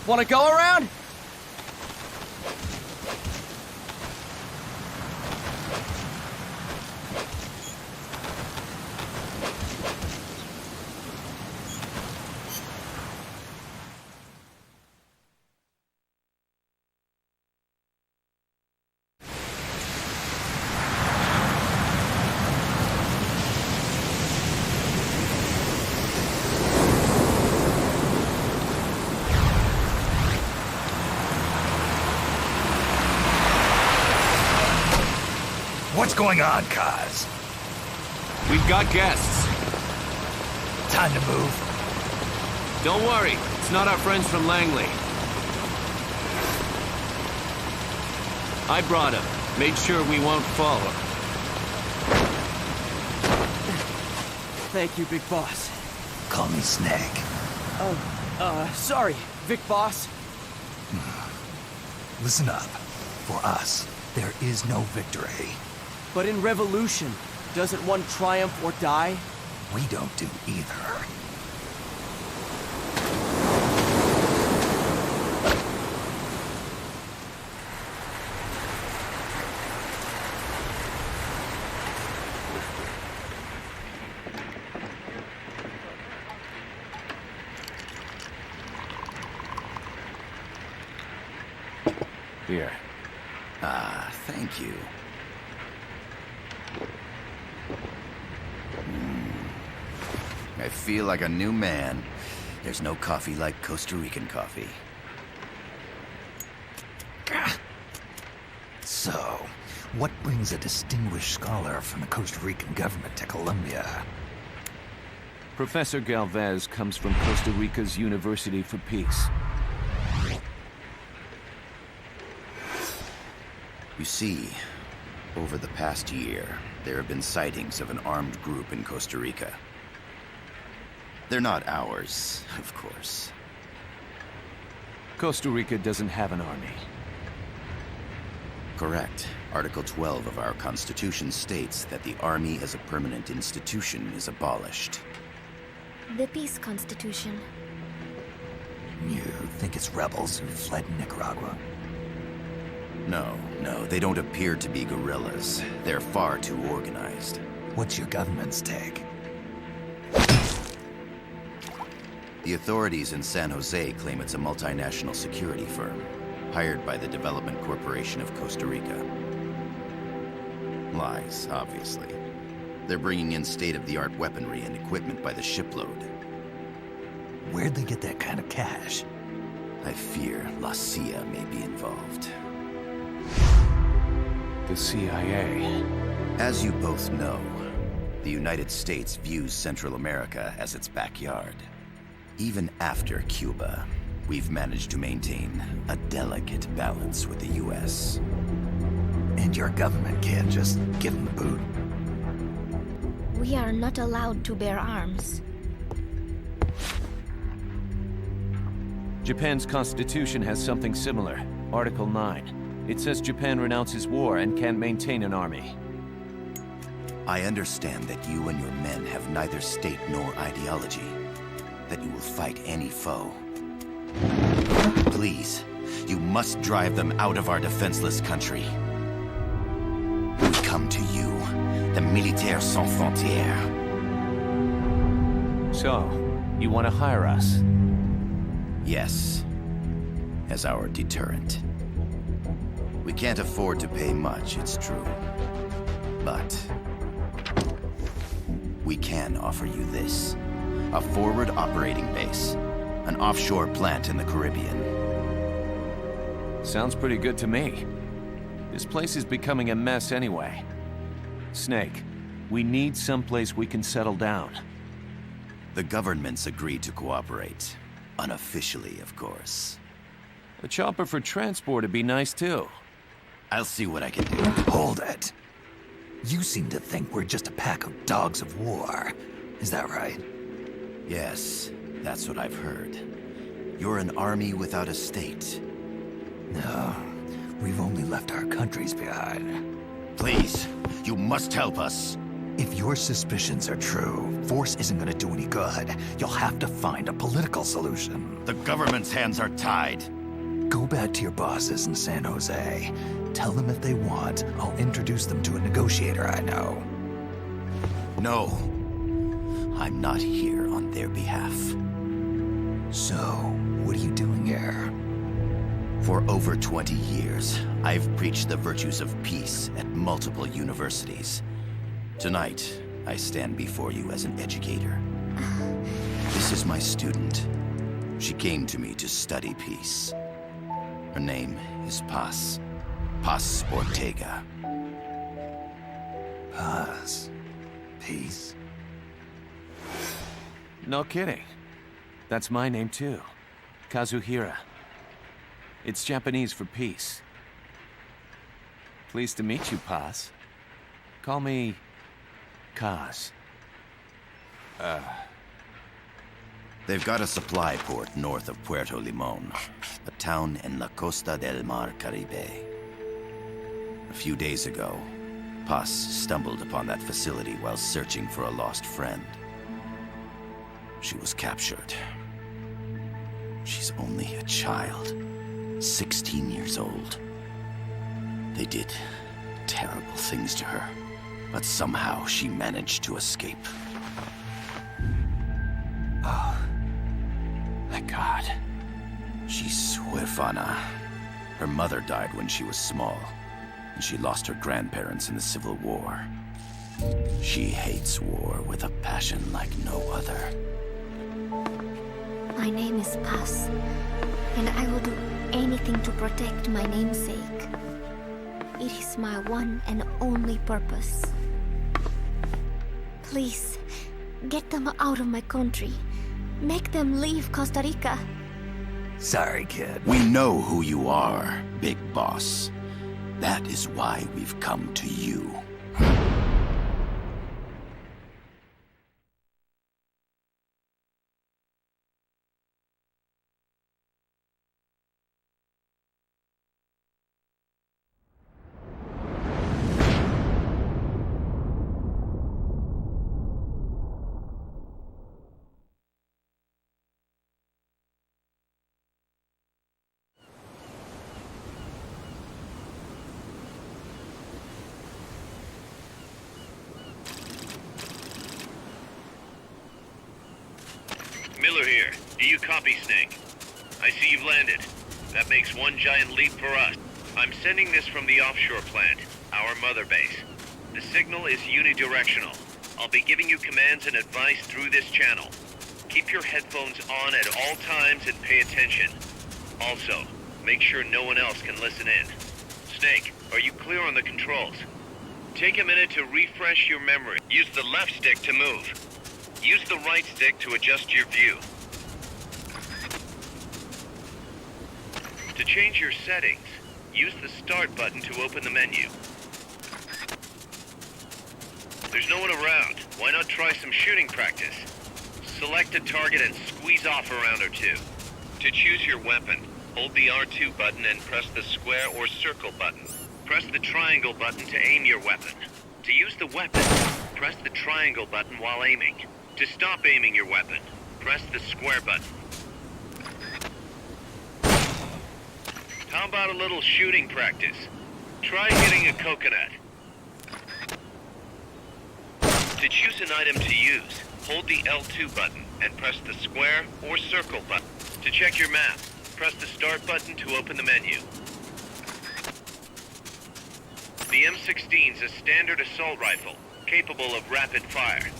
Wanna go around? What's going on, Kaz? We've got guests. Time to move. Don't worry, it's not our friends from Langley. I brought him. Made sure we won't fall. Thank you, Big Boss. Call me Snake. Sorry, Vic Boss. Listen up. For us, there is no victory. But in revolution, doesn't one triumph or die? We don't do either. Here. Ah, thank you. I feel like a new man. There's no coffee like Costa Rican coffee. So, what brings a distinguished scholar from the Costa Rican government to Colombia? Professor Galvez comes from Costa Rica's University for Peace. You see, over the past year, there have been sightings of an armed group in Costa Rica. They're not ours, of course. Costa Rica doesn't have an army. Correct. Article 12 of our Constitution states that the Army as a permanent institution is abolished. The Peace Constitution. You think it's rebels who fled Nicaragua? No, they don't appear to be guerrillas. They're far too organized. What's your government's take? The authorities in San Jose claim it's a multinational security firm, hired by the Development Corporation of Costa Rica. Lies, obviously. They're bringing in state-of-the-art weaponry and equipment by the shipload. Where'd they get that kind of cash? I fear La CIA may be involved. The CIA. As you both know, the United States views Central America as its backyard. Even after Cuba, we've managed to maintain a delicate balance with the U.S. And your government can't just give them the boot? We are not allowed to bear arms. Japan's constitution has something similar. Article 9. It says Japan renounces war and can't maintain an army. I understand that you and your men have neither state nor ideology. That you will fight any foe. Please, you must drive them out of our defenseless country. We come to you, the Militaires Sans Frontières. So, you want to hire us? Yes, as our deterrent. We can't afford to pay much, it's true. But we can offer you this. A forward operating base. An offshore plant in the Caribbean. Sounds pretty good to me. This place is becoming a mess anyway. Snake, we need someplace we can settle down. The government's agreed to cooperate. Unofficially, of course. A chopper for transport would be nice too. I'll see what I can do. Hold it. You seem to think we're just a pack of dogs of war. Is that right? Yes, that's what I've heard. You're an army without a state. No, we've only left our countries behind. Please, you must help us. If your suspicions are true, force isn't gonna do any good. You'll have to find a political solution. The government's hands are tied. Go back to your bosses in San Jose. Tell them if they want, I'll introduce them to a negotiator I know. No. I'm not here on their behalf. So, what are you doing here? For over 20 years, I've preached the virtues of peace at multiple universities. Tonight, I stand before you as an educator. This is my student. She came to me to study peace. Her name is Paz. Paz Ortega. Paz. Peace. No kidding. That's my name too. Kazuhira. It's Japanese for peace. Pleased to meet you, Paz. Call me Kaz. They've got a supply port north of Puerto Limon, a town in la Costa del Mar Caribe. A few days ago, Paz stumbled upon that facility while searching for a lost friend. She was captured. She's only a child, 16 years old. They did terrible things to her, but somehow she managed to escape. Oh, my God. She's huérfana. Her mother died when she was small, and she lost her grandparents in the Civil War. She hates war with a passion like no other. My name is Paz, and I will do anything to protect my namesake. It is my one and only purpose. Please, get them out of my country. Make them leave Costa Rica. Sorry, kid. We know who you are, Big Boss. That is why we've come to you. Miller here. Do you copy, Snake? I see you've landed. That makes one giant leap for us. I'm sending this from the offshore plant, our mother base. The signal is unidirectional. I'll be giving you commands and advice through this channel. Keep your headphones on at all times and pay attention. Also, make sure no one else can listen in. Snake, are you clear on the controls? Take a minute to refresh your memory. Use the left stick to move. Use the right stick to adjust your view. To change your settings, use the Start button to open the menu. There's no one around. Why not try some shooting practice? Select a target and squeeze off a round or two. To choose your weapon, hold the R2 button and press the square or circle button. Press the triangle button to aim your weapon. To use the weapon, press the triangle button while aiming. To stop aiming your weapon, press the square button. How about a little shooting practice? Try hitting a coconut. To choose an item to use, hold the L2 button and press the square or circle button. To check your map, press the Start button to open the menu. The M16's a standard assault rifle, capable of rapid fire.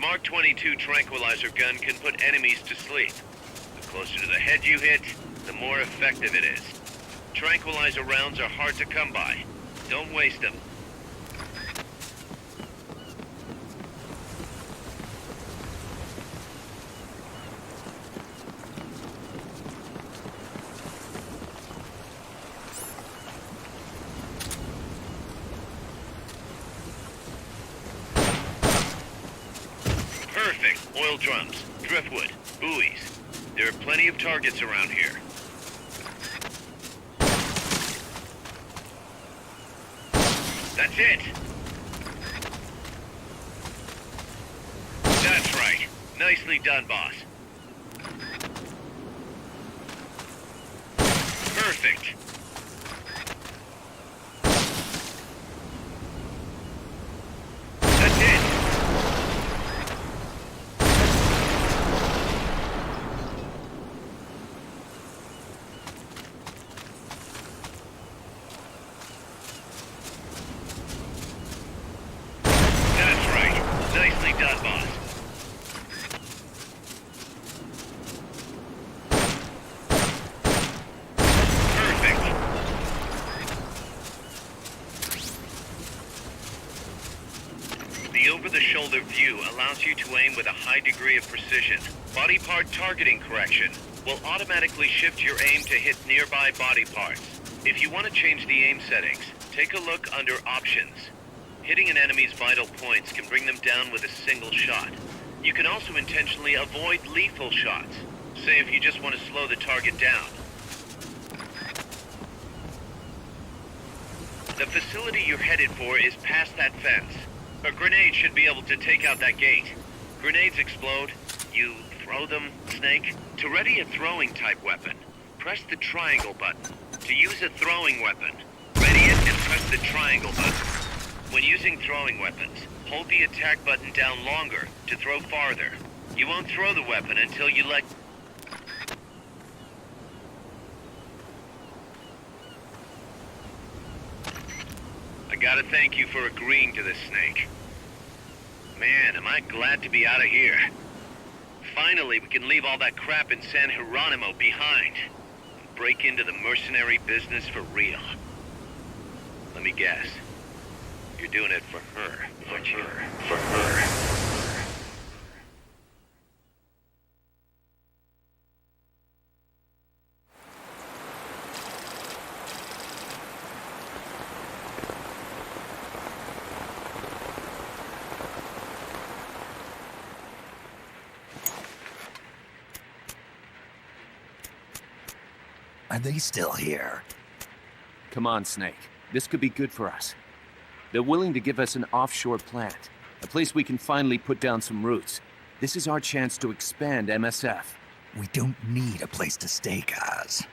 Mark 22 tranquilizer gun can put enemies to sleep. The closer to the head you hit, the more effective it is. Tranquilizer rounds are hard to come by. Don't waste them. Perfect. Oil drums, driftwood, buoys. There are plenty of targets around here. That's it. That's right. Nicely done, boss. Perfect. That's it. That's right. Nicely done, boss. Perfect. The over-the-shoulder view allows you to aim with a high degree of precision. Body part targeting correction will automatically shift your aim to hit nearby body parts. If you want to change the aim settings, take a look under Options. Hitting an enemy's vital points can bring them down with a single shot. You can also intentionally avoid lethal shots. Say if you just want to slow the target down. The facility you're headed for is past that fence. A grenade should be able to take out that gate. Grenades explode. You throw them, Snake? To ready a throwing type weapon, press the triangle button. To use a throwing weapon, ready it and press the triangle button. When using throwing weapons, hold the attack button down longer to throw farther. You won't throw the weapon until you let... I gotta thank you for agreeing to this, Snake. Man, am I glad to be out of here. Finally, we can leave all that crap in San Geronimo behind. And break into the mercenary business for real. Let me guess. You're doing it for her, aren't you? For her. Are they still here? Come on, Snake. This could be good for us. They're willing to give us an offshore plant, a place we can finally put down some roots. This is our chance to expand MSF. We don't need a place to stay, Kaz.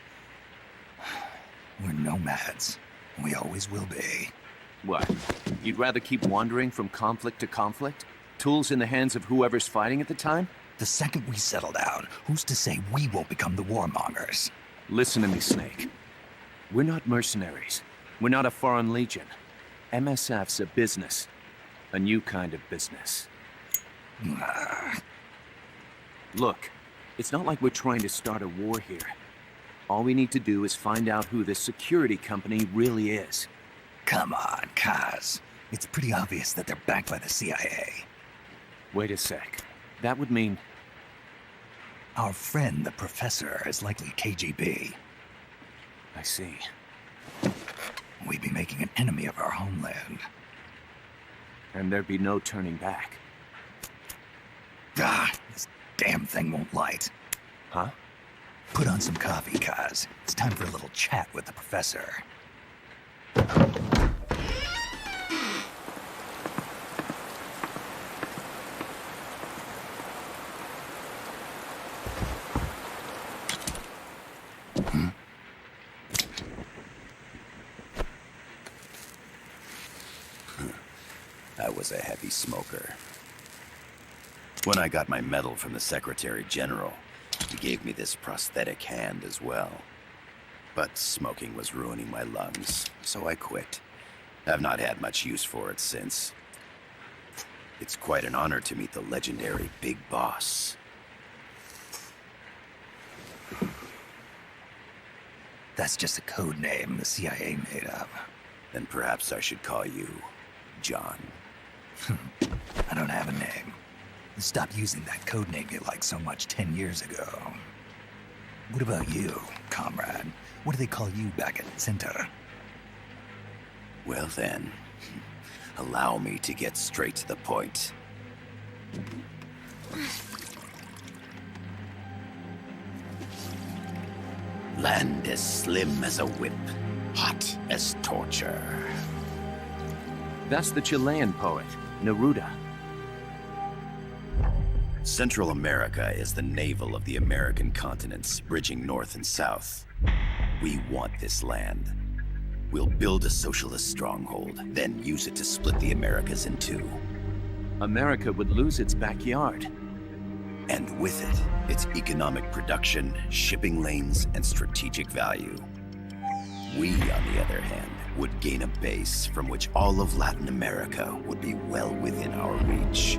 We're nomads. We always will be. What? You'd rather keep wandering from conflict to conflict? Tools in the hands of whoever's fighting at the time? The second we settle down, who's to say we won't become the warmongers? Listen to me, Snake. We're not mercenaries. We're not a foreign legion. MSF's a business. A new kind of business. Look, it's not like we're trying to start a war here. All we need to do is find out who this security company really is. Come on, Kaz. It's pretty obvious that they're backed by the CIA. Wait a sec. That would mean... Our friend, the professor, is likely KGB. I see. We'd be making an enemy of our homeland. And there'd be no turning back. This damn thing won't light. Huh? Put on some coffee, Kaz. It's time for a little chat with the professor. I was a heavy smoker. When I got my medal from the Secretary General, he gave me this prosthetic hand as well. But smoking was ruining my lungs, so I quit. I've not had much use for it since. It's quite an honor to meet the legendary Big Boss. That's just a code name the CIA made up. Then perhaps I should call you John. I don't have a name. Stop using that code name you liked so much 10 years ago. What about you, comrade? What do they call you back at Center? Well then, allow me to get straight to the point. Land as slim as a whip, hot as torture. That's the Chilean poet, Neruda. Central America is the navel of the American continents, bridging north and south. We want this land. We'll build a socialist stronghold, then use it to split the Americas in two. America would lose its backyard. And with it, its economic production, shipping lanes, and strategic value. We, on the other hand, would gain a base from which all of Latin America would be well within our reach.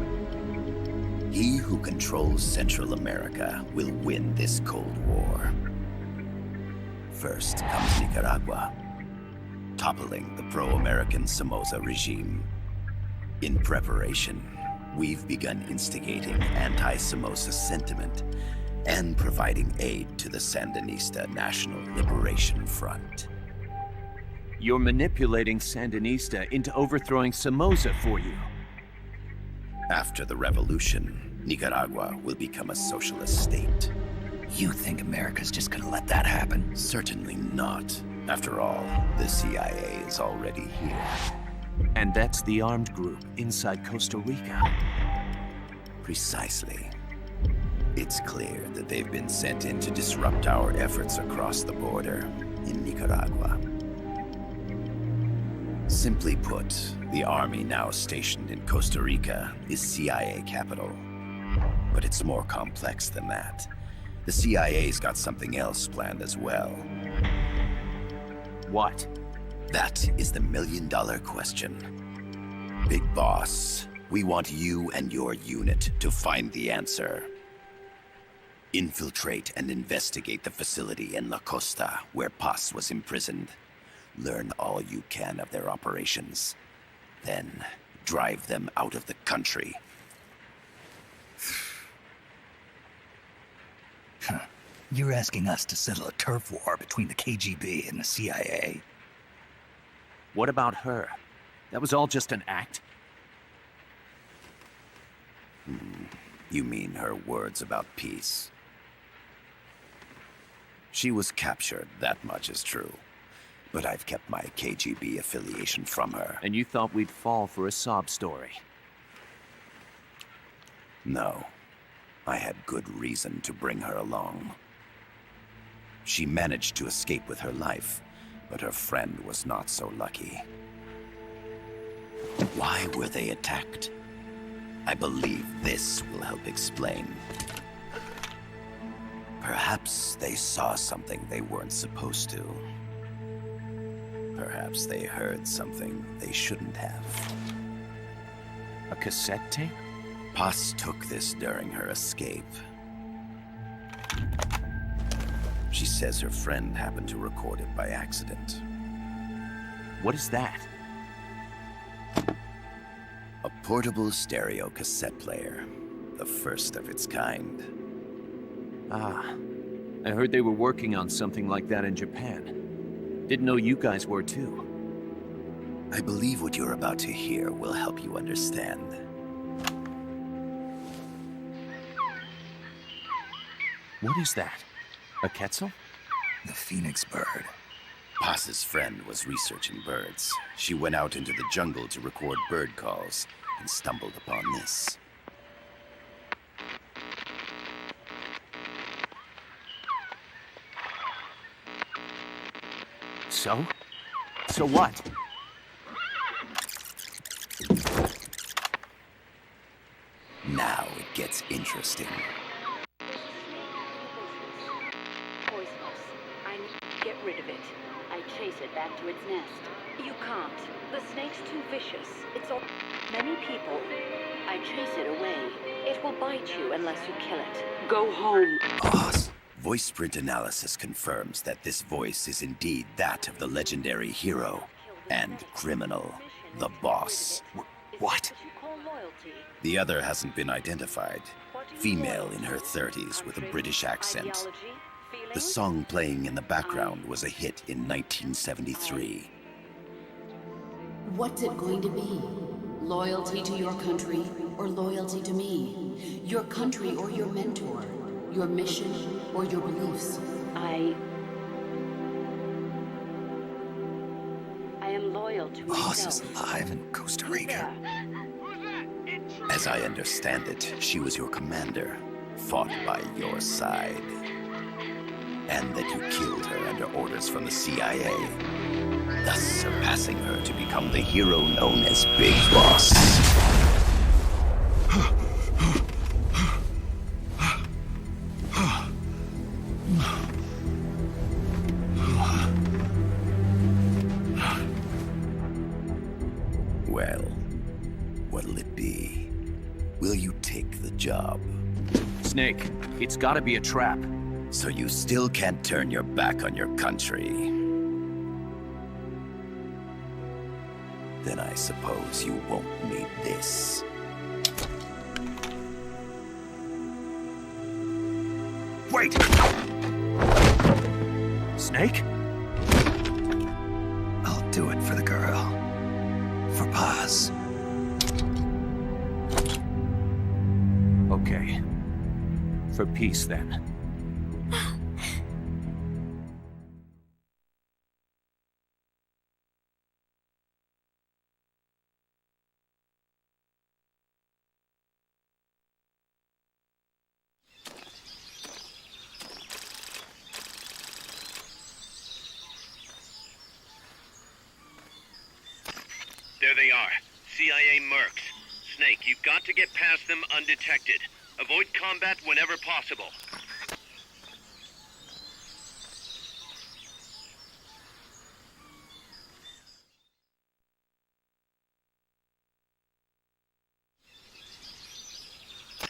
He who controls Central America will win this Cold War. First comes Nicaragua, toppling the pro-American Somoza regime. In preparation, we've begun instigating anti-Somoza sentiment and providing aid to the Sandinista National Liberation Front. You're manipulating Sandinista into overthrowing Somoza for you. After the revolution, Nicaragua will become a socialist state. You think America's just gonna let that happen? Certainly not. After all, the CIA is already here. And that's the armed group inside Costa Rica. Precisely. It's clear that they've been sent in to disrupt our efforts across the border in Nicaragua. Simply put, the army now stationed in Costa Rica is CIA capital. But it's more complex than that. The CIA's got something else planned as well. What? That is the million-dollar question. Big Boss, we want you and your unit to find the answer. Infiltrate and investigate the facility in La Costa where Paz was imprisoned. Learn all you can of their operations. Then, drive them out of the country. You're asking us to settle a turf war between the KGB and the CIA? What about her? That was all just an act? You mean her words about peace? She was captured, that much is true. But I've kept my KGB affiliation from her. And you thought we'd fall for a sob story? No. I had good reason to bring her along. She managed to escape with her life, but her friend was not so lucky. Why were they attacked? I believe this will help explain. Perhaps they saw something they weren't supposed to. Perhaps they heard something they shouldn't have. A cassette tape? Paz took this during her escape. She says her friend happened to record it by accident. What is that? A portable stereo cassette player. The first of its kind. Ah, I heard they were working on something like that in Japan. Didn't know you guys were too. I believe what you're about to hear will help you understand. What is that? A quetzal? The phoenix bird. Paz's friend was researching birds. She went out into the jungle to record bird calls and stumbled upon this. So? So what? Now it gets interesting. Poisonous. I need to get rid of it. I chase it back to its nest. You can't. The snake's too vicious. It's all... Many people I chase it away. It will bite you unless you kill it. Go home. Boss. Voice print analysis confirms that this voice is indeed that of the legendary hero and criminal, the boss. What? The other hasn't been identified. Female in her 30s with a British accent. The song playing in the background was a hit in 1973. What's it going to be? Loyalty to your country or loyalty to me? Your country or your mentor? Your mission or your beliefs? I am loyal to Boss myself. is alive in Costa Rica. As I understand it, she was your commander, fought by your side. And that you killed her under orders from the CIA, thus surpassing her to become the hero known as Big Boss. Well, what'll it be? Will you take the job? Snake, it's gotta be a trap. So you still can't turn your back on your country? Then I suppose you won't need this. Wait! Snake? I'll do it for the girl. For Paz. Okay. For peace, then. There they are. CIA mercs. Snake, you've got to get past them undetected. Avoid combat whenever possible.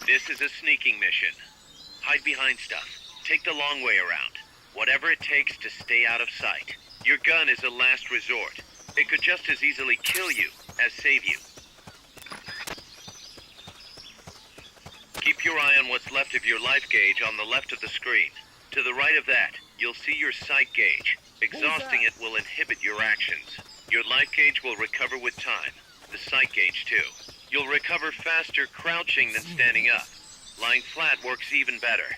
This is a sneaking mission. Hide behind stuff. Take the long way around. Whatever it takes to stay out of sight. Your gun is a last resort. It could just as easily kill you as save you. Keep your eye on what's left of your life gauge on the left of the screen. To the right of that, you'll see your sight gauge. Exhausting it will inhibit your actions. Your life gauge will recover with time. The sight gauge, too. You'll recover faster crouching than standing up. Lying flat works even better.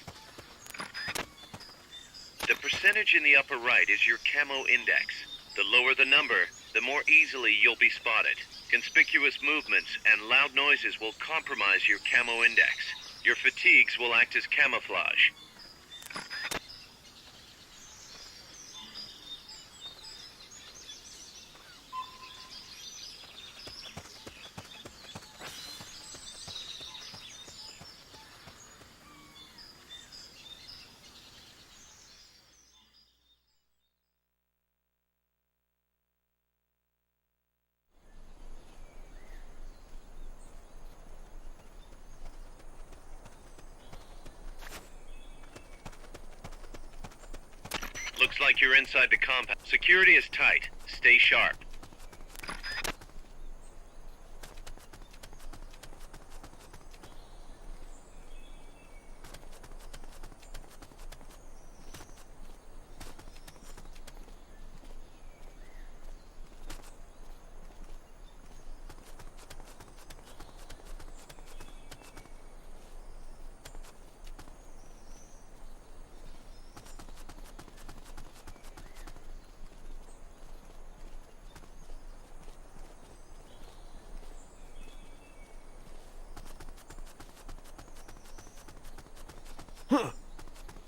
The percentage in the upper right is your camo index. The lower the number, the more easily you'll be spotted. Conspicuous movements and loud noises will compromise your camo index. Your fatigues will act as camouflage. Looks like you're inside the compound. Security is tight. Stay sharp.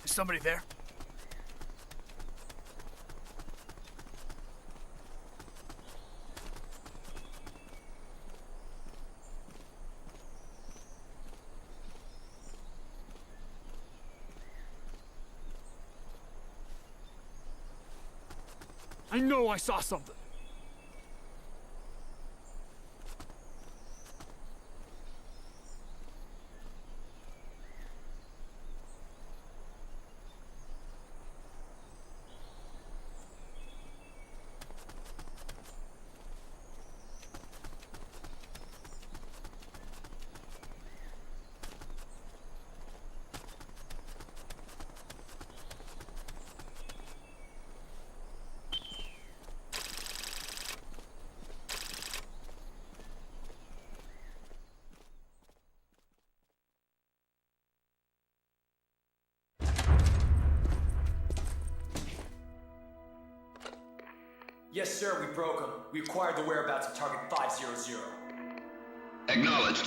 Is somebody there? I know I saw something. Yes, sir, we broke them. We acquired the whereabouts of target 500. Acknowledged.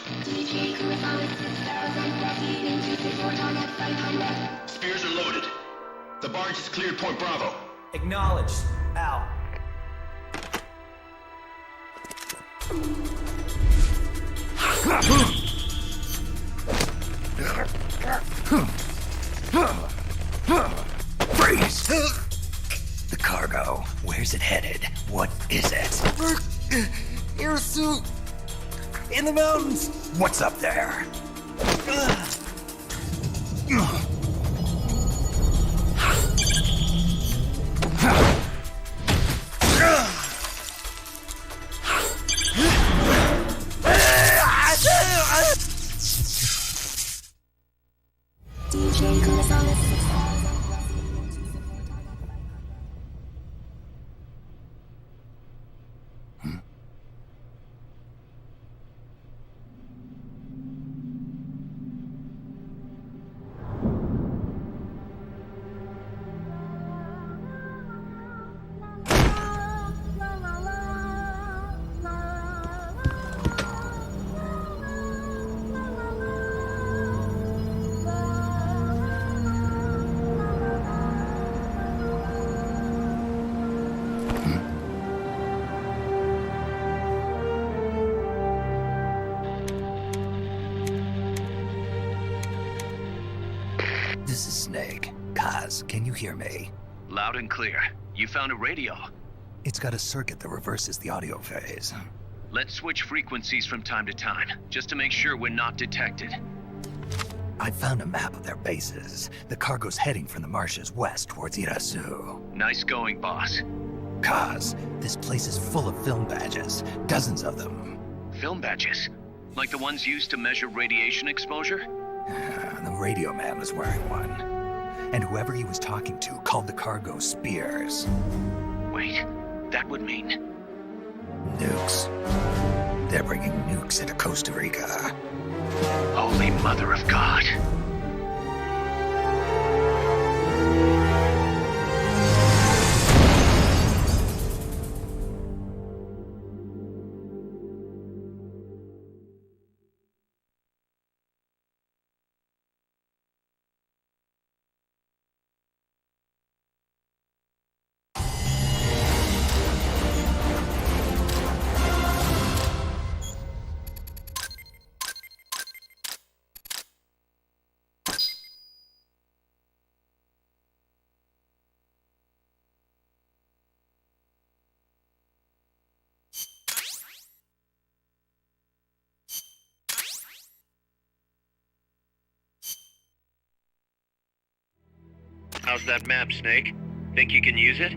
Spears are loaded. The barge has cleared Point Bravo. Acknowledged. Out. Freeze! The cargo. Where's it headed? What is it? Air suit! In the mountains! What's up there? This is Snake. Kaz, can you hear me? Loud and clear. You found a radio. It's got a circuit that reverses the audio phase. Let's switch frequencies from time to time, just to make sure we're not detected. I found a map of their bases. The cargo's heading from the marshes west towards Irasu. Nice going, boss. Kaz, this place is full of film badges. Dozens of them. Film badges? Like the ones used to measure radiation exposure? The radio man was wearing one. And whoever he was talking to called the cargo Spears. Wait, that would mean... Nukes. They're bringing nukes into Costa Rica. Holy Mother of God. How's that map, Snake? Think you can use it?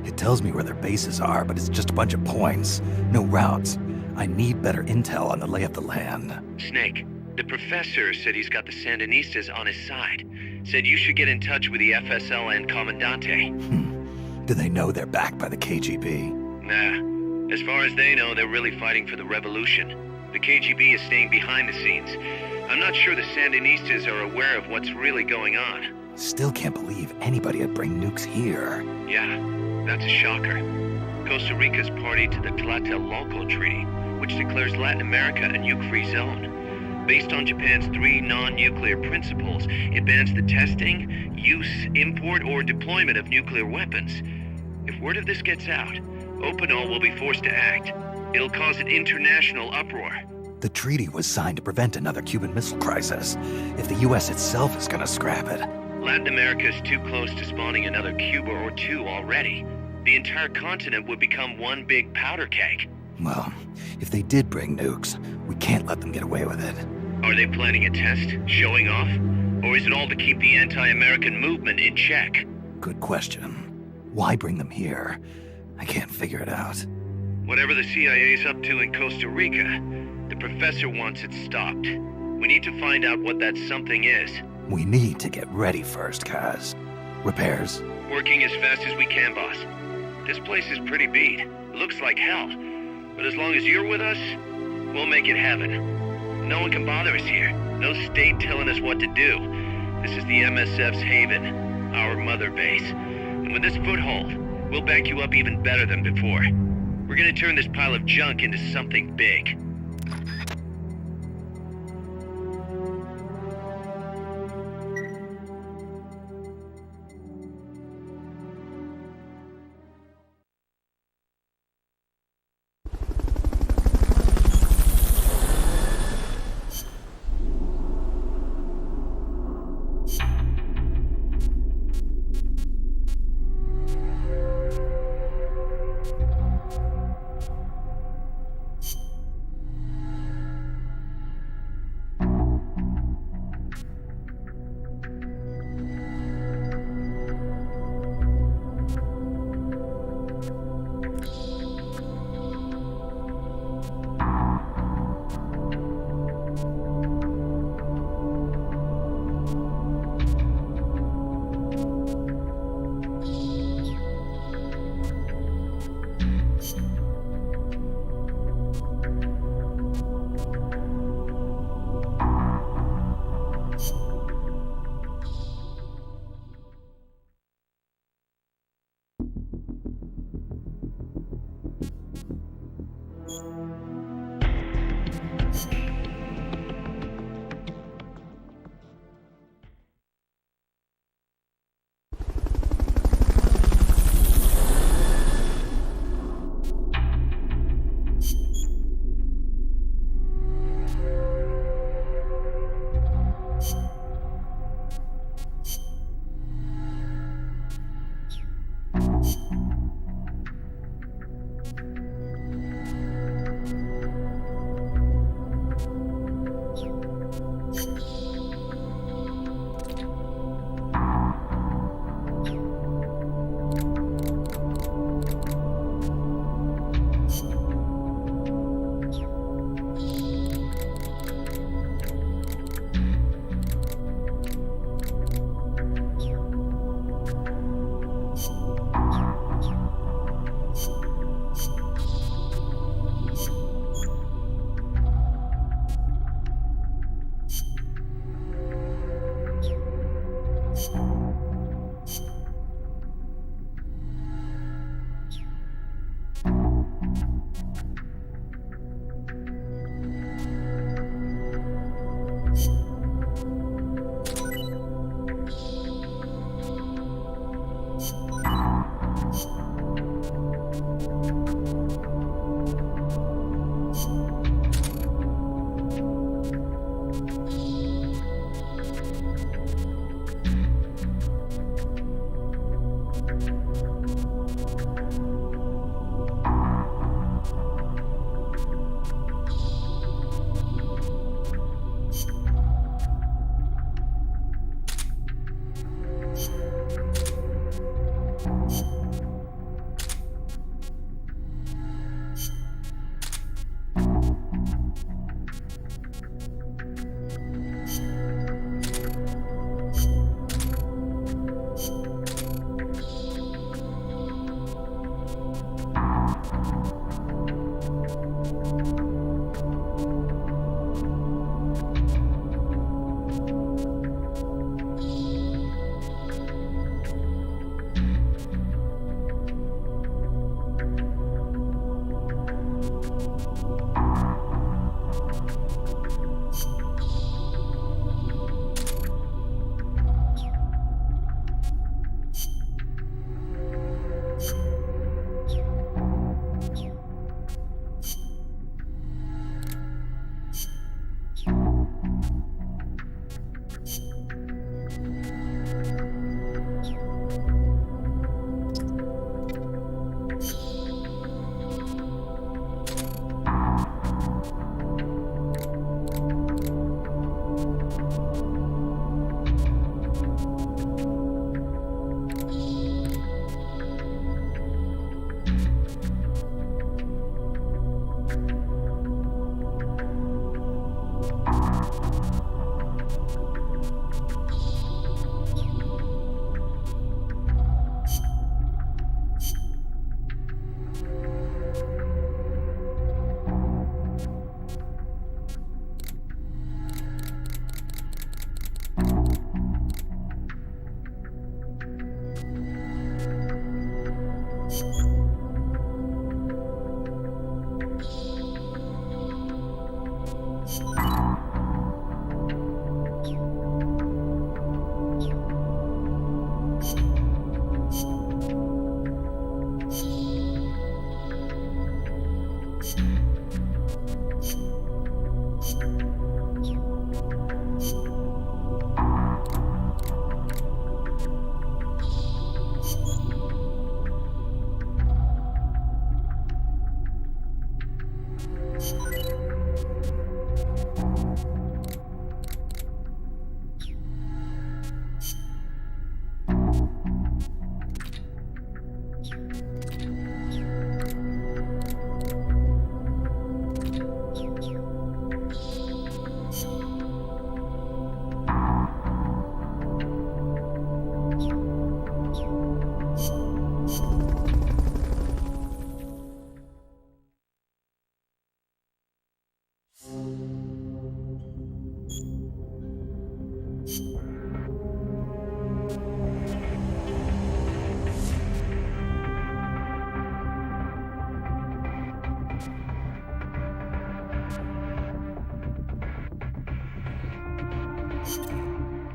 It tells me where their bases are, but it's just a bunch of points. No routes. I need better intel on the lay of the land. Snake, the professor said he's got the Sandinistas on his side. Said you should get in touch with the FSL and Commandante. Do they know they're backed by the KGB? Nah. As far as they know, they're really fighting for the revolution. The KGB is staying behind the scenes. I'm not sure the Sandinistas are aware of what's really going on. Still can't believe anybody would bring nukes here. Yeah, that's a shocker. Costa Rica's party to the Tlatelolco Treaty, which declares Latin America a nuke-free zone. Based on Japan's 3 non-nuclear principles, it bans the testing, use, import, or deployment of nuclear weapons. If word of this gets out, Opinol will be forced to act. It'll cause an international uproar. The treaty was signed to prevent another Cuban Missile Crisis. If the U.S. itself is gonna scrap it... Latin America is too close to spawning another Cuba or two already. The entire continent would become one big powder keg. Well, if they did bring nukes, we can't let them get away with it. Are they planning a test? Showing off? Or is it all to keep the anti-American movement in check? Good question. Why bring them here? I can't figure it out. Whatever the CIA's up to in Costa Rica, the professor wants it stopped. We need to find out what that something is. We need to get ready first, Kaz. Repairs? Working as fast as we can, boss. This place is pretty beat. It looks like hell. But as long as you're with us, we'll make it heaven. No one can bother us here. No state telling us what to do. This is the MSF's haven, our mother base. And with this foothold, We'll back you up even better than before. We're gonna turn this pile of junk into something big.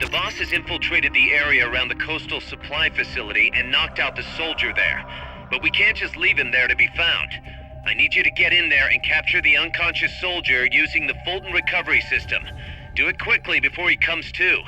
The boss has infiltrated the area around the coastal supply facility and knocked out the soldier there. But we can't just leave him there to be found. I need you to get in there and capture the unconscious soldier using the Fulton recovery system. Do it quickly before he comes to.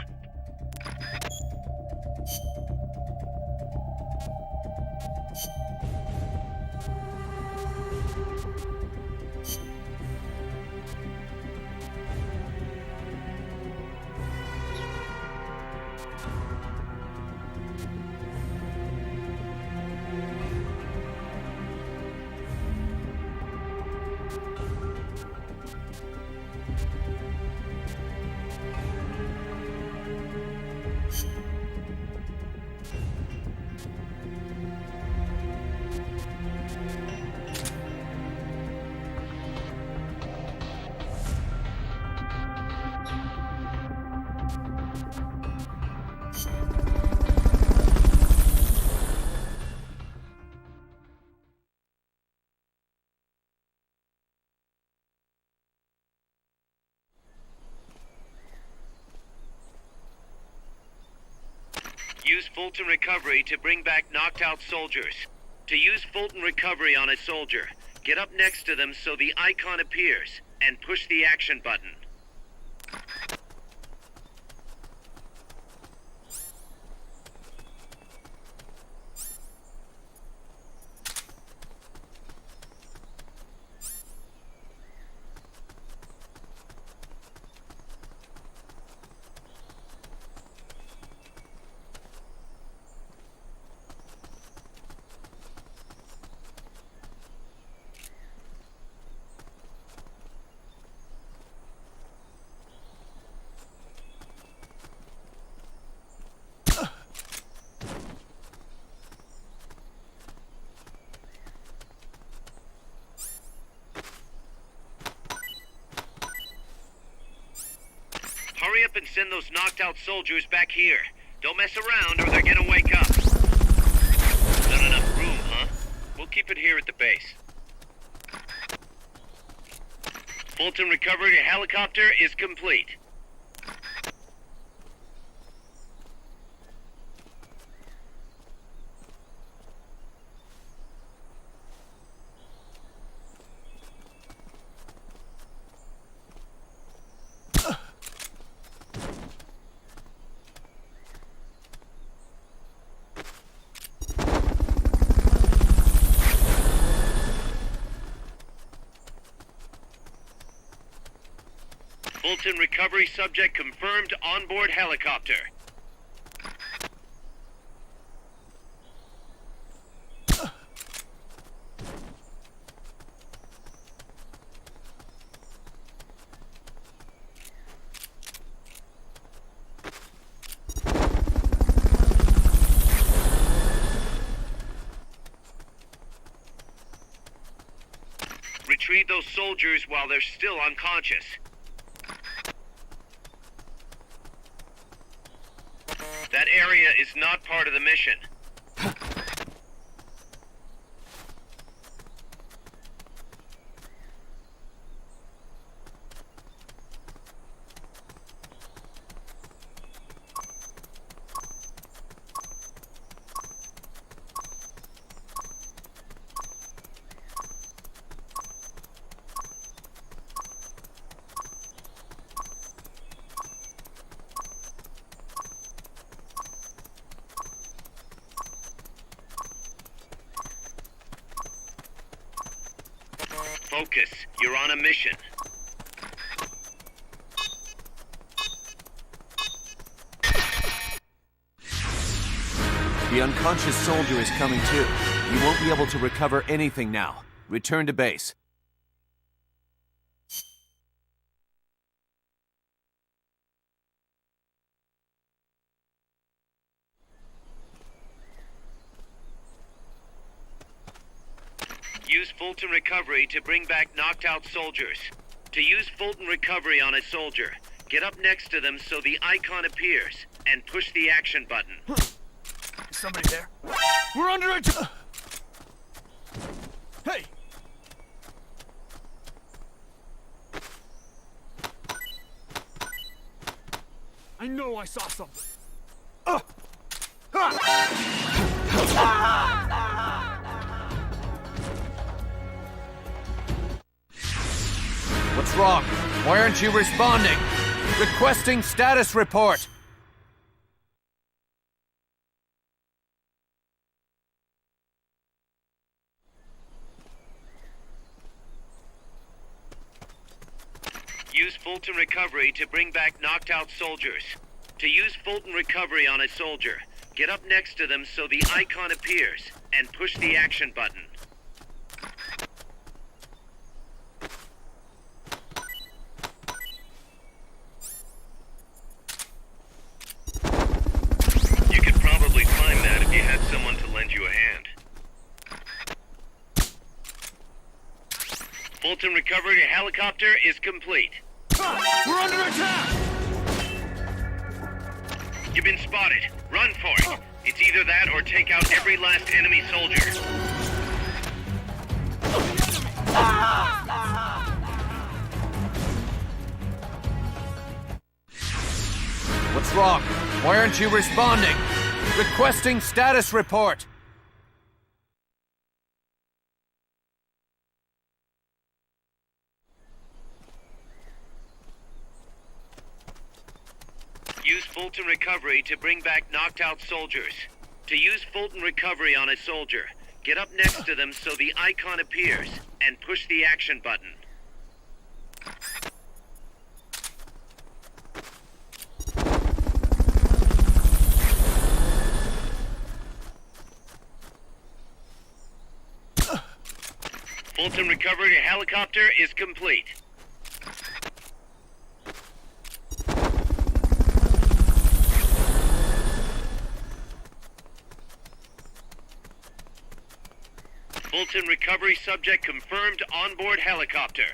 Use Fulton Recovery to bring back knocked out soldiers. To use Fulton Recovery on a soldier, get up next to them so the icon appears, and push the action button. Hurry up and send those knocked out soldiers back here. Don't mess around or they're gonna wake up. Not enough room, huh? We'll keep it here at the base. Fulton Recovery helicopter is complete. Fulton Recovery subject confirmed onboard helicopter. Retrieve those soldiers while they're still unconscious. That area is not part of the mission. Focus. You're on a mission. The unconscious soldier is coming too. You won't be able to recover anything now. Return to base. Use Fulton Recovery to bring back knocked-out soldiers. To use Fulton Recovery on a soldier, get up next to them so the icon appears, and push the action button. Is somebody there? We're under attack! Hey! I know I saw something. What's wrong? Why aren't you responding? Requesting status report! Use Fulton Recovery to bring back knocked-out soldiers. To use Fulton Recovery on a soldier, get up next to them so the icon appears, and push the action button. You could probably climb that if you had someone to lend you a hand. Fulton Recovery helicopter is complete. We're under attack! You've been spotted. Run for it. It's either that or take out every last enemy soldier. What's wrong? Why aren't you responding? Requesting status report! Use Fulton Recovery to bring back knocked-out soldiers. To use Fulton Recovery on a soldier, get up next to them so the icon appears, and push the action button. Fulton Recovery helicopter is complete. Fulton Recovery subject confirmed onboard helicopter.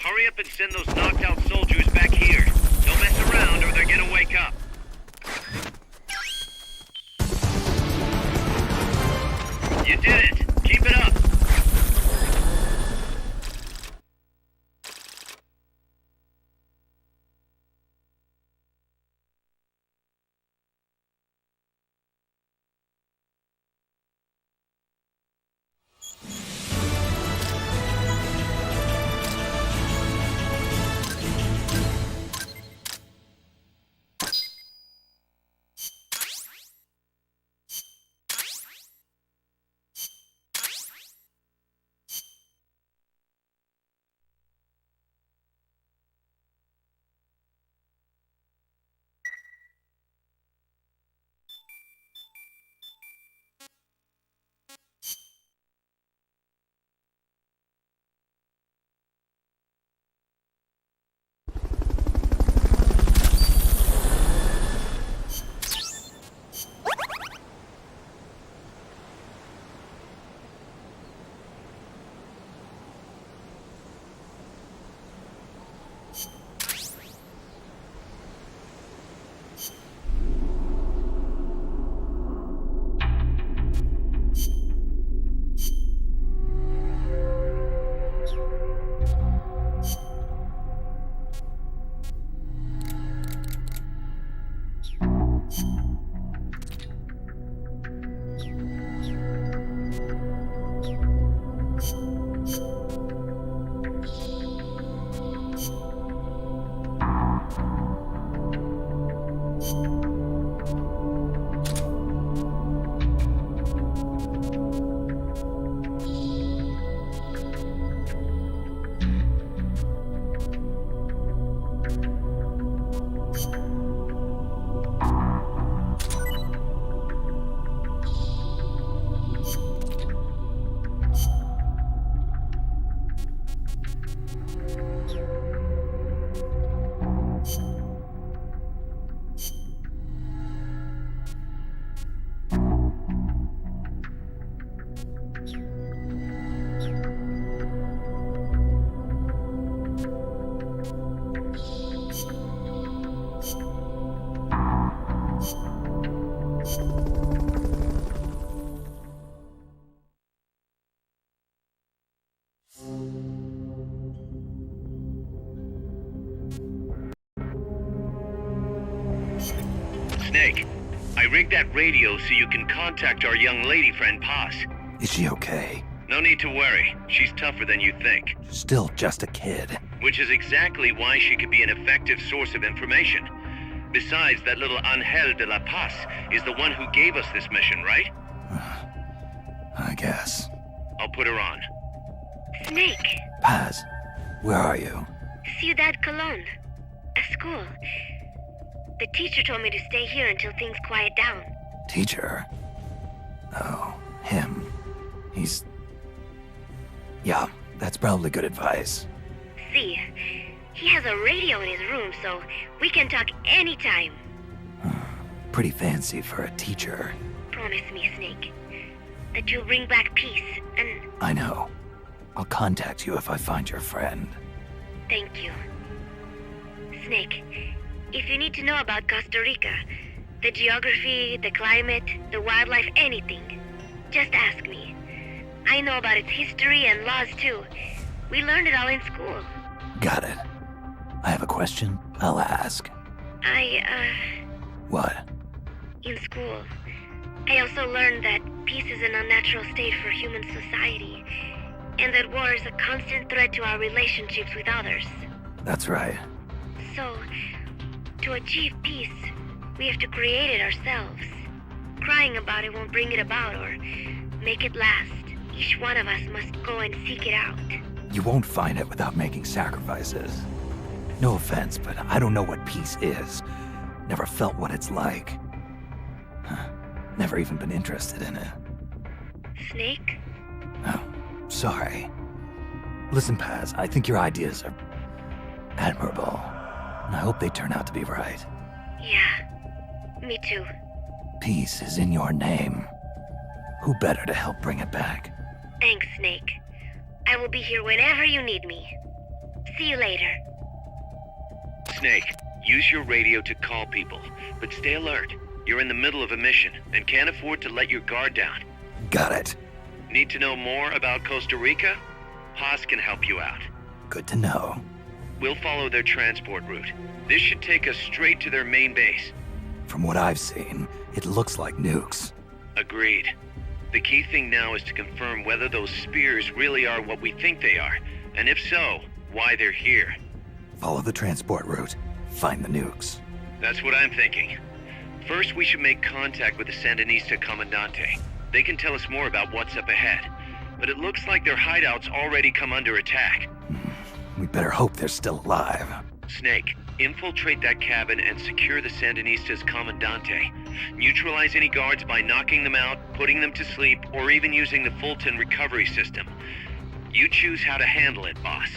Hurry up and send those knocked out soldiers back here. Don't mess around or they're gonna wake up. You did it! Keep it up! Snake, I rigged that radio so you can contact our young lady friend Paz. Is she okay? No need to worry. She's tougher than you think. Still just a kid. Which is exactly why she could be an effective source of information. Besides, that little Angel de la Paz is the one who gave us this mission, right? I guess. I'll put her on. Snake, Paz, where are you? Ciudad Colon. A school. The teacher told me to stay here until things quiet down. Teacher? Oh, him. He's... Yeah, that's probably good advice. See, he has a radio in his room, so we can talk anytime. Pretty fancy for a teacher. Promise me, Snake, that you'll bring back peace, and... I know. I'll contact you if I find your friend. Thank you. Snake, if you need to know about Costa Rica, the geography, the climate, the wildlife, anything, just ask me. I know about its history and laws too. We learned it all in school. Got it. I have a question. I'll ask. What? In school, I also learned that peace is an unnatural state for human society, and that war is a constant threat to our relationships with others. That's right. So, to achieve peace, we have to create it ourselves. Crying about it won't bring it about or make it last. Each one of us must go and seek it out. You won't find it without making sacrifices. No offense, but I don't know what peace is. Never felt what it's like. Never even been interested in it. Snake? Oh, sorry. Listen, Paz, I think your ideas are admirable. And I hope they turn out to be right. Yeah, me too. Peace is in your name. Who better to help bring it back? Thanks, Snake. I will be here whenever you need me. See you later. Snake, use your radio to call people, but stay alert. You're in the middle of a mission and can't afford to let your guard down. Got it. Need to know more about Costa Rica? Haas can help you out. Good to know. We'll follow their transport route. This should take us straight to their main base. From what I've seen, it looks like nukes. Agreed. The key thing now is to confirm whether those spears really are what we think they are, and if so, why they're here. Follow the transport route. Find the nukes. That's what I'm thinking. First, we should make contact with the Sandinista Comandante. They can tell us more about what's up ahead. But it looks like their hideout's already come under attack. We better hope they're still alive. Snake, infiltrate that cabin and secure the Sandinista's Comandante. Neutralize any guards by knocking them out, putting them to sleep, or even using the Fulton recovery system. You choose how to handle it, boss.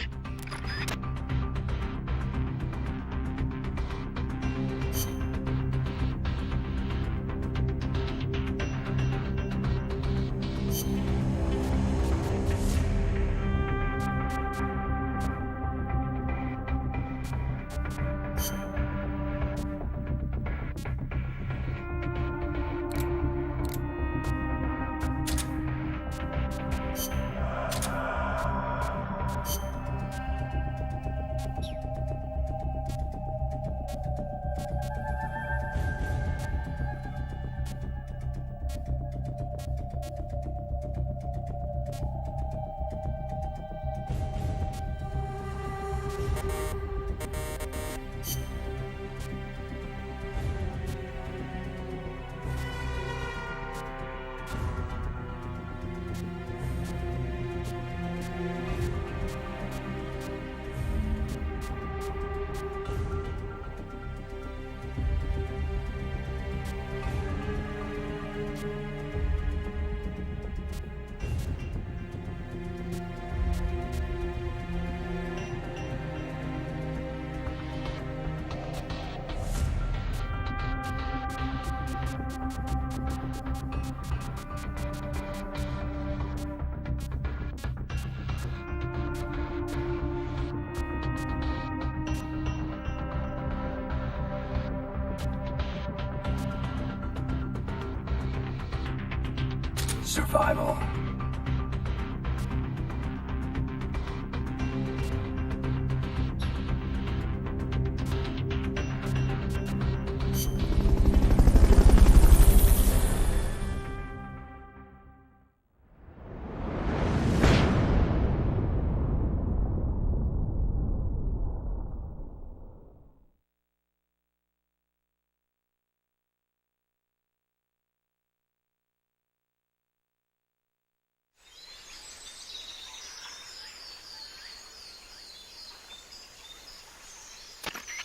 Survival.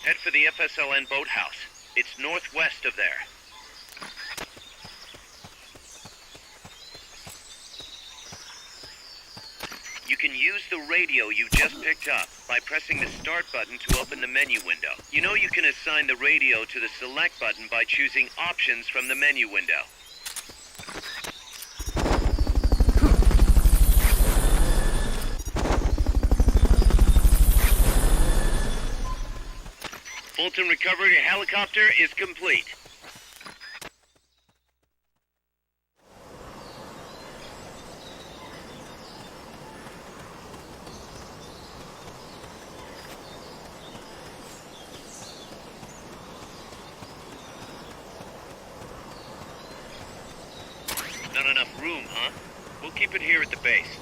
Head for the FSLN boathouse. It's northwest of there. You can use the radio you just picked up by pressing the start button to open the menu window. You know you can assign the radio to the select button by choosing options from the menu window. Fulton recovery helicopter is complete. Not enough room, huh? We'll keep it here at the base.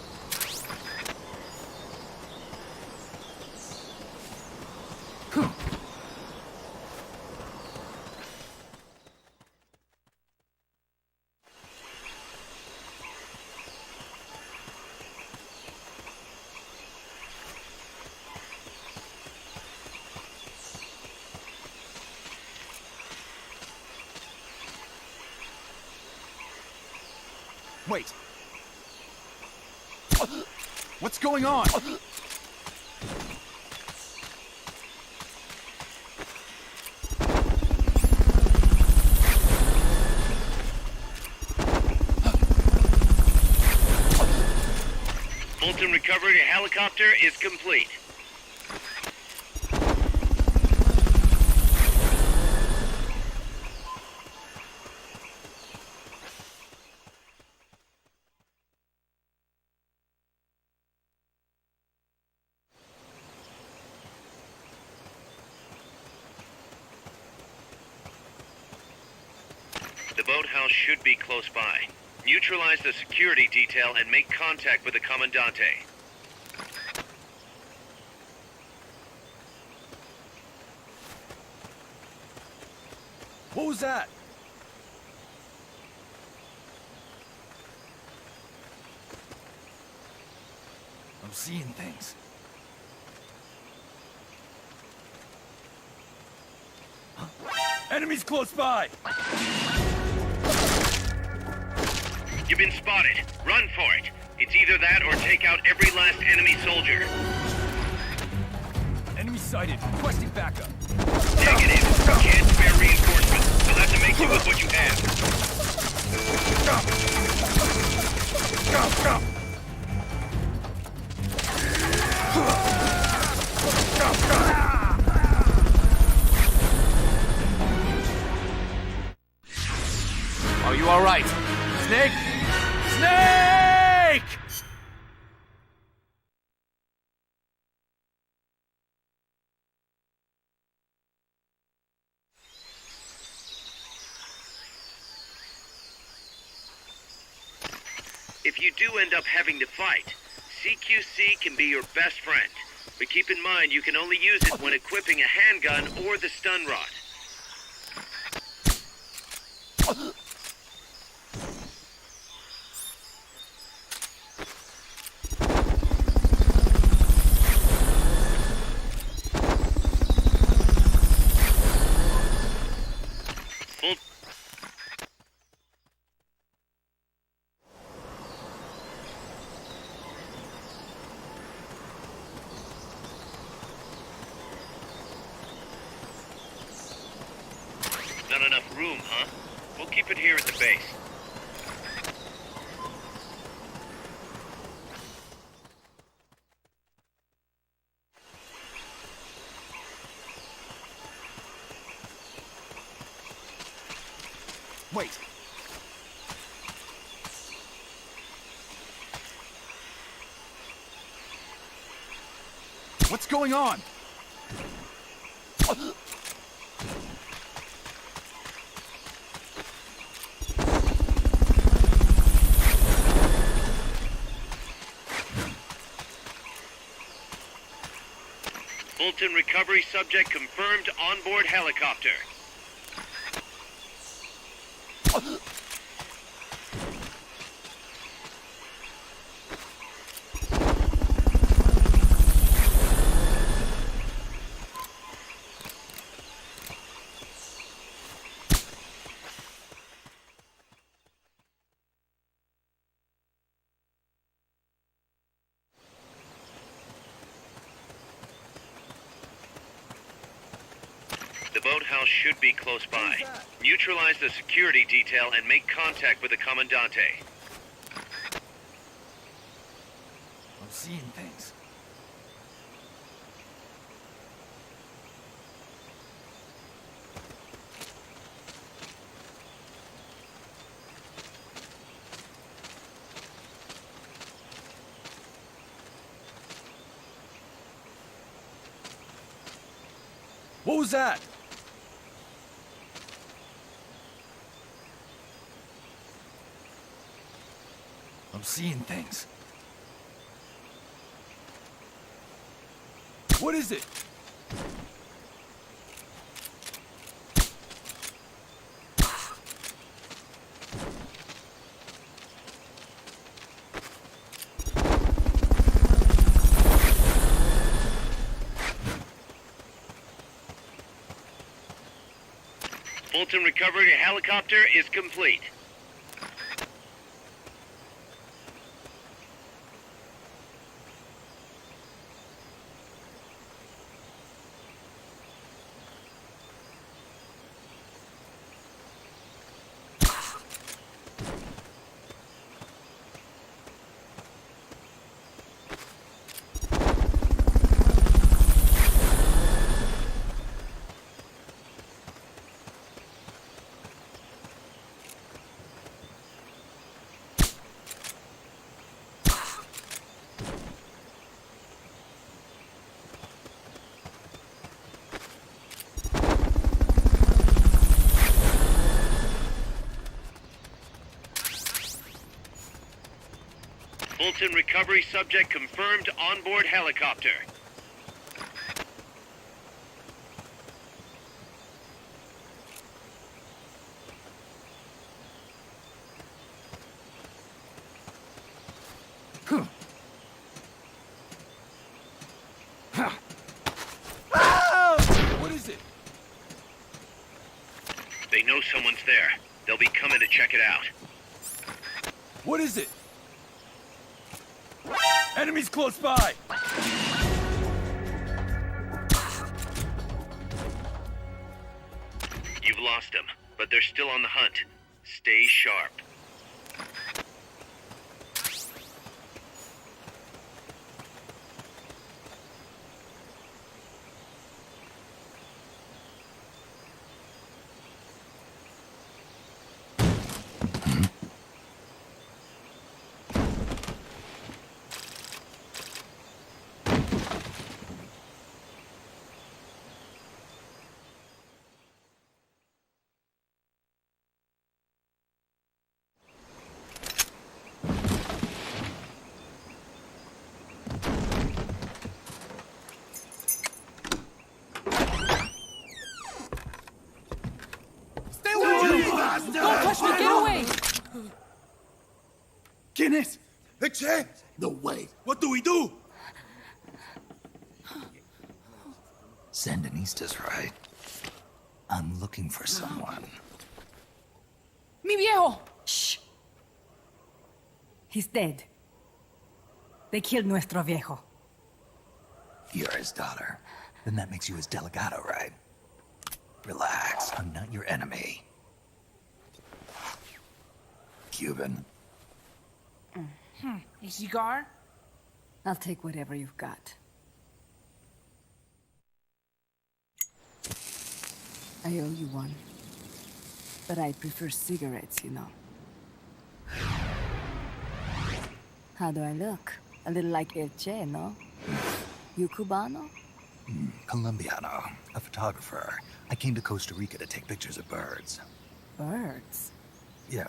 Wait. What's going on? Fulton recovery helicopter is complete. The boathouse should be close by. Neutralize the security detail and make contact with the Commandante. What was that? I'm seeing things. Huh? Enemies close by! You've been spotted. Run for it. It's either that or take out every last enemy soldier. Enemy sighted. Requesting backup. Negative. Can't spare reinforcements. You'll have to make do with what you have. Are you all right? Snake? Snake! If you do end up having to fight, CQC can be your best friend. But keep in mind you can only use it when equipping a handgun or the stun rod. Not enough room, huh? We'll keep it here at the base. Wait. What's going on? Fulton recovery subject confirmed onboard helicopter. boathouse should be close by. Neutralize the security detail and make contact with the Commandante. I'm seeing things. What was that? I'm seeing things. What is it? Fulton recovery helicopter is complete. Fulton recovery subject confirmed onboard helicopter. What is it? They know someone's there. They'll be coming to check it out. What is it? Enemies close by! You've lost them, but they're still on the hunt. Stay sharp. Don't touch me! Get away! ¿Quién es? Che! No way. What do we do? Sandinista's right. I'm looking for someone. Mi viejo! Shh. He's dead. They killed nuestro viejo. You're his daughter. Then that makes you his delegado, right? Relax, I'm not your enemy. Cuban. A cigar? I'll take whatever you've got. I owe you one. But I prefer cigarettes, you know. How do I look? A little like El Che, no? You Cubano? Colombiano, a photographer. I came to Costa Rica to take pictures of birds. Birds? Yeah,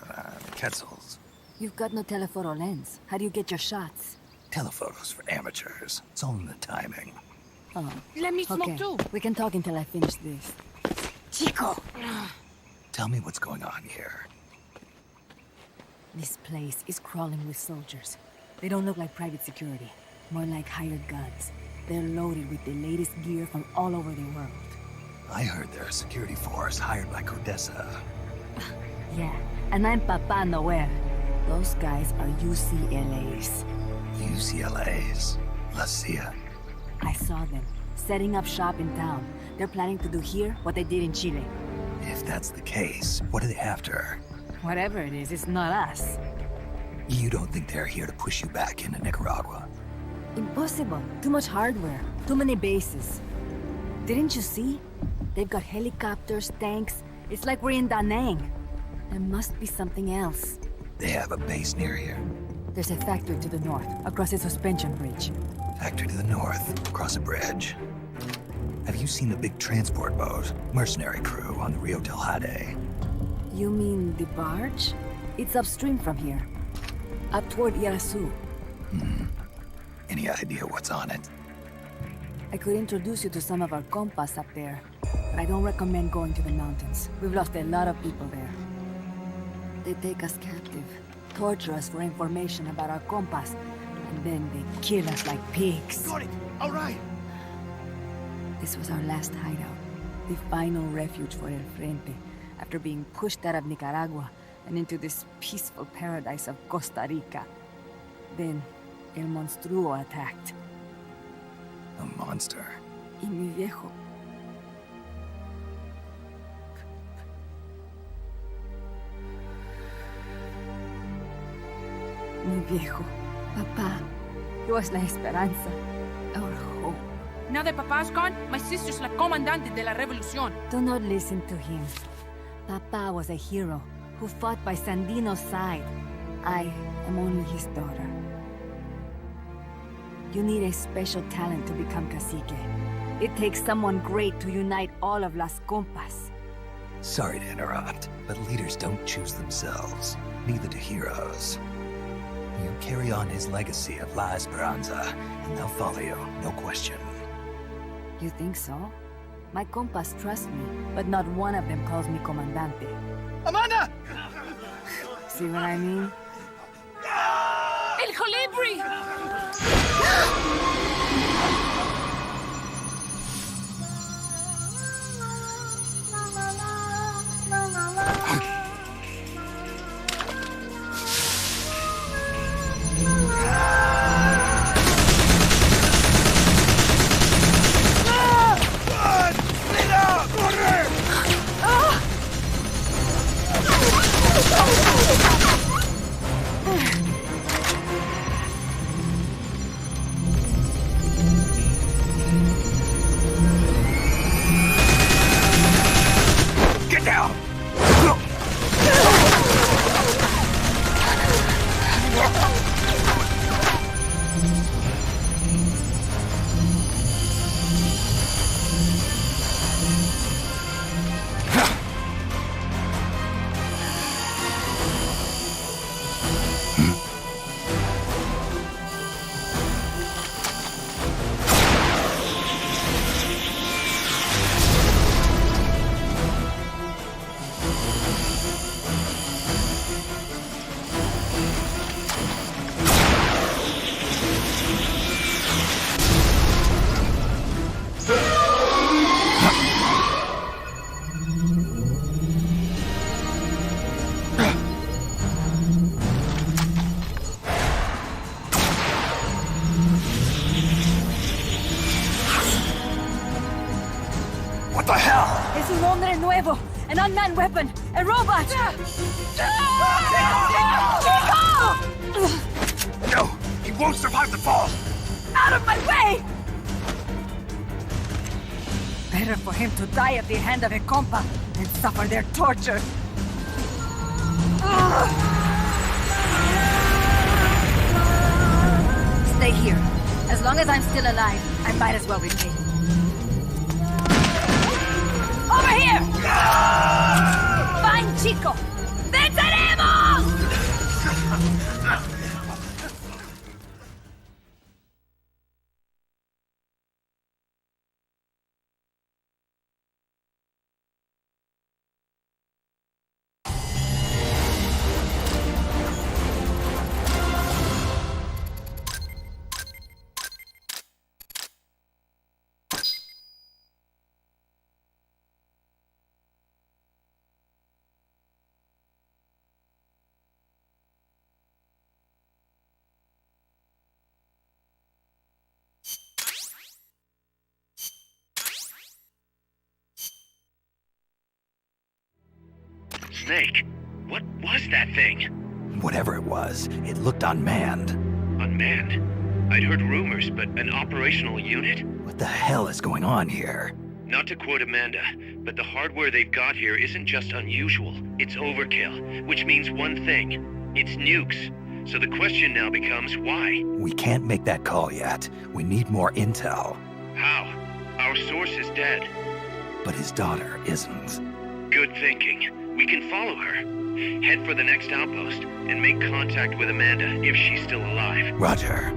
quetzals. You've got no telephoto lens. How do you get your shots? Telephotos for amateurs. It's all in the timing. Oh. Let me smoke Okay. too. We can talk until I finish this. Chico! Tell me what's going on here. This place is crawling with soldiers. They don't look like private security. More like hired guns. They're loaded with the latest gear from all over the world. I heard they're a security force hired by Codesa. Yeah, and I'm Papa Noel. Those guys are UCLA's. UCLA's. La CIA. I saw them. setting up shop in town. They're planning to do here what they did in Chile. If that's the case, what are they after? Whatever it is, it's not us. You don't think they're here to push you back into Nicaragua? Impossible. Too much hardware. Too many bases. Didn't you see? They've got helicopters, tanks. It's like we're in Da Nang. There must be something else. They have a base near here. There's a factory to the north, across a suspension bridge. Factory to the north, across a bridge. Have you seen the big transport boat, mercenary crew on the Rio del Jade? You mean the barge? It's upstream from here. Up toward Irasu. Any idea what's on it? I could introduce you to some of our compas up there, but I don't recommend going to the mountains. We've lost a lot of people there. They take us captive, torture us for information about our compas, and then they kill us like pigs. Got it! All right! This was our last hideout, the final refuge for El Frente, after being pushed out of Nicaragua and into this peaceful paradise of Costa Rica. Then, El Monstruo attacked. A monster. Y mi viejo. Mi viejo. Papá. He was la esperanza. Our hope. Now that Papa's gone, my sister's la comandante de la revolución. Do not listen to him. Papa was a hero who fought by Sandino's side. I am only his daughter. You need a special talent to become cacique. It takes someone great to unite all of Las Compas. Sorry to interrupt, but leaders don't choose themselves. Neither do heroes. You carry on his legacy of La Esperanza, and they'll follow you, no question. You think so? My compas trust me, but not one of them calls me comandante. Amanda! See what I mean? El Colibri! What the hell? Es un hombre nuevo, an unmanned weapon, a robot! No! He won't survive the fall! Out of my way! Better for him to die at the hand of a compa than suffer their torture. Stay here. As long as I'm still alive, I might as well repay. Over here! Fine, chico! ¡Venceremos! Snake, what was that thing? Whatever it was, it looked unmanned. Unmanned? I'd heard rumors, but an operational unit? What the hell is going on here? Not to quote Amanda, but the hardware they've got here isn't just unusual, it's overkill, which means one thing. It's nukes. So the question now becomes why? We can't make that call yet. We need more intel. How? Our source is dead. But his daughter isn't. Good thinking. We can follow her. Head for the next outpost and make contact with Amanda if she's still alive. Roger.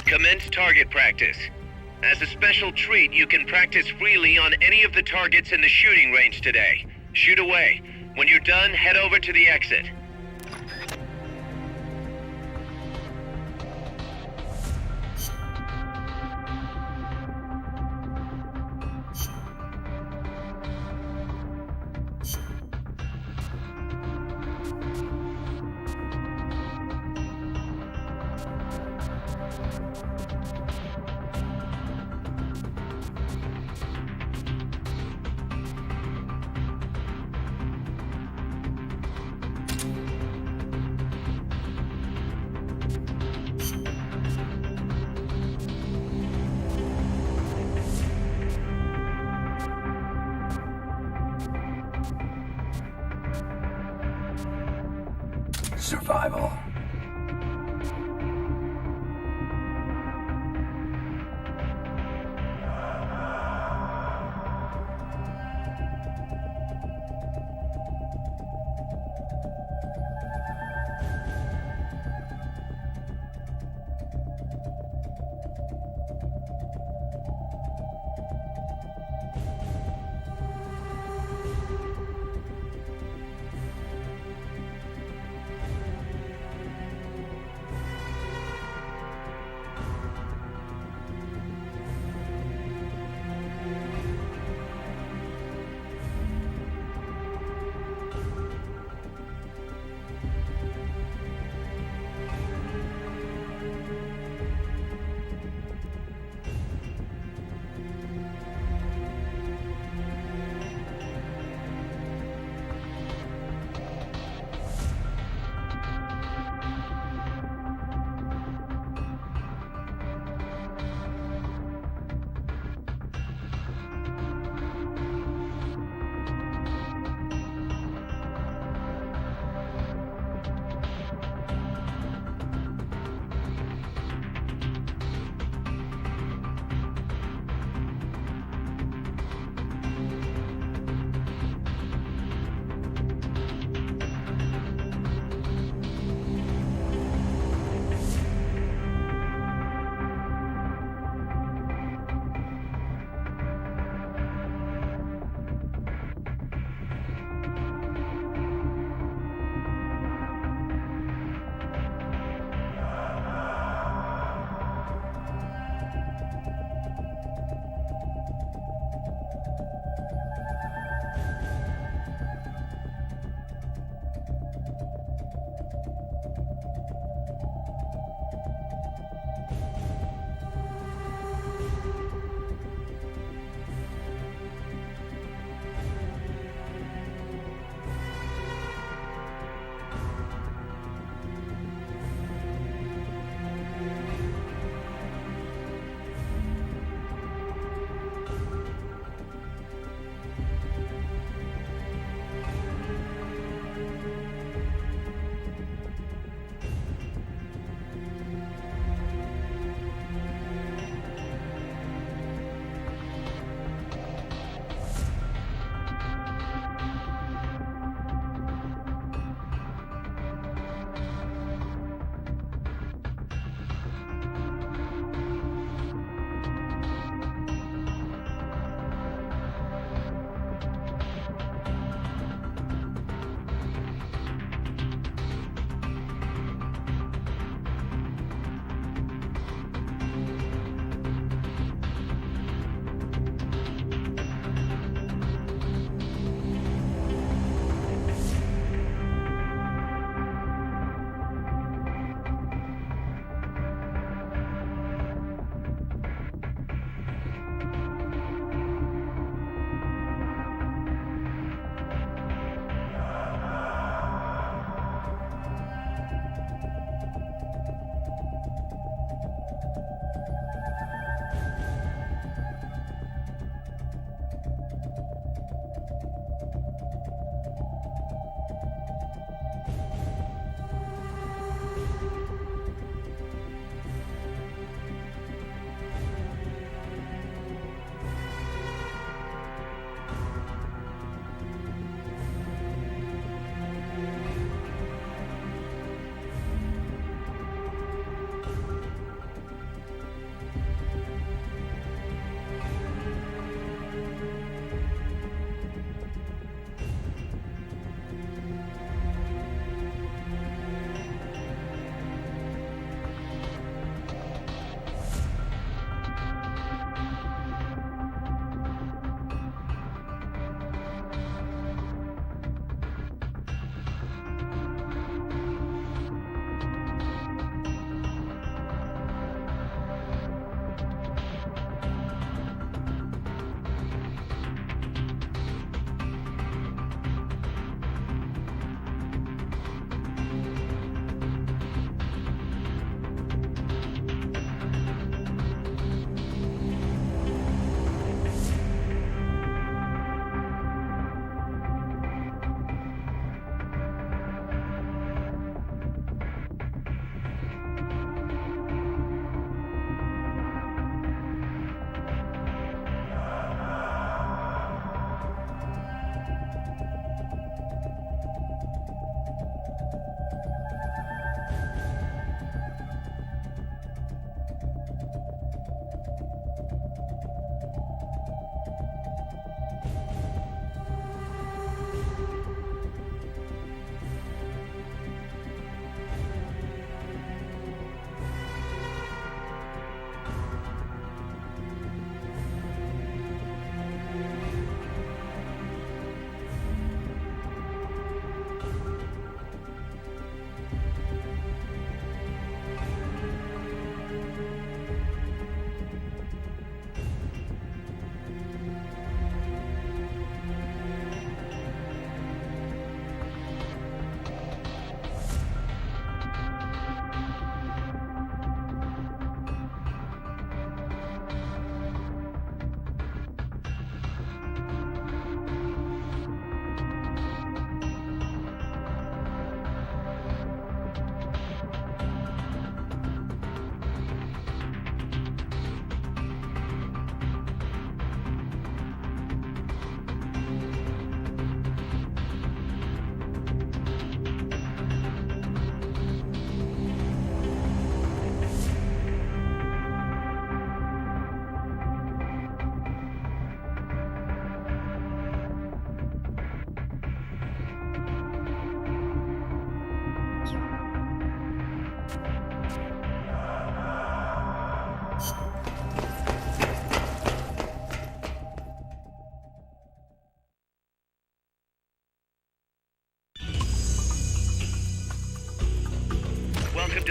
Commence target practice. As a special treat, you can practice freely on any of the targets in the shooting range today. Shoot away. When you're done, head over to the exit. Survival.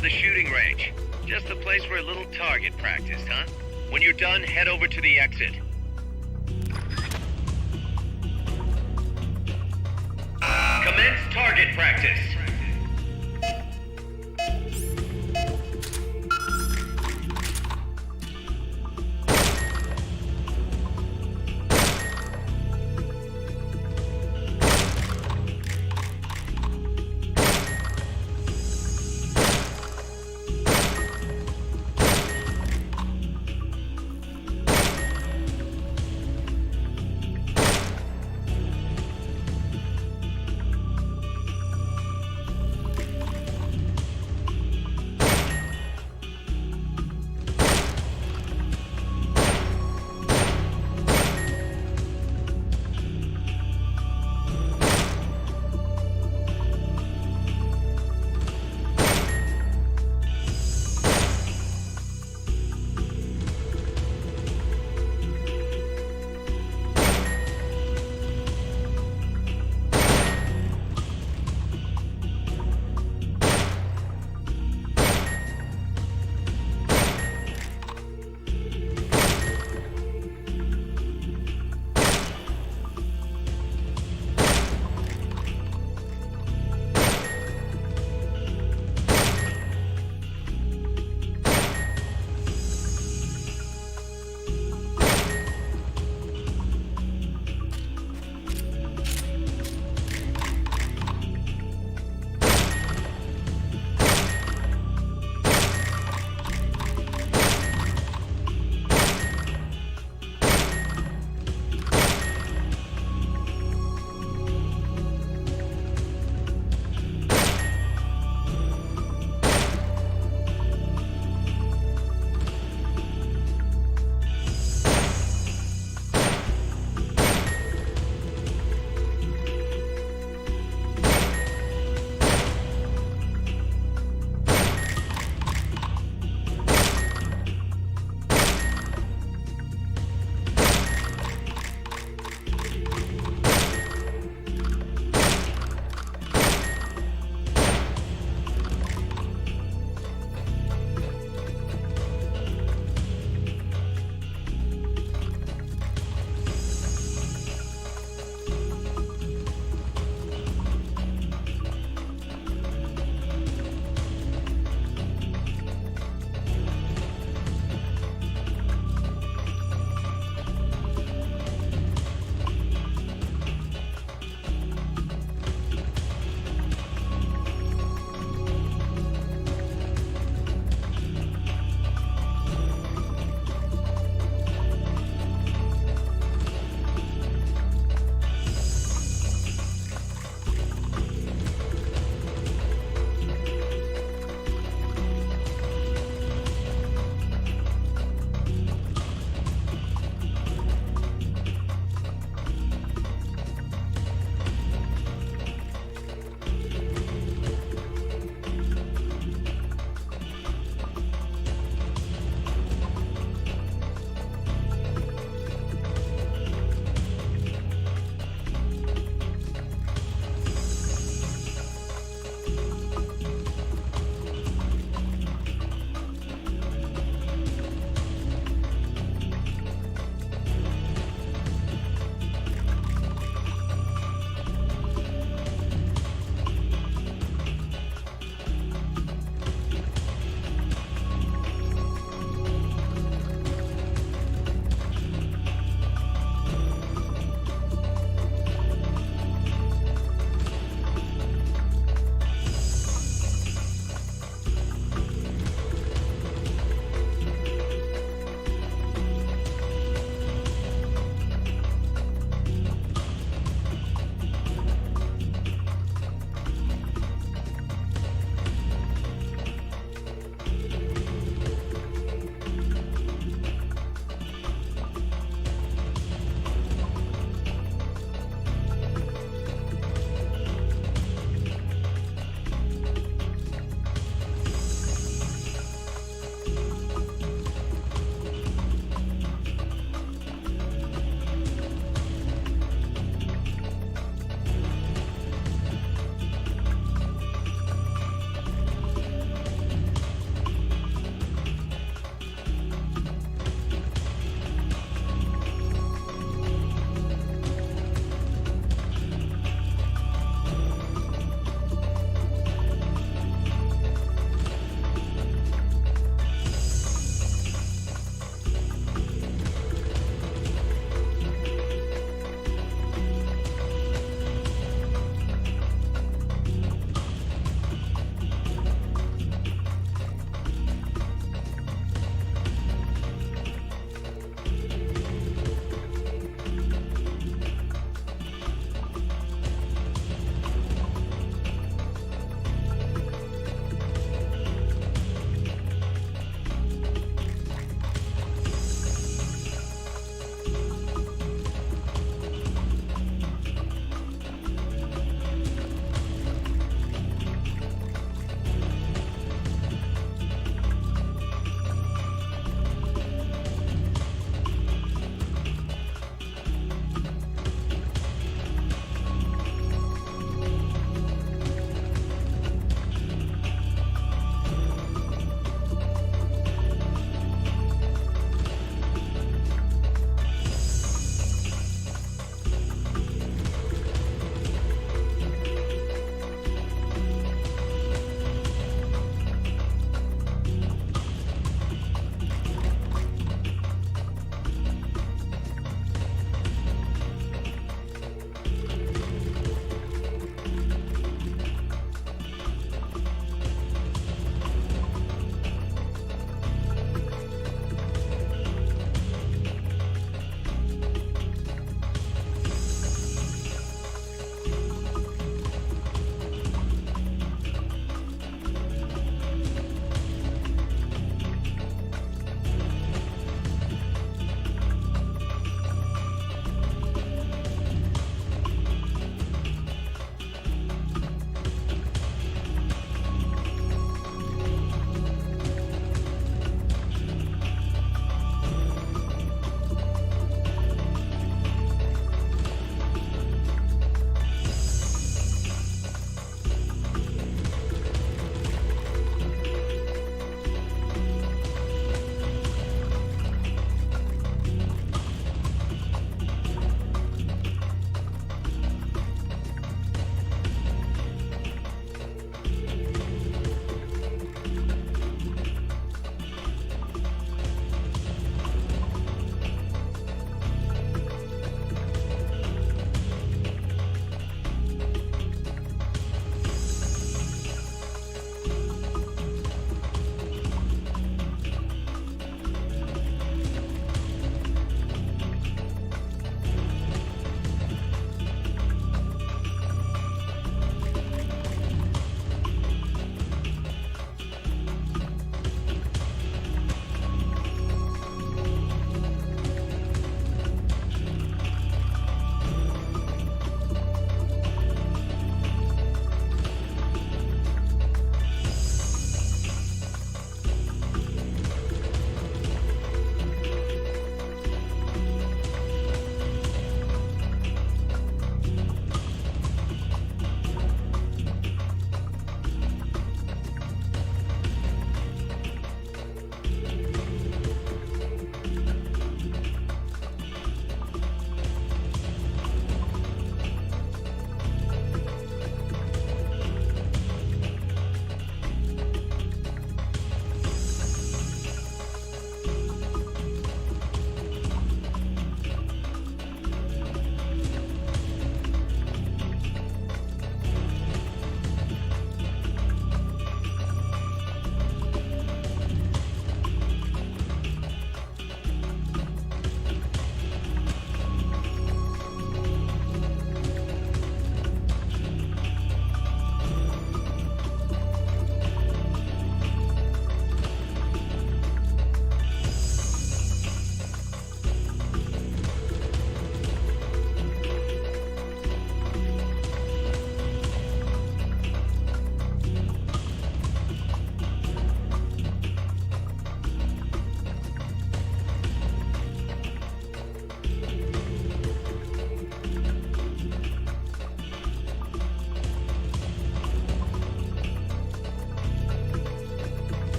to the shooting range. Just the place for a little target practice, huh? When you're done, head over to the exit. Commence target practice.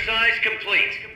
Exercise complete.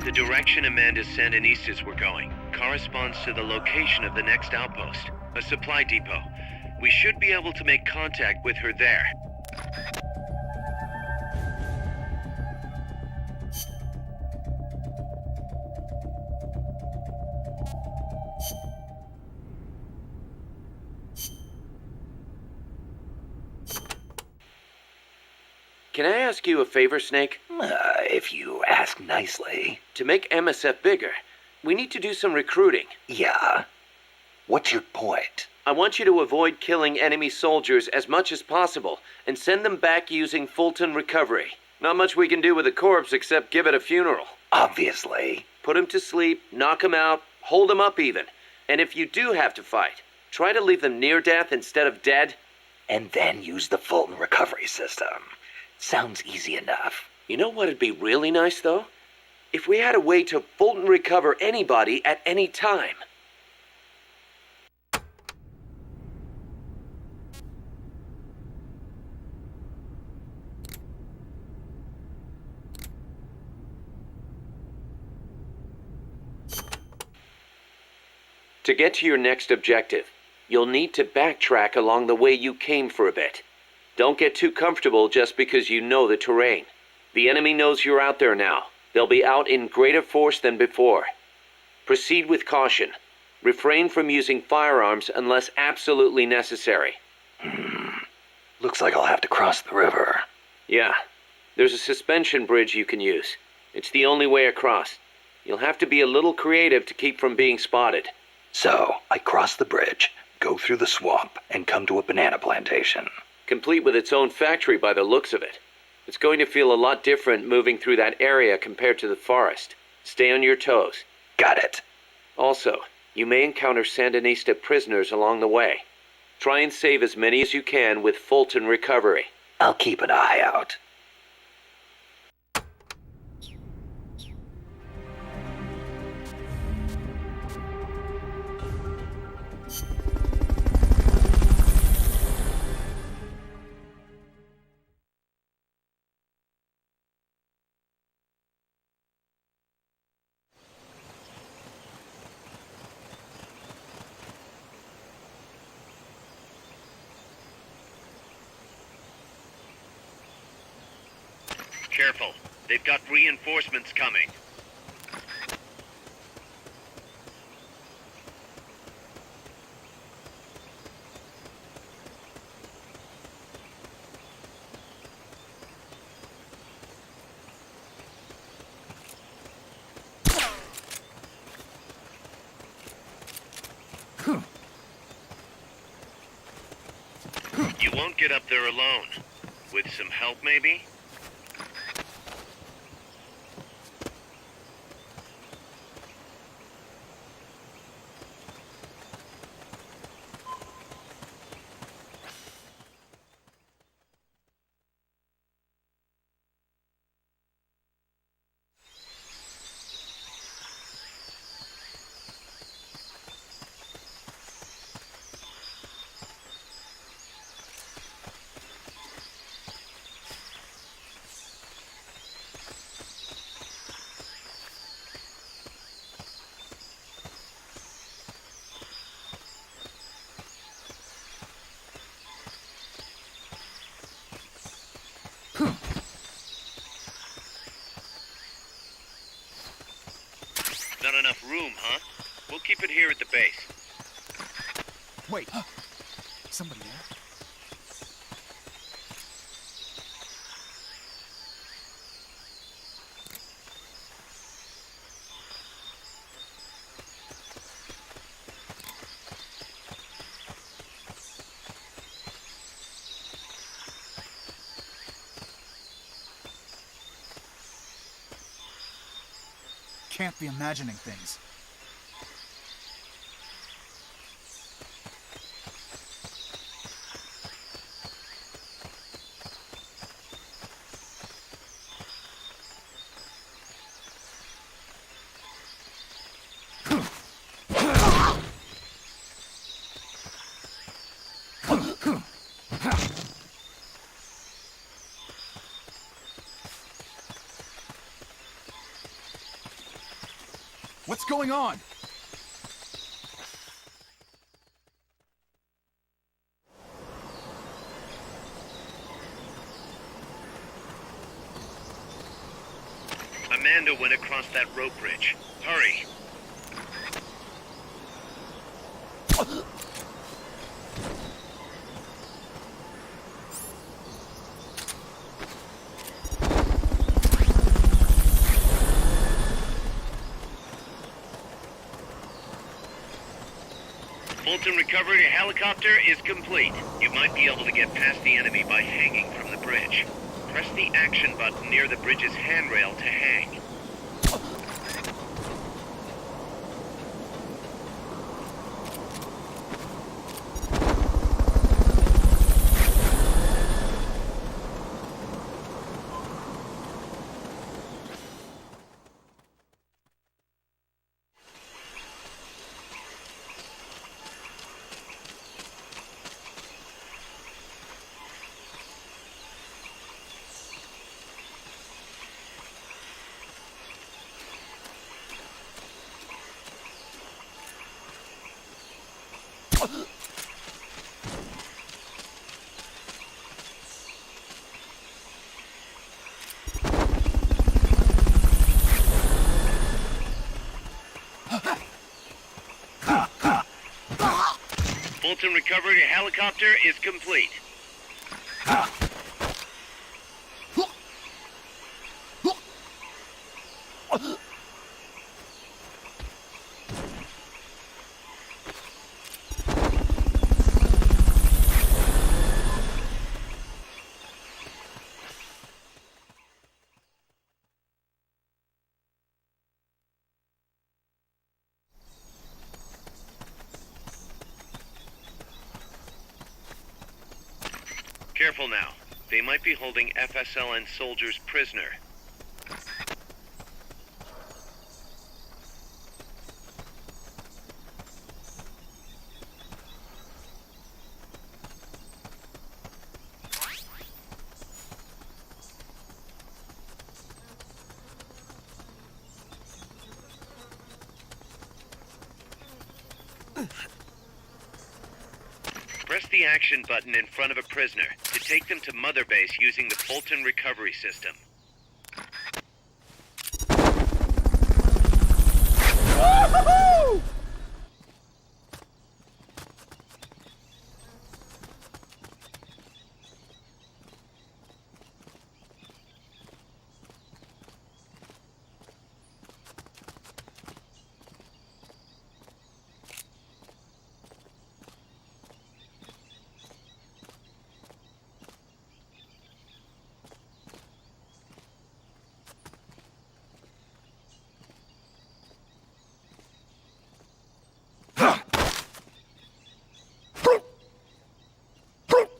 The direction Amanda's Sandinistas were going corresponds to the location of the next outpost, a supply depot. We should be able to make contact with her there. Can I ask you a favor, Snake? If you ask nicely. To make MSF bigger, we need to do some recruiting. Yeah? What's your point? I want you to avoid killing enemy soldiers as much as possible and send them back using Fulton recovery. Not much we can do with a corpse except give it a funeral. Obviously. Put him to sleep, knock him out, hold him up even. And if you do have to fight, try to leave them near death instead of dead. And then use the Fulton recovery system. Sounds easy enough. You know what'd be really nice, though? If we had a way to Fulton recover anybody at any time. To get to your next objective, you'll need to backtrack along the way you came for a bit. Don't get too comfortable just because you know the terrain. The enemy knows you're out there now. They'll be out in greater force than before. Proceed with caution. Refrain from using firearms unless absolutely necessary. Looks like I'll have to cross the river. Yeah. There's a suspension bridge you can use. It's the only way across. You'll have to be a little creative to keep from being spotted. So, I cross the bridge, go through the swamp, and come to a banana plantation. Complete with its own factory by the looks of it. It's going to feel a lot different moving through that area compared to the forest. Stay on your toes. Got it. Also, you may encounter Sandinista prisoners along the way. Try and save as many as you can with Fulton recovery. I'll keep an eye out. Careful. They've got reinforcements coming. You won't get up there alone. With some help, maybe? Not enough room, huh? We'll keep it here at the base. Wait. Somebody there? Can't be imagining things. What's going on? Amanda went across that rope bridge. Hurry. Fulton recovery helicopter is complete. You might be able to get past the enemy by hanging from the bridge. Press the action button near the bridge's handrail to hang. Fulton recovery helicopter is complete. Careful now. They might be holding FSLN soldiers prisoner. Press the action button in front of a prisoner to take them to Mother Base using the Fulton recovery system. Woo-hoo-hoo!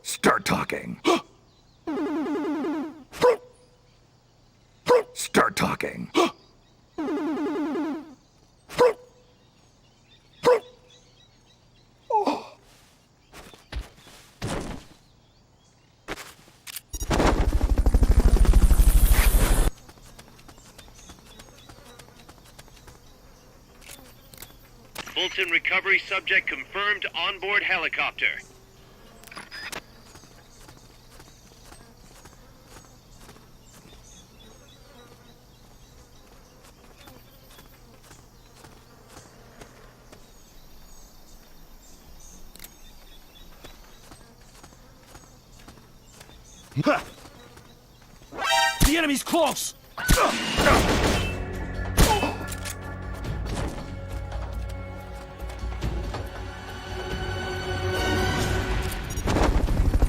Start talking. Start talking. Fulton recovery subject confirmed onboard helicopter. The enemy's close!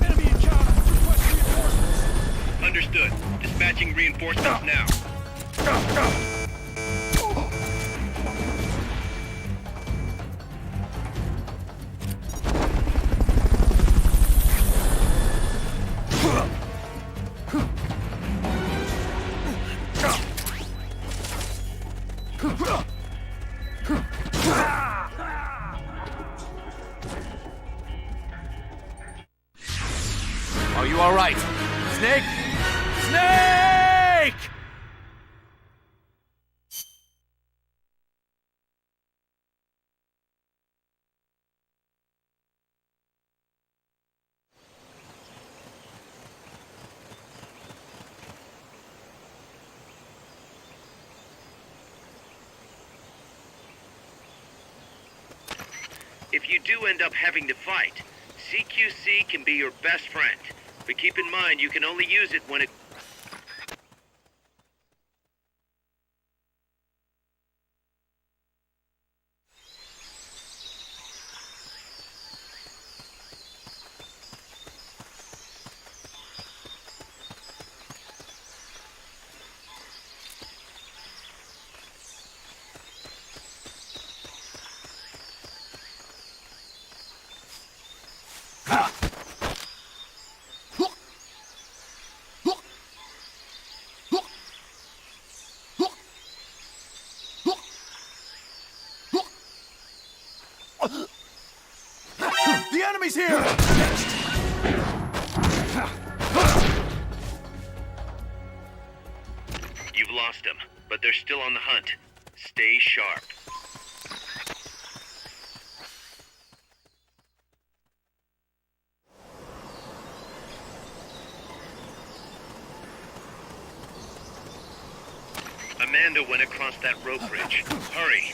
Enemy encounter! Request reinforcements! Understood. Dispatching reinforcements now. Are you alright? Snake? Snake! If you do end up having to fight, CQC can be your best friend. But keep in mind, you can only use it when it... The enemy's here! You've lost them, but they're still on the hunt. Stay sharp. Amanda went across that rope bridge. Hurry!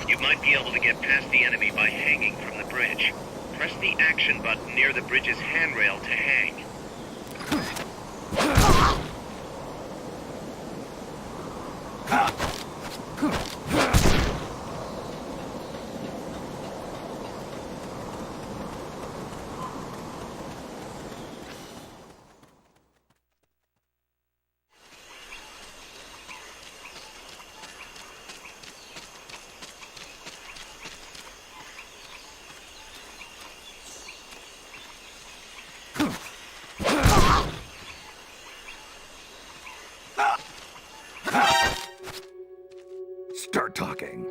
You might be able to get past the enemy by hanging from the bridge. Press the action button near the bridge's handrail to hang. Start talking.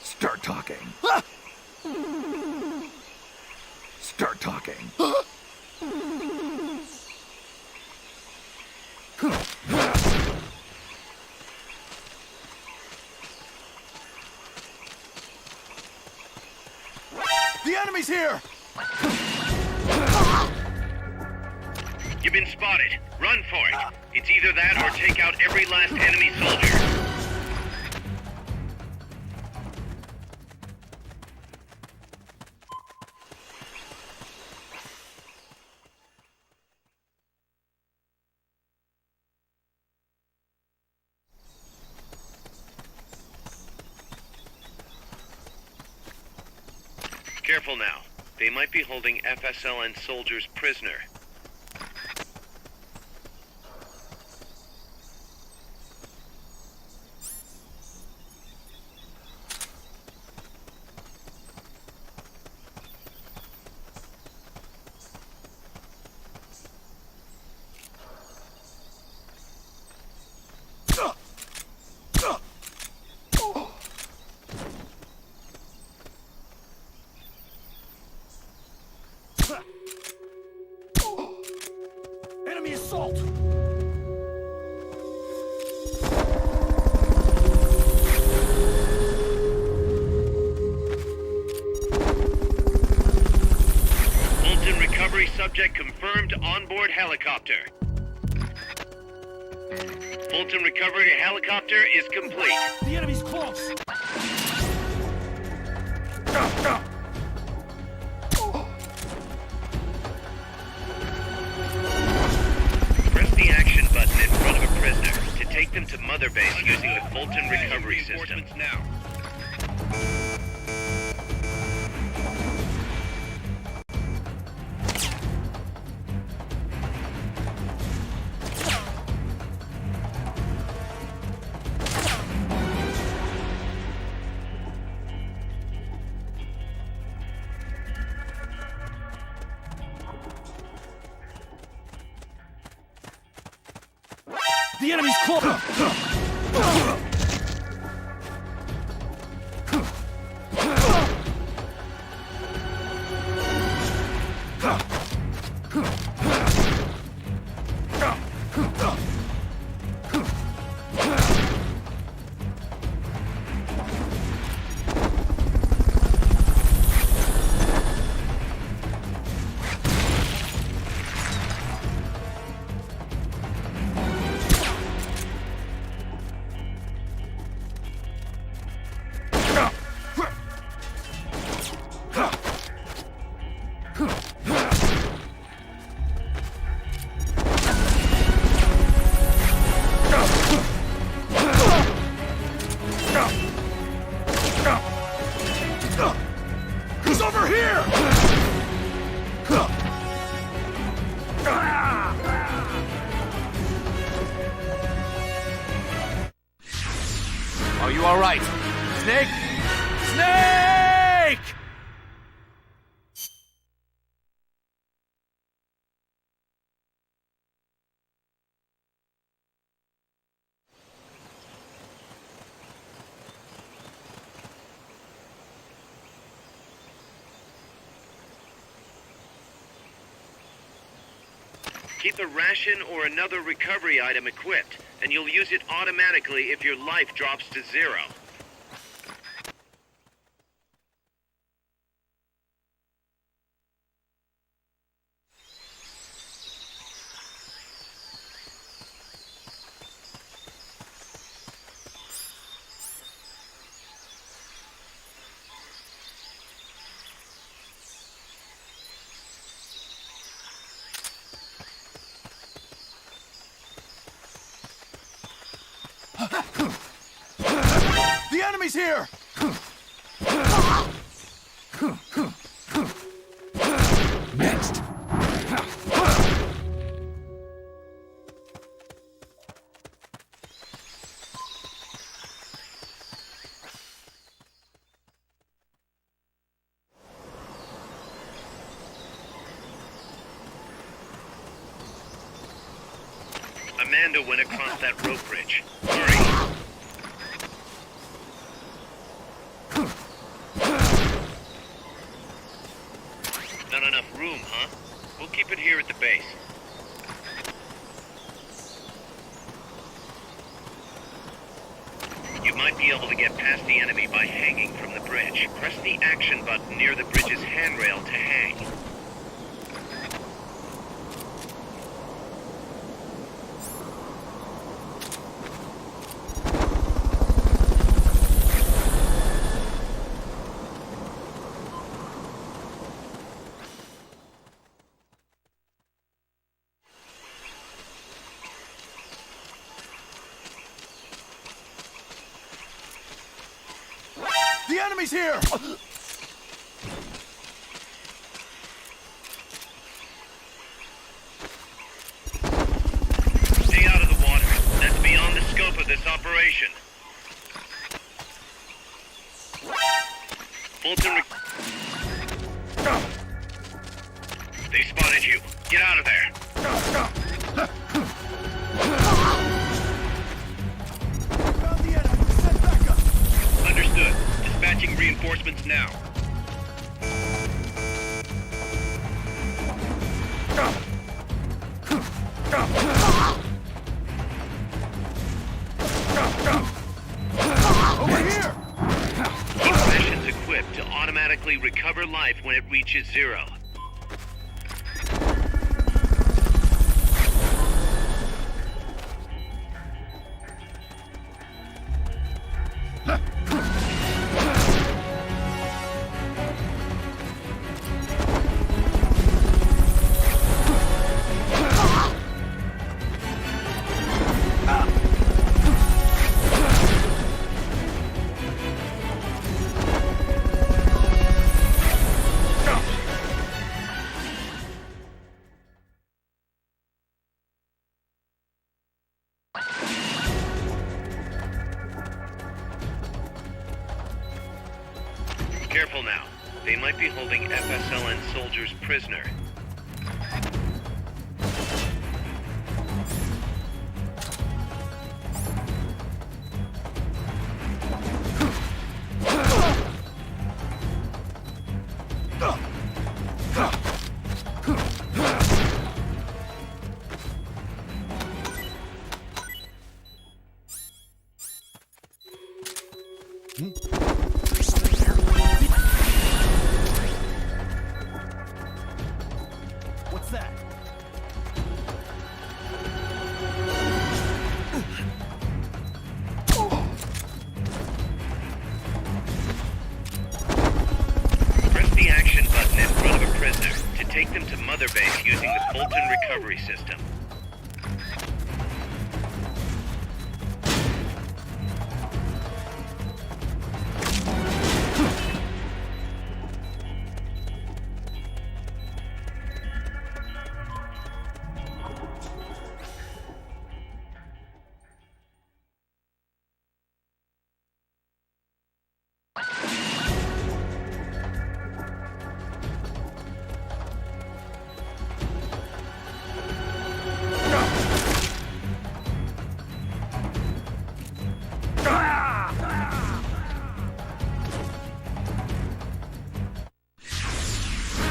Start talking. Start talking. The enemy's here! You've been spotted. Run for it. It's either that or take out every last enemy soldier. Careful now. They might be holding FSLN soldiers prisoner. Enemy assault! subject confirmed onboard helicopter. Fulton recovery helicopter is complete. The enemy's close! Press the action button in front of a prisoner to take them to Mother Base using the Fulton recovery system. Now. The enemy's close! He's over here! Are you all right? Snake? Snake! Keep a ration or another recovery item equipped, and you'll use it automatically if your life drops to 0. The enemy's here! Next. Amanda went across that rope bridge. Hurry! Not enough room, huh? We'll keep it here at the base. You might be able to get past the enemy by hanging from the bridge. Press the action button near the bridge's handrail to hang. The enemy's here! Stay out of the water. That's beyond the scope of this operation. Fulton They spotted you. Get out of there. Found the enemy. Send backup. Understood. Dispatching reinforcements now. Over here! Keep rations equipped to automatically recover life when it reaches 0. careful now. They might be holding FSLN soldiers prisoner. What's that? Press the action button in front of a prisoner to take them to Mother Base using the Fulton recovery system.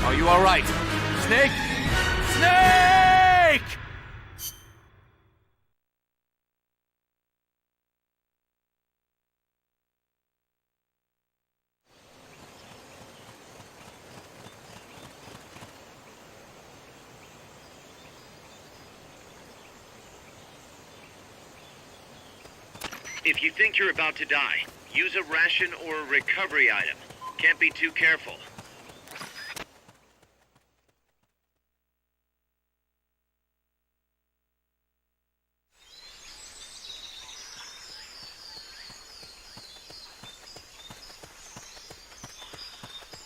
Are you all right? Snake? Snake! If you think you're about to die, use a ration or a recovery item. Can't be too careful.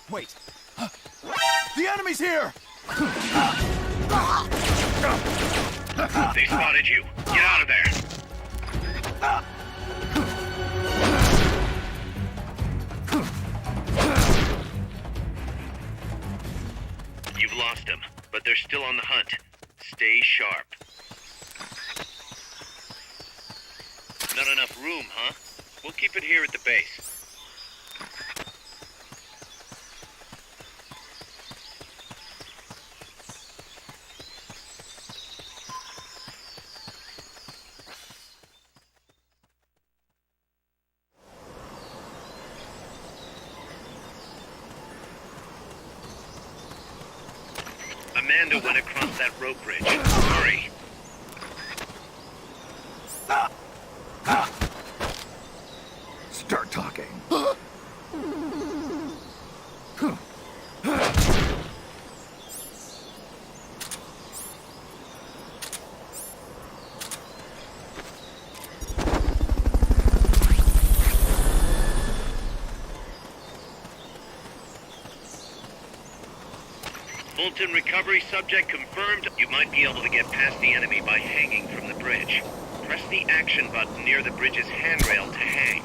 Wait. The enemy's here! They spotted you. Get out of there. You've lost them, but they're still on the hunt. Stay sharp. Not enough room, huh? We'll keep it here at the base. Amanda went across that rope bridge. Hurry. Start talking. Fulton recovery subject confirmed. You might be able to get past the enemy by hanging from the bridge. Press the action button near the bridge's handrail to hang.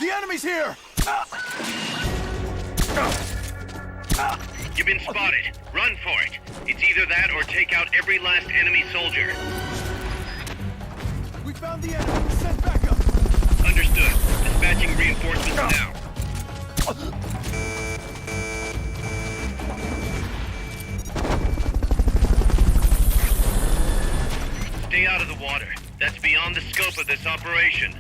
The enemy's here! You've been spotted. Run for it. It's either that or take out every last enemy soldier. We found the enemy. Send backup! Understood. Dispatching reinforcements now. Stay out of the water. That's beyond the scope of this operation.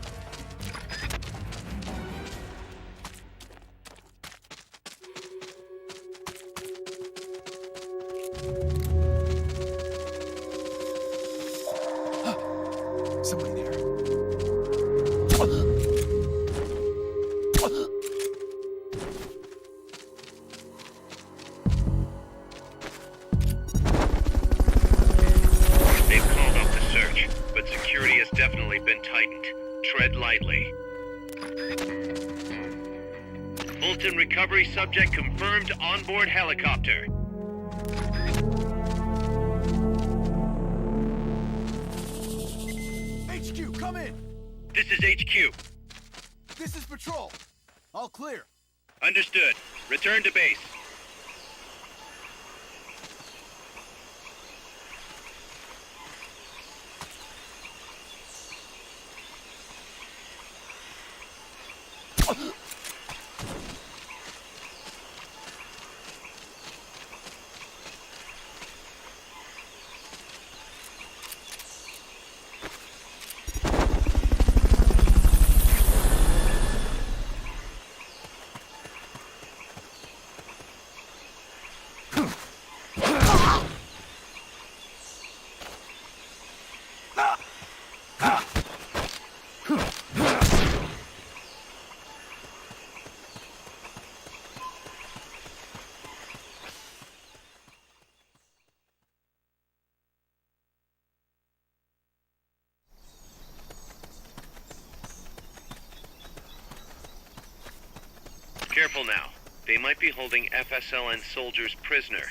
Somebody there. They've called off the search, but security heightened. Tread lightly. Fulton recovery subject confirmed onboard helicopter. HQ, come in! This is HQ. This is patrol. All clear. Understood. Return to base. Careful now. They might be holding FSLN soldiers prisoner.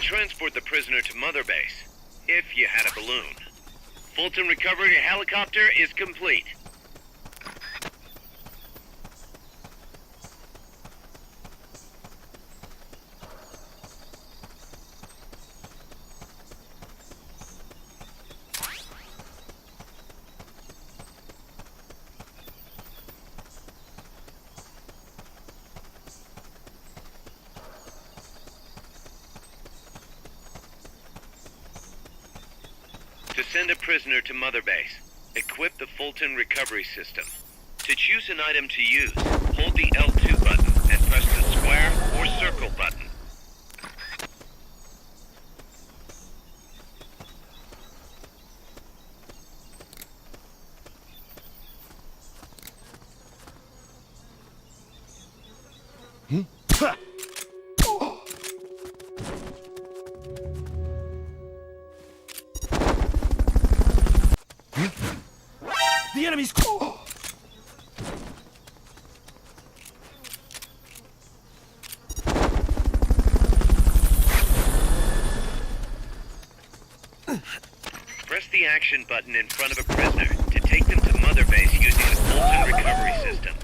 Transport the prisoner to Mother Base, if you had a balloon. Fulton recovery helicopter is complete. To send a prisoner to Mother Base, equip the Fulton recovery system. To choose an item to use, hold the L2 button and press the square or circle button. The enemy's... Press the action button in front of a prisoner to take them to Mother Base using the Fulton recovery system.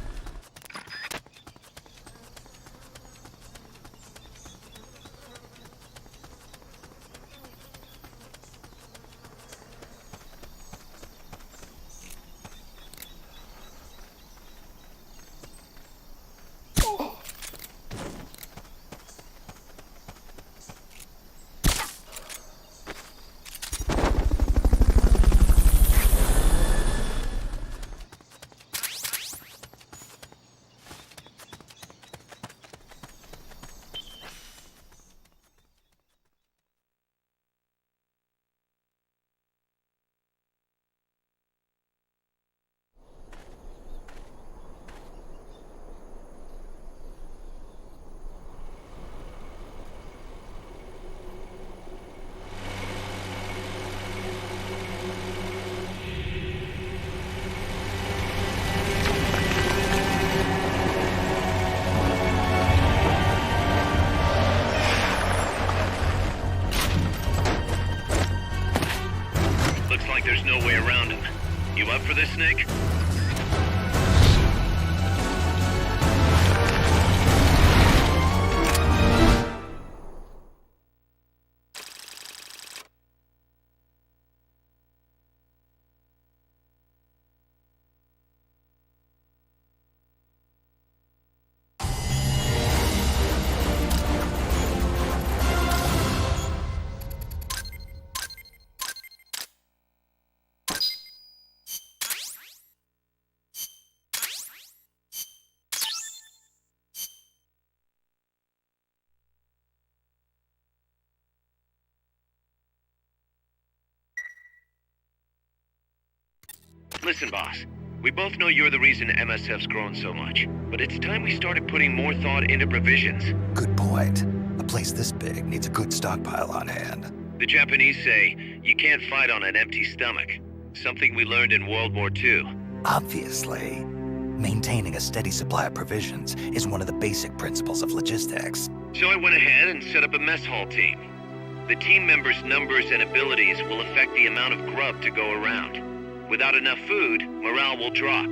Listen, boss. We both know you're the reason MSF's grown so much, but it's time we started putting more thought into provisions. Good point. A place this big needs a good stockpile on hand. The Japanese say, you can't fight on an empty stomach. Something we learned in World War II. Obviously. Maintaining a steady supply of provisions is one of the basic principles of logistics. So I went ahead and set up a mess hall team. The team members' numbers and abilities will affect the amount of grub to go around. Without enough food, morale will drop.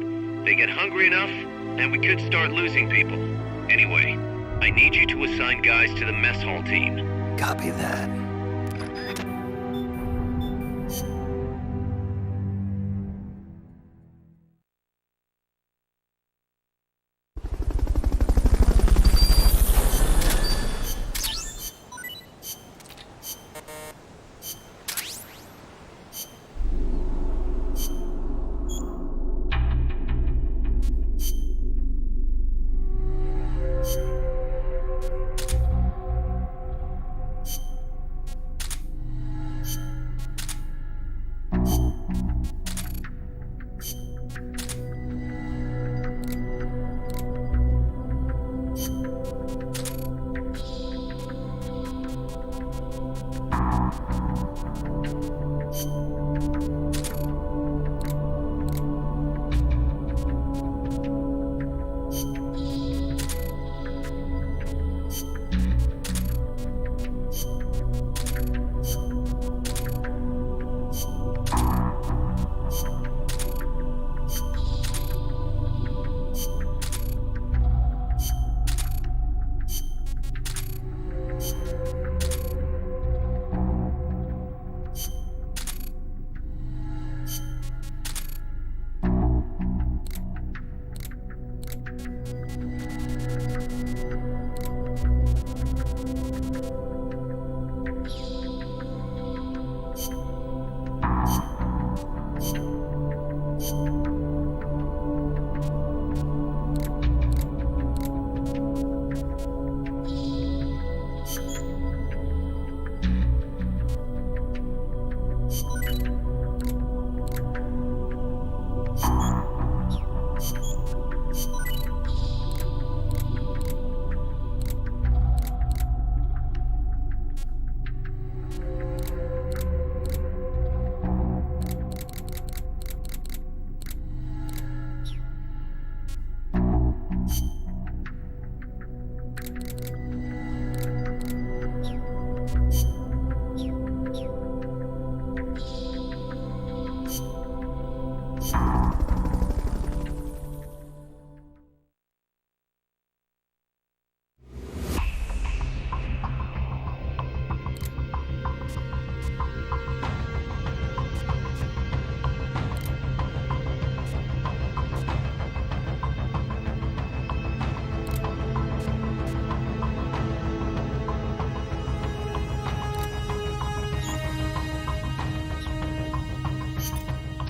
They get hungry enough, and we could start losing people. Anyway, I need you to assign guys to the mess hall team. Copy that.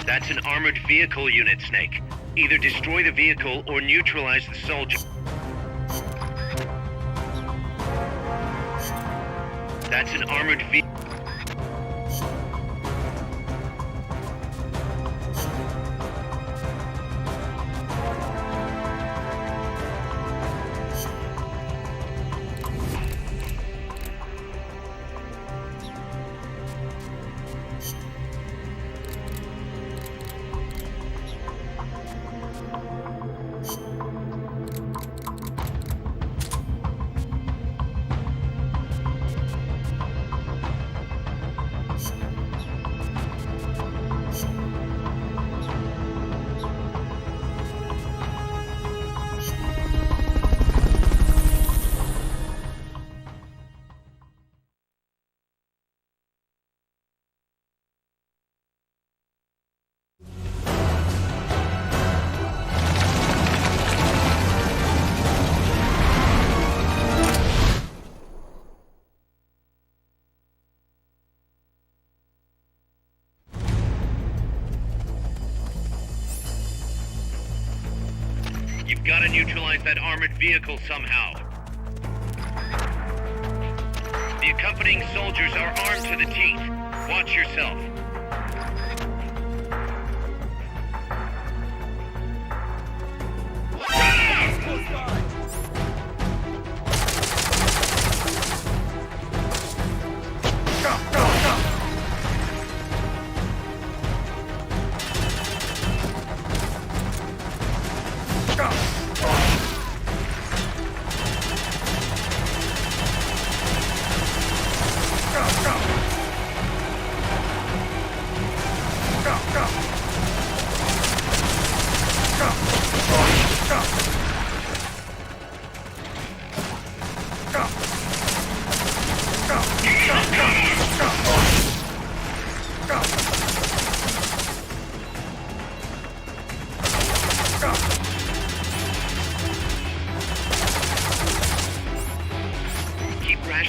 That's an armored vehicle unit, Snake. Either destroy the vehicle or neutralize the soldier. That's an armored vehicle. You've got to neutralize that armored vehicle somehow. The accompanying soldiers are armed to the teeth. Watch yourself.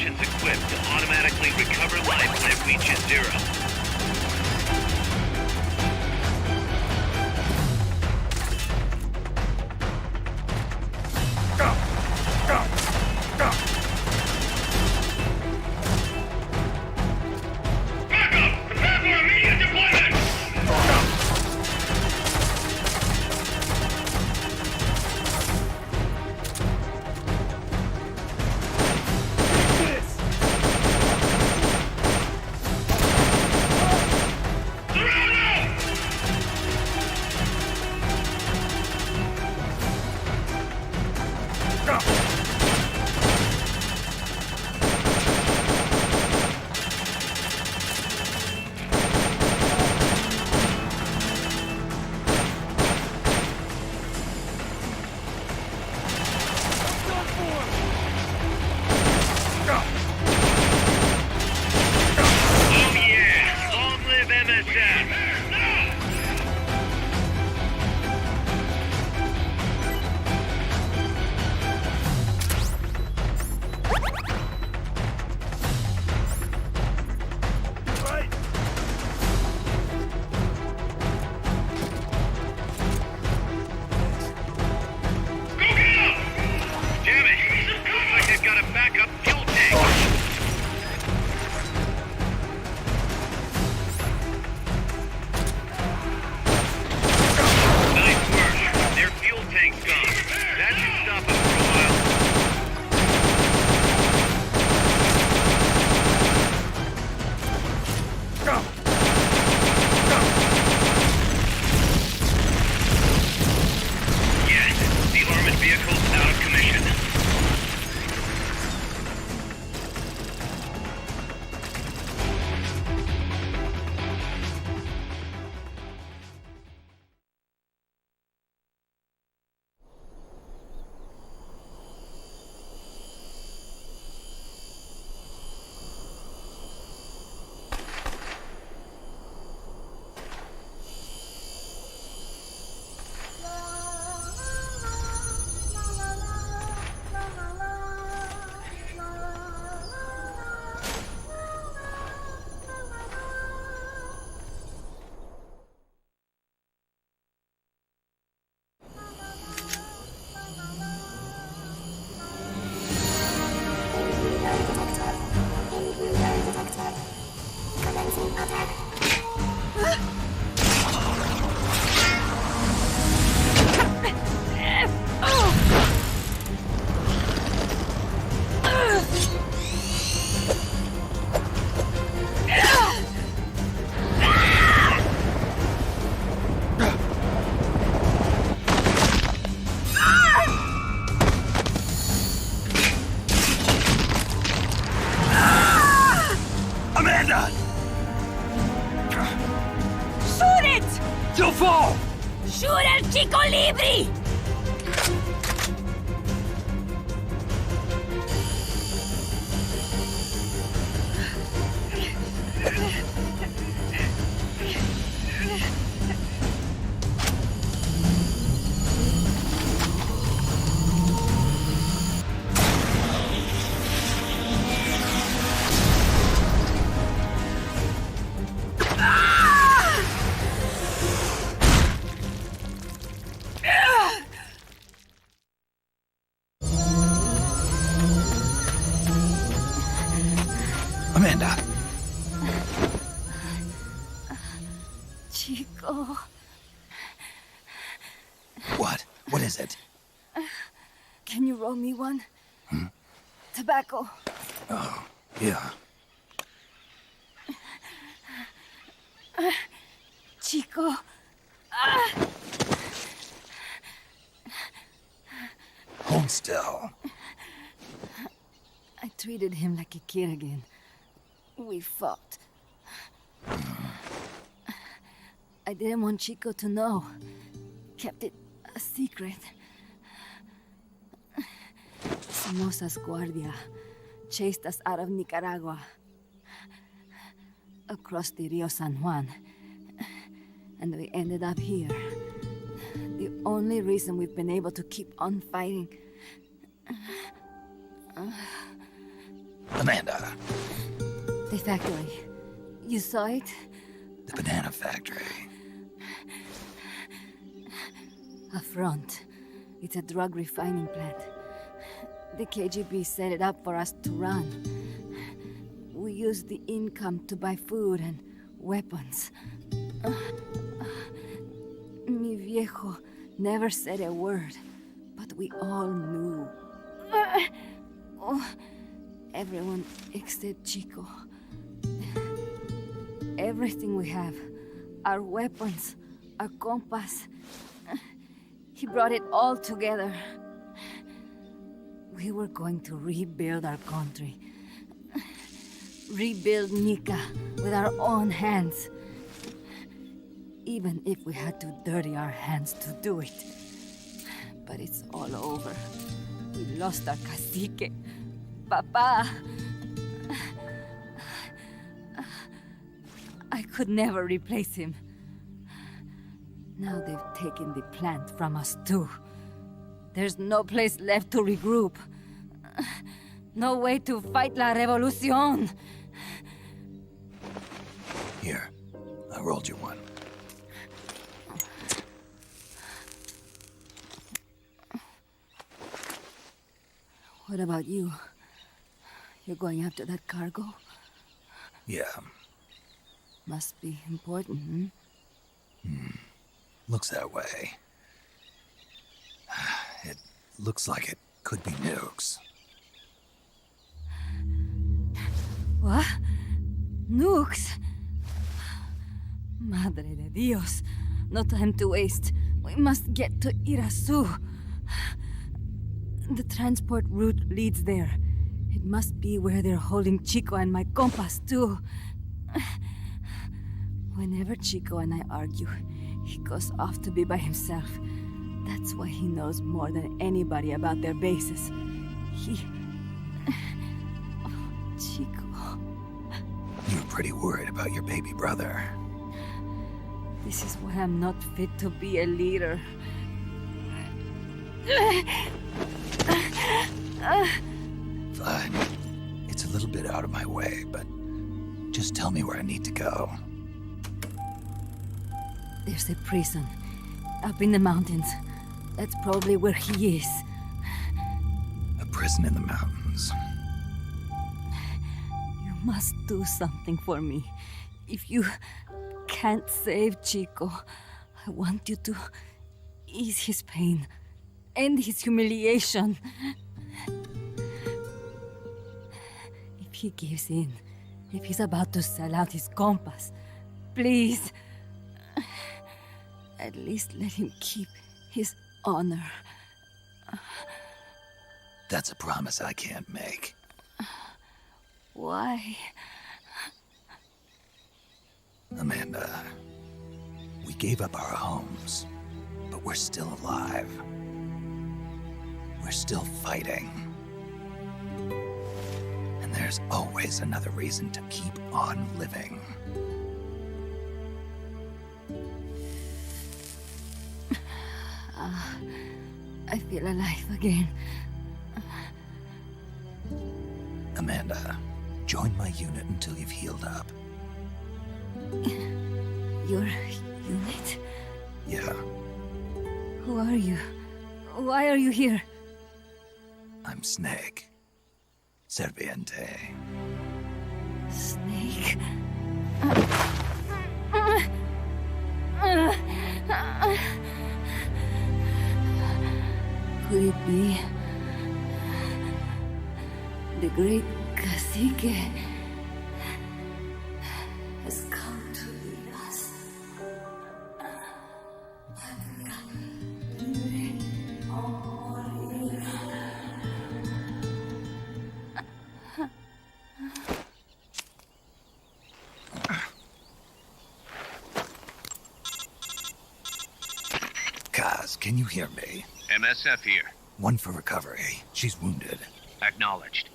stations equipped to automatically recover life when it reaches zero. Chico Libri! Amanda! Chico. What? What is it? Can you roll me one? Tobacco. Oh, yeah. Chico. Hold still. I treated him like a kid again. We fought. I didn't want Chico to know. Kept it a secret. Somoza's Guardia chased us out of Nicaragua, across the Rio San Juan, and we ended up here. The only reason we've been able to keep on fighting. Amanda. The factory. You saw it? The banana factory. A front. It's a drug refining plant. The KGB set it up for us to run. We used the income to buy food and weapons. Mi viejo never said a word, but we all knew. Everyone except Chico. Everything we have, our weapons, our compass, he brought it all together. We were going to rebuild our country. Rebuild Nika with our own hands. Even if we had to dirty our hands to do it. But it's all over. We lost our cacique. Papa. I could never replace him. Now they've taken the plant from us too. There's no place left to regroup. No way to fight la revolucion. Here, I rolled you one. What about you? You're going after that cargo? Yeah. Must be important, Looks that way. It looks like it could be nukes. What? Nukes? Madre de Dios. No time to waste. We must get to Irasu. The transport route leads there. It must be where they're holding Chico and my compas, too. Whenever Chico and I argue, he goes off to be by himself. That's why he knows more than anybody about their bases. Chico... You're pretty worried about your baby brother. This is why I'm not fit to be a leader. Fine. It's a little bit out of my way, but just tell me where I need to go. There's a prison up in the mountains. That's probably where he is. A prison in the mountains. You must do something for me. If you can't save Chico, I want you to ease his pain, end his humiliation. If he gives in, if he's about to sell out his compass, please, at least let him keep his honor. That's a promise I can't make. Why? Amanda, we gave up our homes, but we're still alive. We're still fighting. And there's always another reason to keep on living. I feel alive again. Amanda, join my unit until you've healed up. Your unit? Yeah. Who are you? Why are you here? I'm Snake. Serviente. Snake? Could it be the great cacique has come to lead us? Kaz, can you hear me? MSF here. One for recovery. She's wounded. Acknowledged.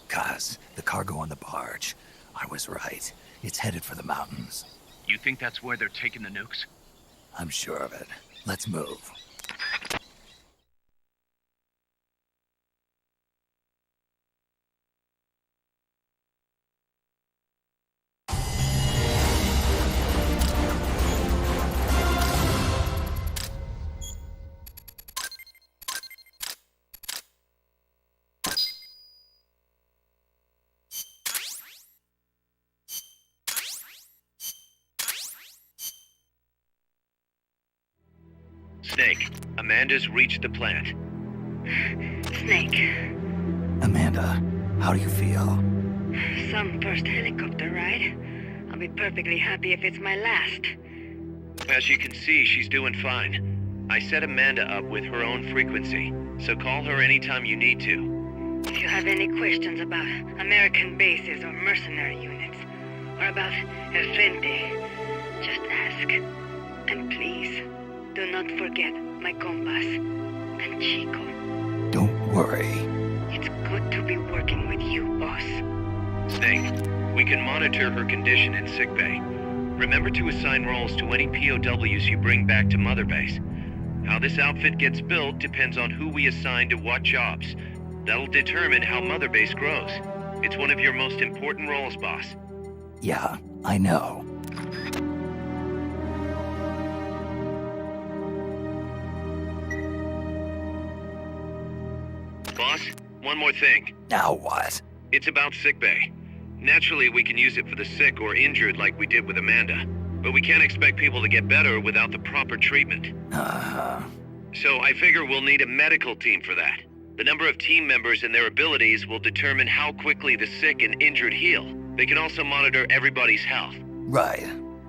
Kaz, the cargo on the barge. I was right. It's headed for the mountains. You think that's where they're taking the nukes? I'm sure of it. Let's move. Snake, Amanda's reached the plant. Snake. Amanda, how do you feel? Some first helicopter ride. I'll be perfectly happy if it's my last. As you can see, she's doing fine. I set Amanda up with her own frequency, so call her anytime you need to. If you have any questions about American bases or mercenary units, or about El Frente, just ask. And please, do not forget my compass and Chico. Don't worry. It's good to be working with you, boss. Snake, we can monitor her condition in sickbay. Remember to assign roles to any POWs you bring back to Mother Base. How this outfit gets built depends on who we assign to what jobs. That'll determine how Mother Base grows. It's one of your most important roles, boss. Yeah, I know. Boss, one more thing. Now what? It's about sickbay. Naturally, we can use it for the sick or injured like we did with Amanda. But we can't expect people to get better without the proper treatment. Uh-huh. So I figure we'll need a medical team for that. The number of team members and their abilities will determine how quickly the sick and injured heal. They can also monitor everybody's health. Right.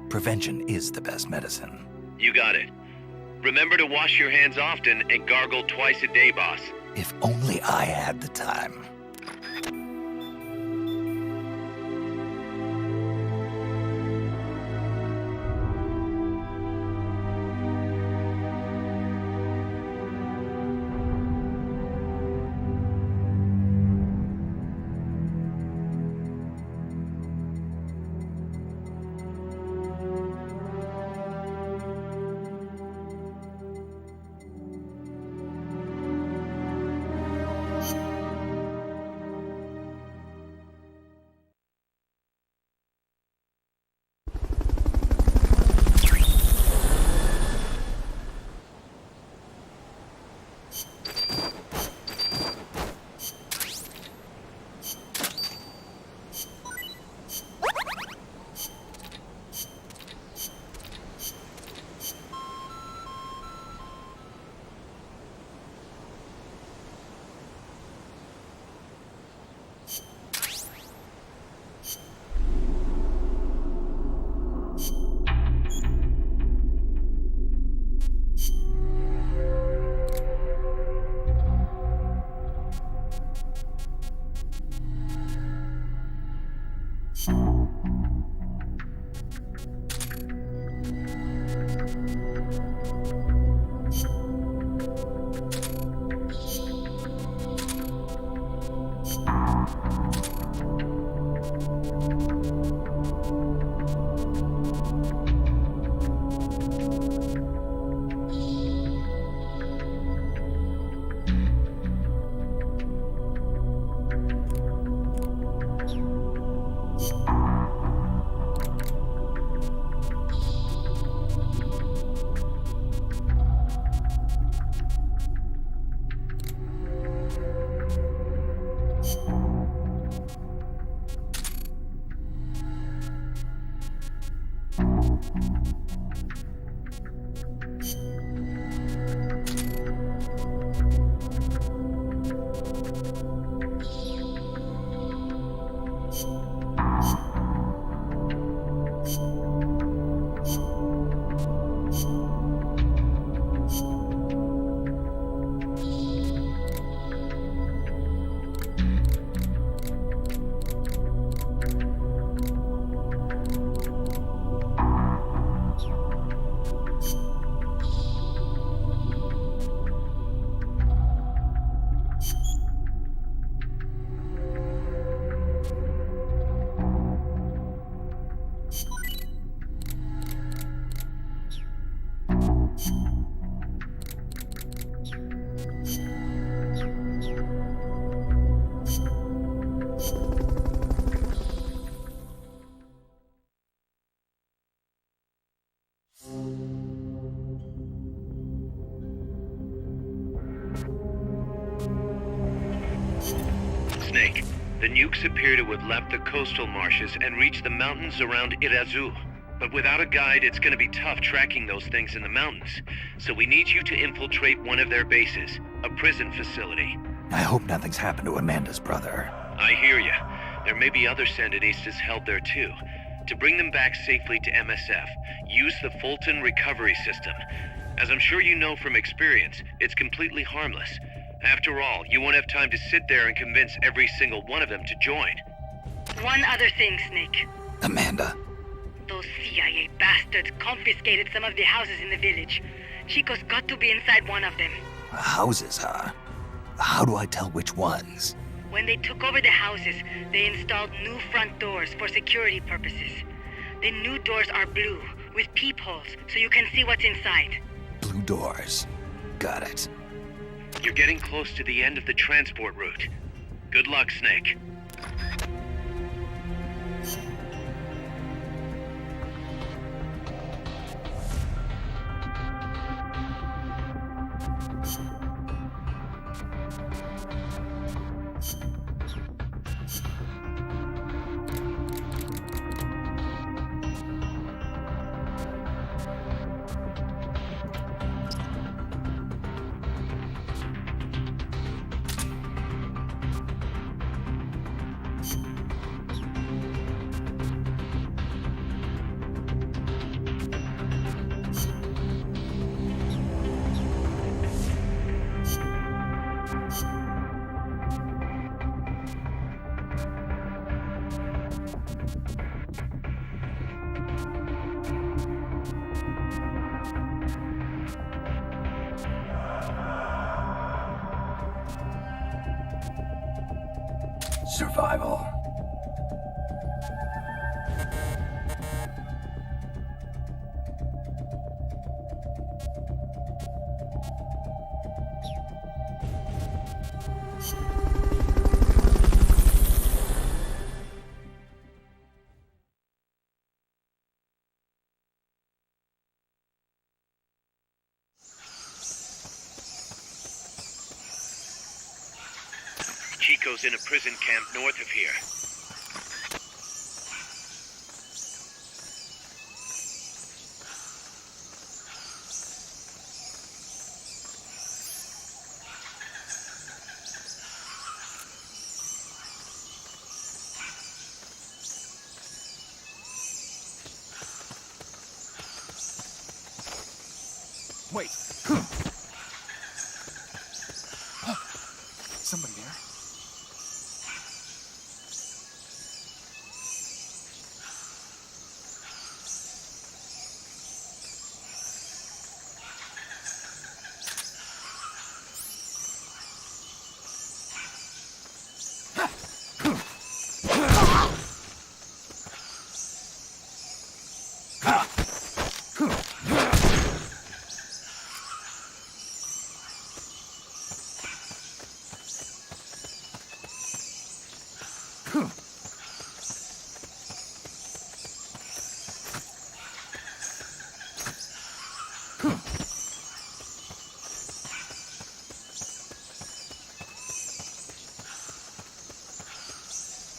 Prevention is the best medicine. You got it. Remember to wash your hands often and gargle twice a day, boss. If only I had the time. Snake, the nukes appear to have left the coastal marshes and reached the mountains around Irazu. But without a guide, it's gonna be tough tracking those things in the mountains. So we need you to infiltrate one of their bases, a prison facility. I hope nothing's happened to Amanda's brother. I hear ya. There may be other Sandinistas held there too. To bring them back safely to MSF, use the Fulton recovery system. As I'm sure you know from experience, it's completely harmless. After all, you won't have time to sit there and convince every single one of them to join. One other thing, Snake. Amanda. Those CIA bastards confiscated some of the houses in the village. Chico's got to be inside one of them. Houses, huh? How do I tell which ones? When they took over the houses, they installed new front doors for security purposes. The new doors are blue, with peepholes, so you can see what's inside. Blue doors. Got it. You're getting close to the end of the transport route. Good luck, Snake. Survival. Chico's in a prison camp north of here. Wait. Somebody there?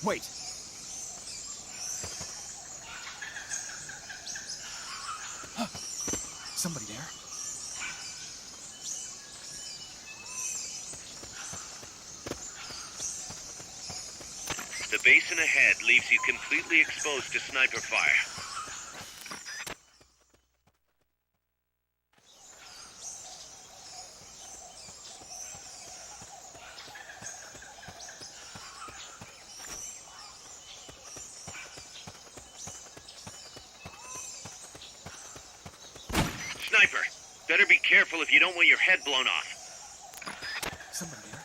Wait. Somebody there? The basin ahead leaves you completely exposed to sniper fire. Sniper, better be careful if you don't want your head blown off. Somebody there?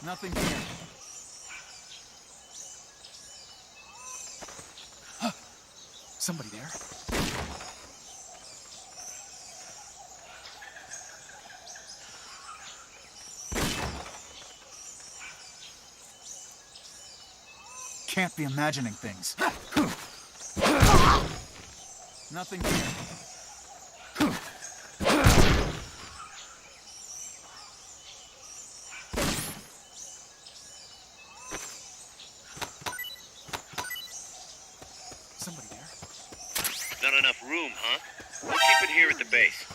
Nothing here. Somebody there? Can't be imagining things. Nothing here. Somebody Not enough room, huh? We'll keep it here at the base.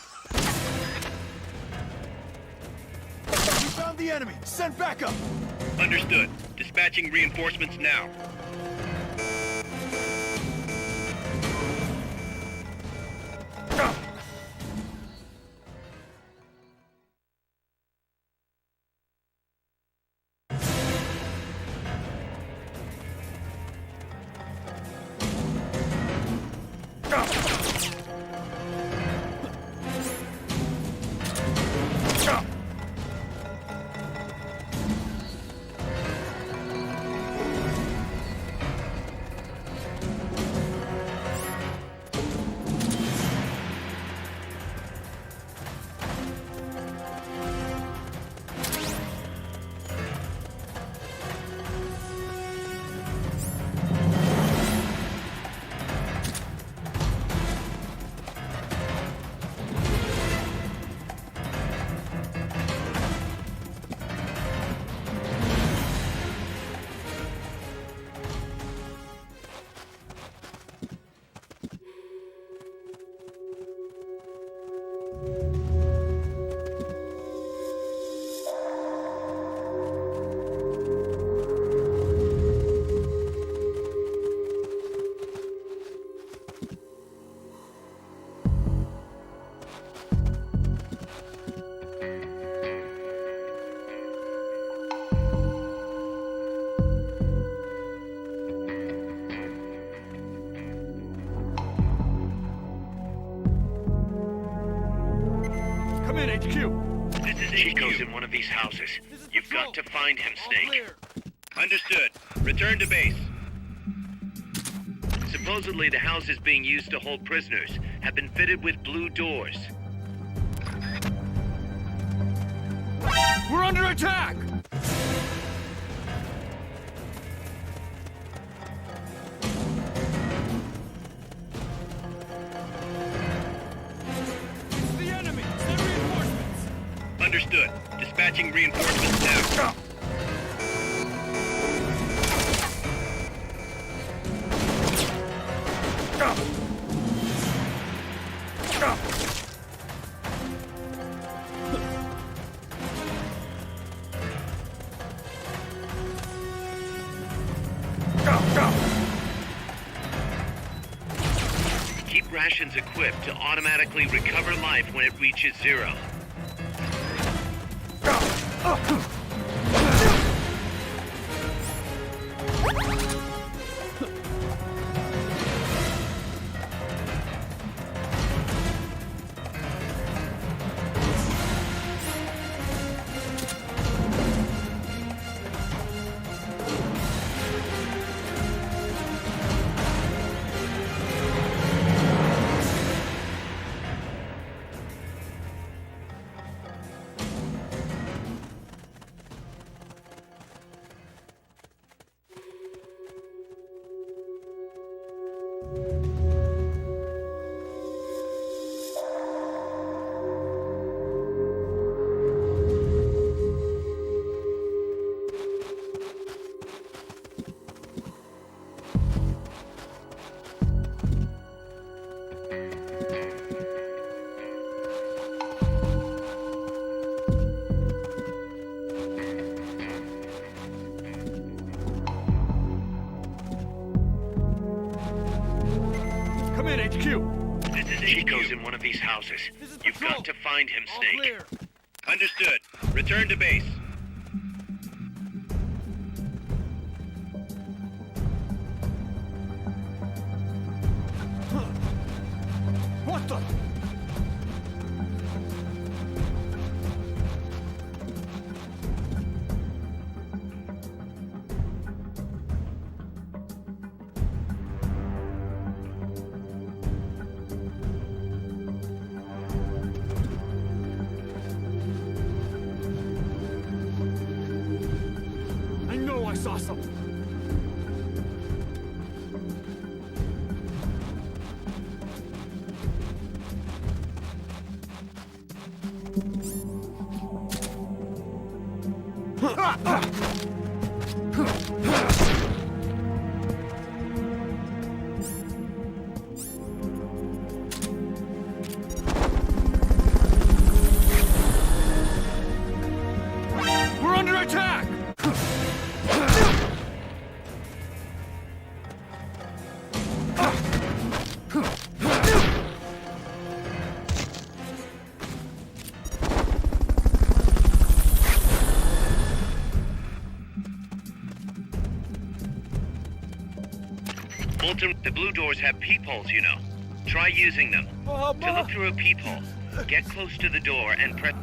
We found the enemy! Send backup! Understood. Dispatching reinforcements now. Come in, HQ! This is Chico's in one of these houses. You've got to find him, Snake. Understood. Return to base. Supposedly, the houses being used to hold prisoners have been fitted with blue doors. We're under attack! It's the enemy! Send reinforcements! Understood. Dispatching reinforcements now. Keep rations equipped to automatically recover life when it reaches zero. Come in, HQ! This is Chico's in one of these houses. You've got to find him, Snake. Understood. Return to base. What the? I know I saw something. Fulton, the blue doors have peepholes, you know. Try using them. To look through a peephole, get close to the door and press...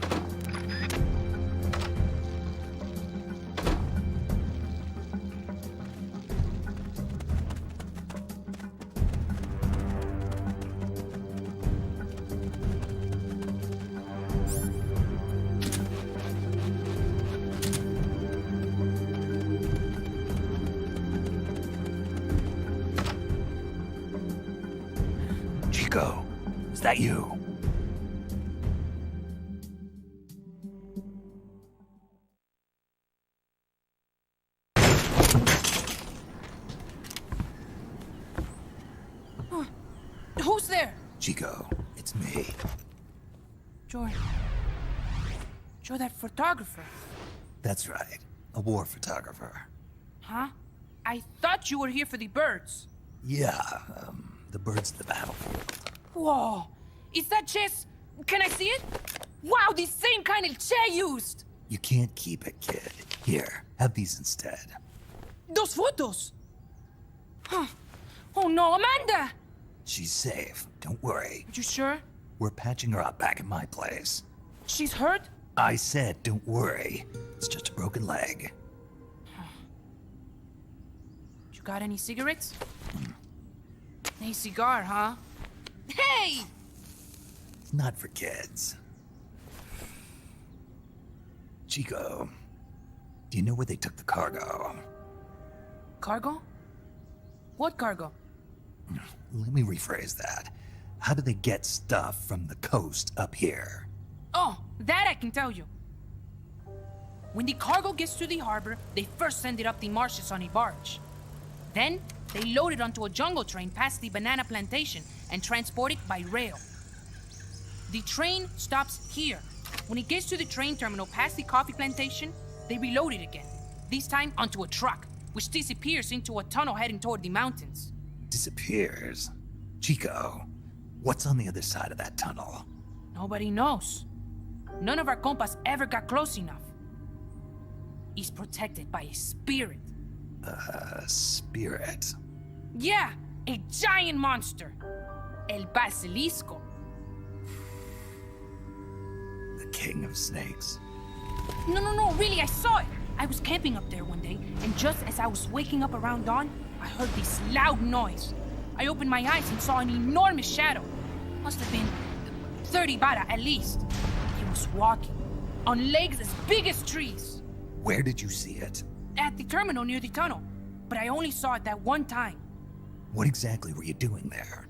Chico, is that you? Who's there? Chico, it's me. You're that photographer. That's right. A war photographer. Huh? I thought you were here for the birds. Yeah, the birds of the battlefield. Whoa. Is that chess? Can I see it? Wow, the same kind of chair used. You can't keep it, kid. Here, have these instead. Those photos. Huh. Oh no, Amanda! She's safe. Don't worry. You sure? We're patching her up back at my place. She's hurt? I said, don't worry. It's just a broken leg. You got any cigarettes? A cigar, huh? Hey! It's not for kids. Chico, do you know where they took the cargo? Cargo? What cargo? Let me rephrase that. How do they get stuff from the coast up here? Oh, that I can tell you. When the cargo gets to the harbor, they first send it up the marshes on a barge. Then, they load it onto a jungle train past the banana plantation and transport it by rail. The train stops here. When it gets to the train terminal past the coffee plantation, they reload it again. This time onto a truck, which disappears into a tunnel heading toward the mountains. Disappears? Chico, what's on the other side of that tunnel? Nobody knows. None of our compas ever got close enough. He's protected by a spirit. Spirit? Yeah, a giant monster. El Basilisco. The king of snakes. No, really, I saw it. I was camping up there one day, and just as I was waking up around dawn, I heard this loud noise. I opened my eyes and saw an enormous shadow. Must have been 30 bara at least. He was walking, on legs as big as trees. Where did you see it? At the terminal near the tunnel, but I only saw it that one time. What exactly were you doing there?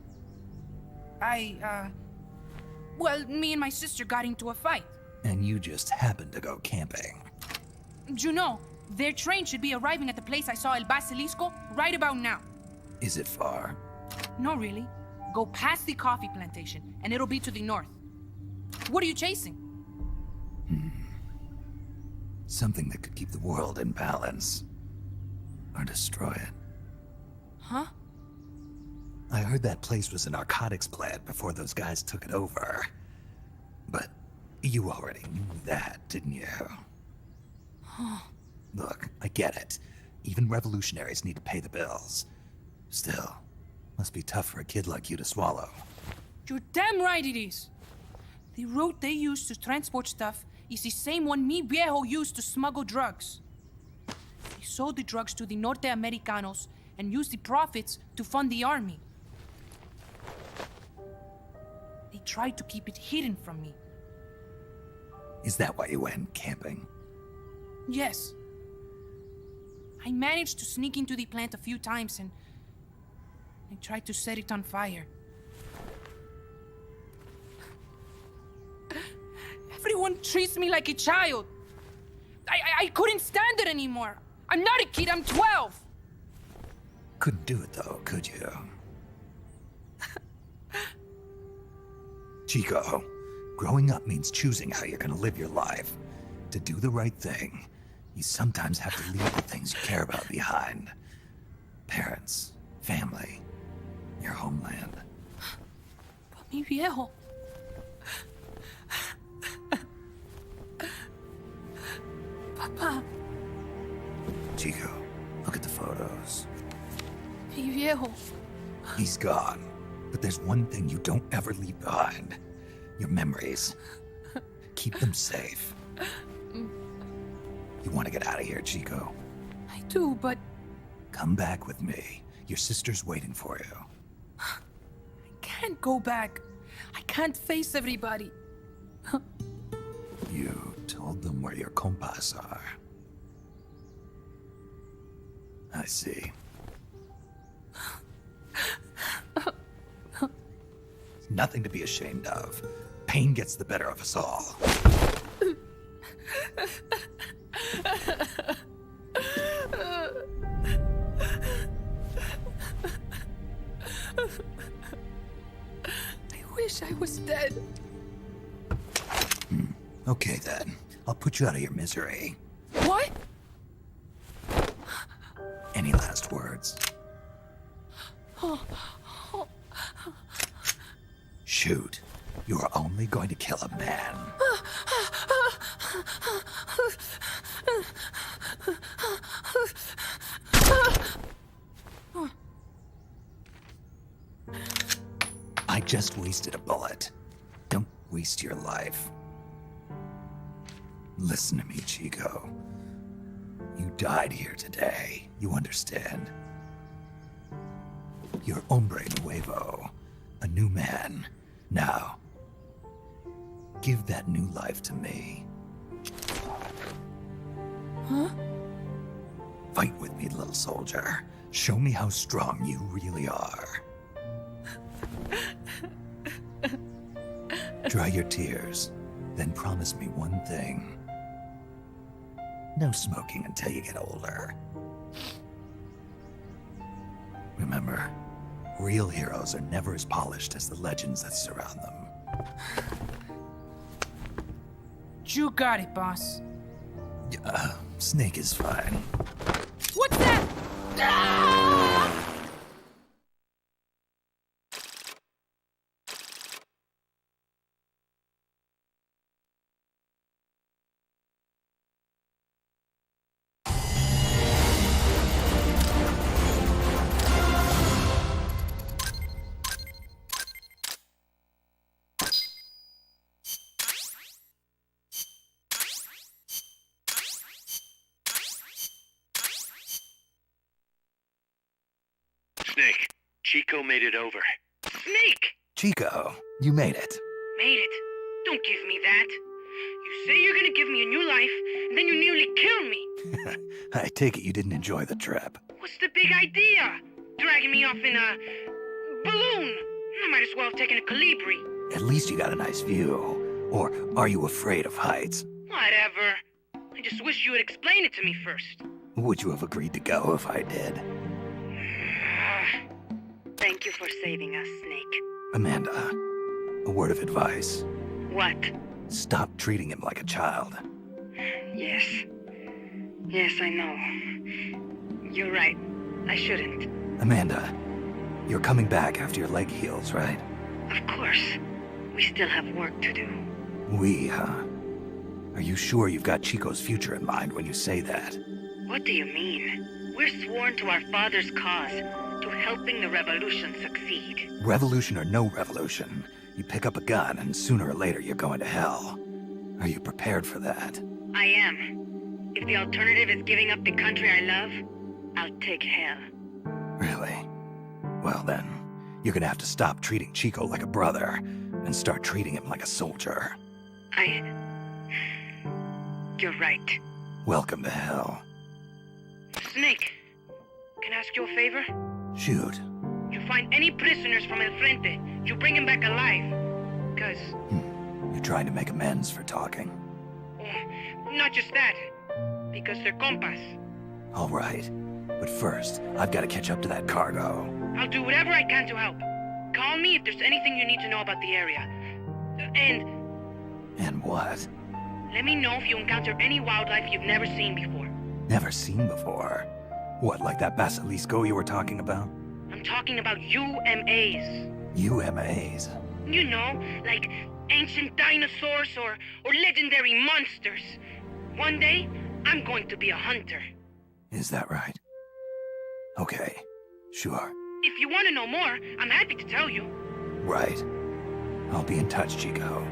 Well, me and my sister got into a fight. And you just happened to go camping. You know, their train should be arriving at the place I saw El Basilisco right about now. Is it far? No, really. Go past the coffee plantation, and it'll be to the north. What are you chasing? Something that could keep the world in balance. Or destroy it. Huh? I heard that place was a narcotics plant before those guys took it over. But you already knew that, didn't you? Look, I get it. Even revolutionaries need to pay the bills. Still, must be tough for a kid like you to swallow. You're damn right it is. The route they use to transport stuff is the same one mi viejo used to smuggle drugs. He sold the drugs to the Norte Americanos and used the profits to fund the army. They tried to keep it hidden from me. Is that why you went camping? Yes. I managed to sneak into the plant a few times and I tried to set it on fire. Everyone treats me like a child. I couldn't stand it anymore. I'm not a kid, I'm 12. Couldn't do it though, could you? Chico, growing up means choosing how you're gonna live your life. To do the right thing, you sometimes have to leave the things you care about behind. Parents, family, your homeland. But mi viejo. Papa. Chico, look at the photos. Mi viejo. He's gone. But there's one thing you don't ever leave behind. Your memories. Keep them safe. You want to get out of here, Chico? I do, but... Come back with me. Your sister's waiting for you. I can't go back. I can't face everybody. You told them where your compas are. I see. Nothing to be ashamed of. Pain gets the better of us all. I wish I was dead. Okay then. I'll put you out of your misery. What? Any last words? Shoot. You are only going to kill a man. I just wasted a bullet. Don't waste your life. Listen to me, Chico. You died here today. You understand? You're hombre nuevo. A new man. Now, give that new life to me. Huh? Fight with me, little soldier. Show me how strong you really are. Dry your tears, then promise me one thing. No smoking until you get older. Remember, real heroes are never as polished as the legends that surround them. You got it, boss. Snake is fine. What's that? Ah! Snake, Chico made it over. Snake! Chico, you made it. Made it. Don't give me that. You say you're gonna give me a new life, and then you nearly kill me. I take it you didn't enjoy the trip. What's the big idea? Dragging me off in a balloon. I might as well have taken a Calibri. At least you got a nice view. Or are you afraid of heights? Whatever. I just wish you would explain it to me first. Would you have agreed to go if I did? Thank you for saving us, Snake. Amanda, a word of advice. What? Stop treating him like a child. Yes. Yes, I know. You're right. I shouldn't. Amanda, you're coming back after your leg heals, right? Of course. We still have work to do. We, huh? Are you sure you've got Chico's future in mind when you say that? What do you mean? We're sworn to our father's cause, to helping the revolution succeed. Revolution or no revolution, you pick up a gun and sooner or later you're going to hell. Are you prepared for that? I am. If the alternative is giving up the country I love, I'll take hell. Really? Well then, you're gonna have to stop treating Chico like a brother and start treating him like a soldier. You're right. Welcome to hell. Snake, can I ask you a favor? Shoot. You find any prisoners from El Frente, you bring them back alive. Because... You're trying to make amends for talking. Not just that. Because they're compas. All right. But first, I've got to catch up to that cargo. I'll do whatever I can to help. Call me if there's anything you need to know about the area. And what? Let me know if you encounter any wildlife you've never seen before. Never seen before? What, like that basilisco you were talking about? I'm talking about UMAs. UMAs? You know, like ancient dinosaurs or legendary monsters. One day, I'm going to be a hunter. Is that right? Okay, sure. If you want to know more, I'm happy to tell you. Right. I'll be in touch, Chico.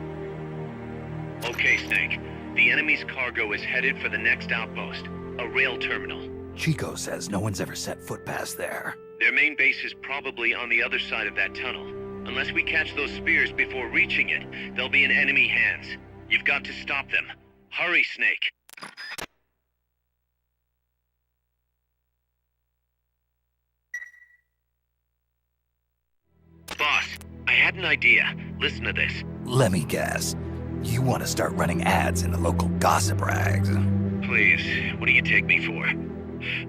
Okay, Snake. The enemy's cargo is headed for the next outpost, a rail terminal. Chico says no one's ever set foot past there. Their main base is probably on the other side of that tunnel. Unless we catch those spears before reaching it, they'll be in enemy hands. You've got to stop them. Hurry, Snake. Boss, I had an idea. Listen to this. Let me guess. You want to start running ads in the local gossip rags. Please, what do you take me for?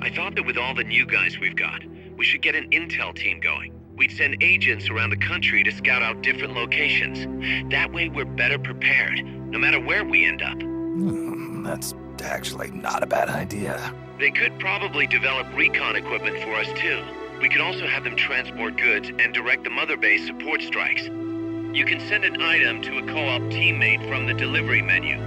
I thought that with all the new guys we've got, we should get an intel team going. We'd send agents around the country to scout out different locations. That way we're better prepared, no matter where we end up. That's actually not a bad idea. They could probably develop recon equipment for us too. We could also have them transport goods and direct the mother base support strikes. You can send an item to a co-op teammate from the delivery menu.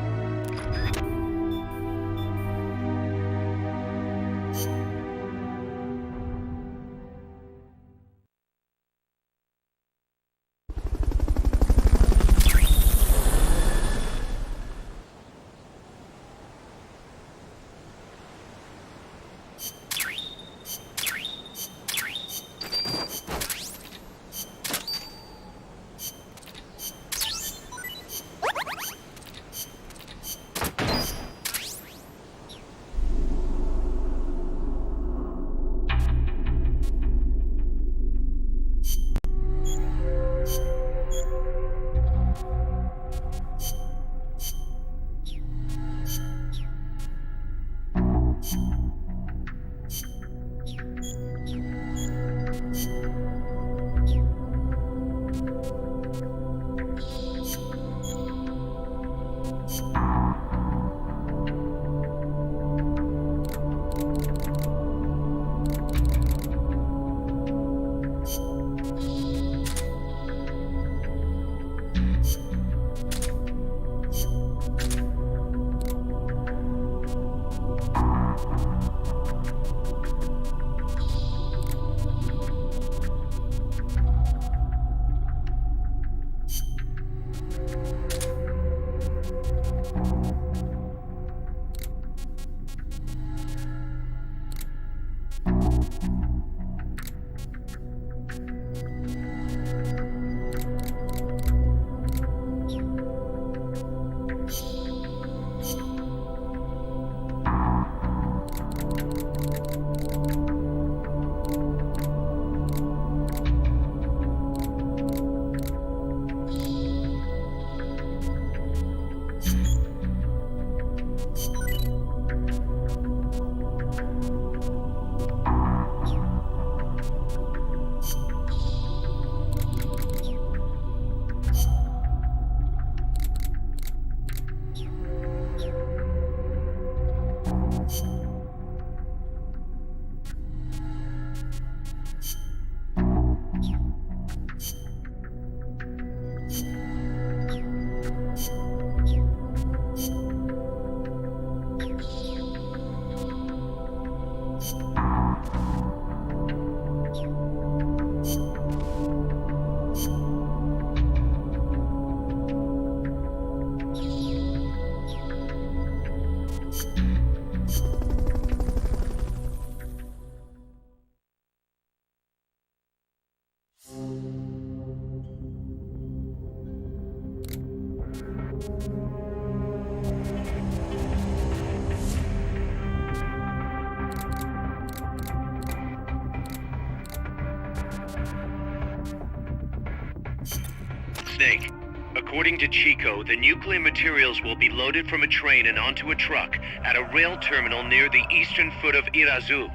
Snake, according to Chico, the nuclear materials will be loaded from a train and onto a truck at a rail terminal near the eastern foot of Irazu.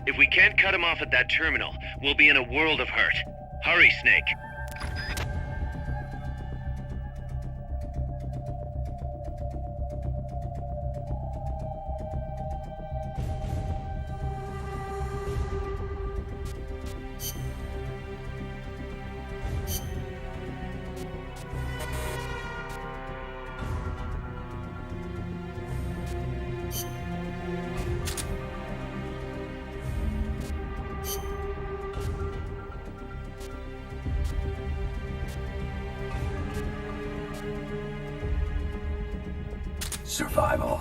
If we can't cut him off at that terminal, we'll be in a world of hurt. Hurry, Snake. Survival.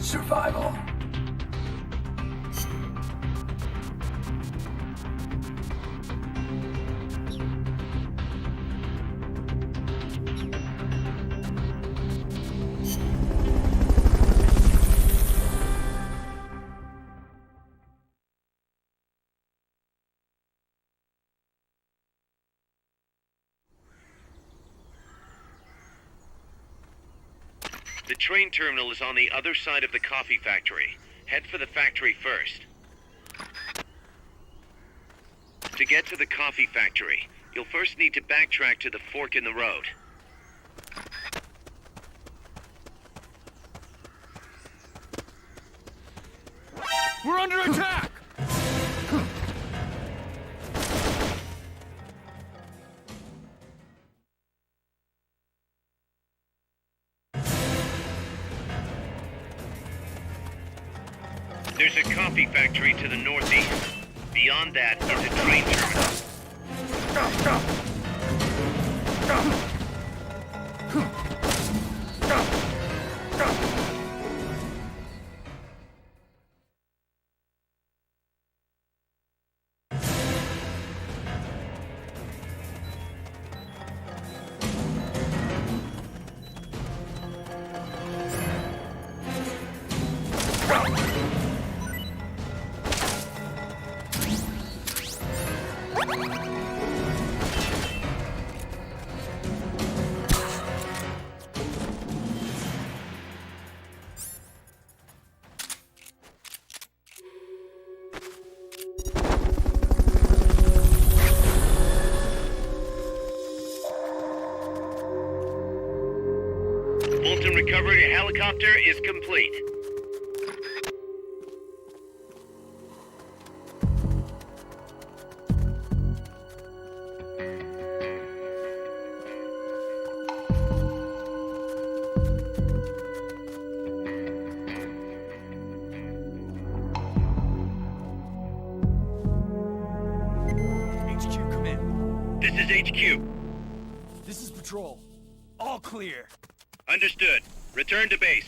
Survival. The train terminal is on the other side of the coffee factory. Head for the factory first. To get to the coffee factory, you'll first need to backtrack to the fork in the road. We're under attack! There's a coffee factory to the northeast. Beyond that is a train terminal. Fulton recovery helicopter is complete. HQ, come in. This is HQ. This is patrol. All clear. Understood. Return to base.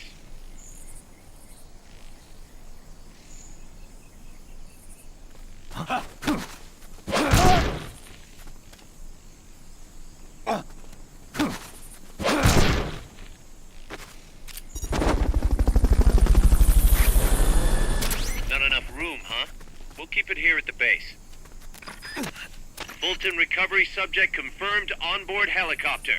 Not enough room, huh? We'll keep it here at the base. Fulton recovery subject confirmed onboard helicopter.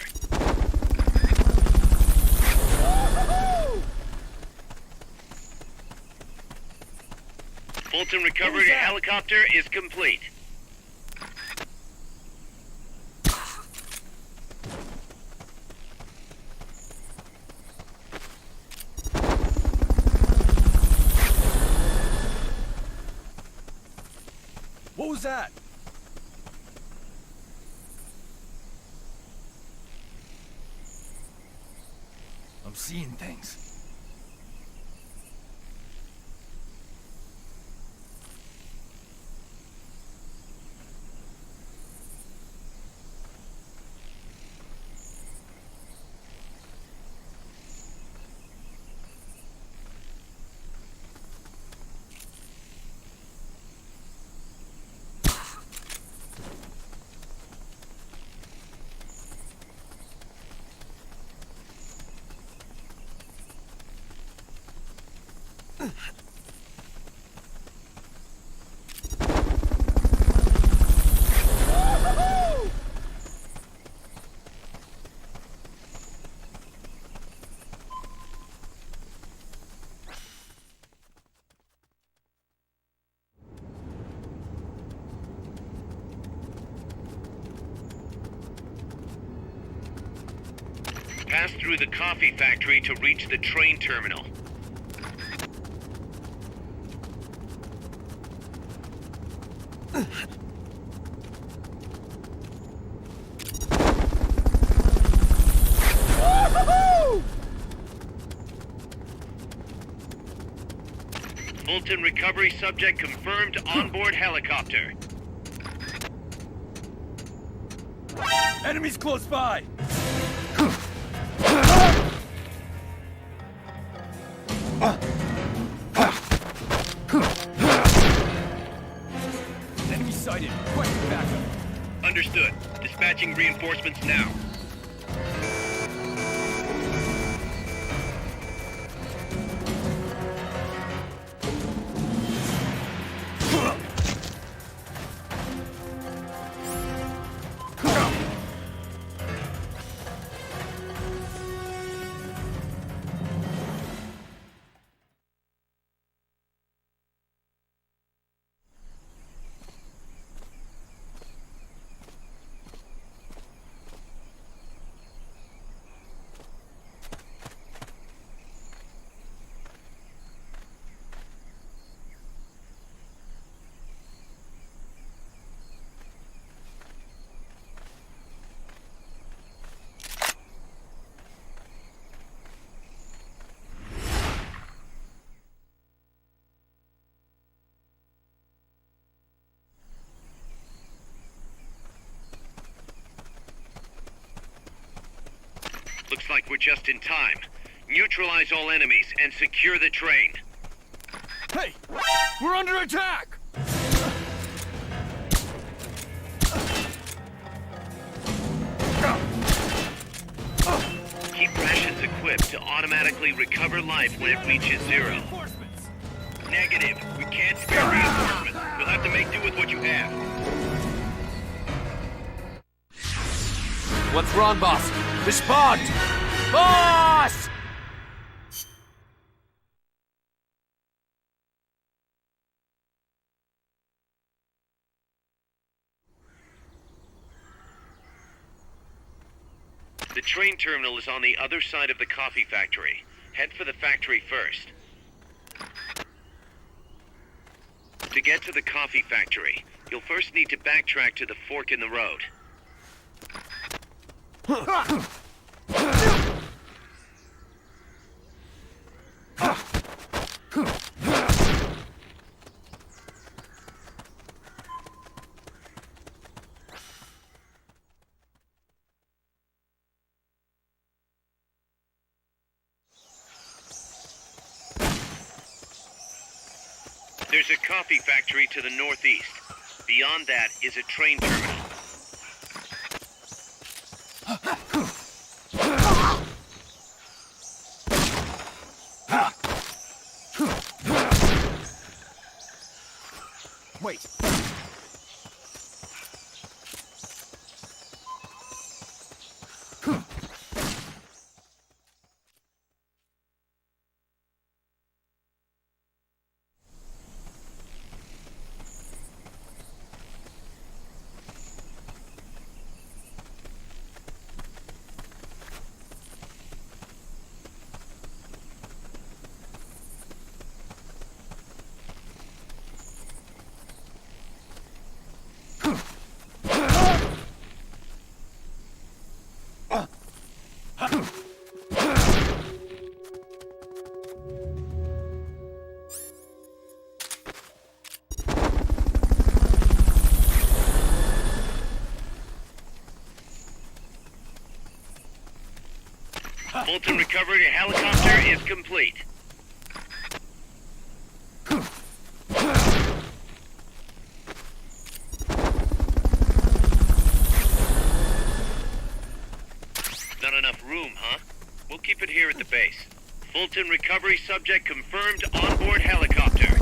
Fulton recovery helicopter is complete. What was that? I'm seeing things. Pass through the coffee factory to reach the train terminal. Fulton recovery subject confirmed onboard helicopter. Enemies close by! Enemy sighted. Quick, backup. Understood. Dispatching reinforcements now. Looks like we're just in time. Neutralize all enemies and secure the train. Hey! We're under attack! Keep rations equipped to automatically recover life when it reaches zero. Negative. We can't spare reinforcements. We'll have to make do with what you have. What's wrong, boss? Respond! Boss! The train terminal is on the other side of the coffee factory. Head for the factory first. To get to the coffee factory, you'll first need to backtrack to the fork in the road. There's a coffee factory to the northeast. Beyond that is a train terminal. Wait. Fulton recovery helicopter is complete. Not enough room, huh? We'll keep it here at the base. Fulton recovery subject confirmed onboard helicopter.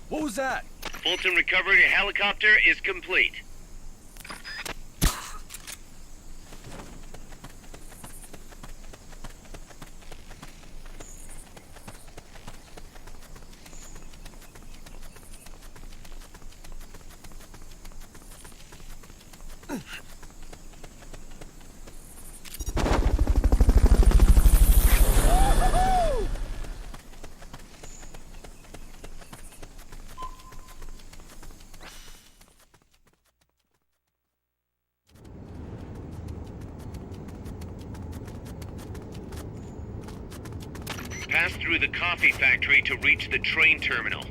What was that? Fulton recovery helicopter is complete. Pass through the coffee factory to reach the train terminal.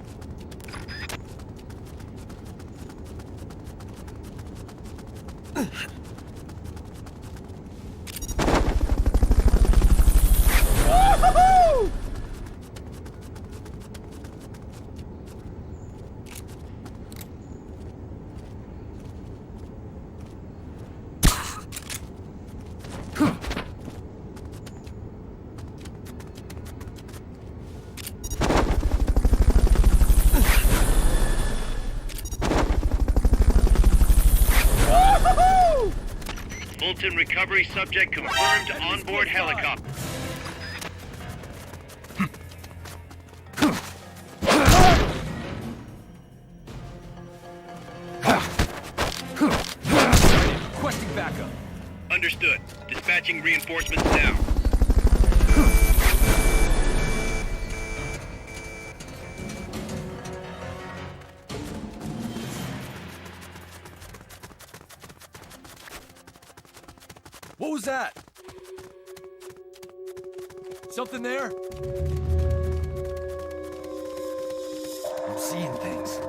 Fulton recovery subject confirmed onboard helicopter. Requesting backup. Understood. Dispatching reinforcements now. What was that? Something there? I'm seeing things.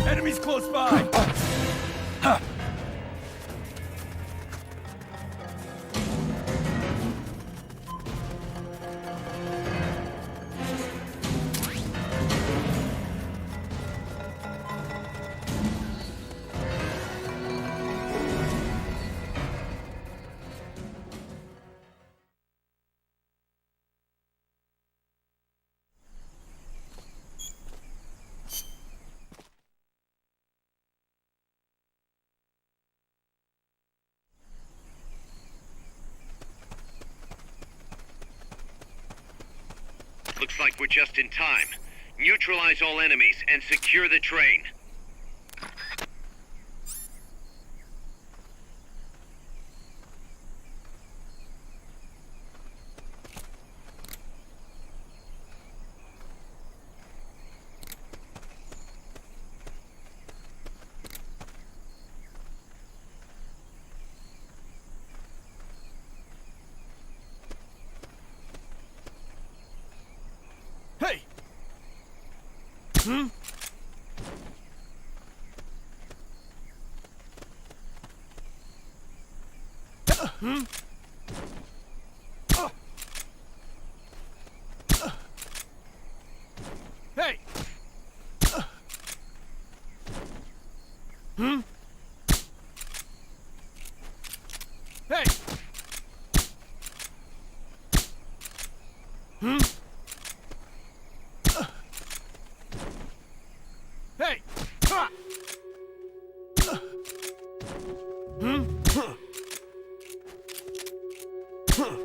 Enemies close by! Huh. Looks like we're just in time. Neutralize all enemies and secure the train. Hey! Hmm? Hmm? Hey! Hmm? Hey! Hmm? Hey! Ha! Hmm? Huh. Huh.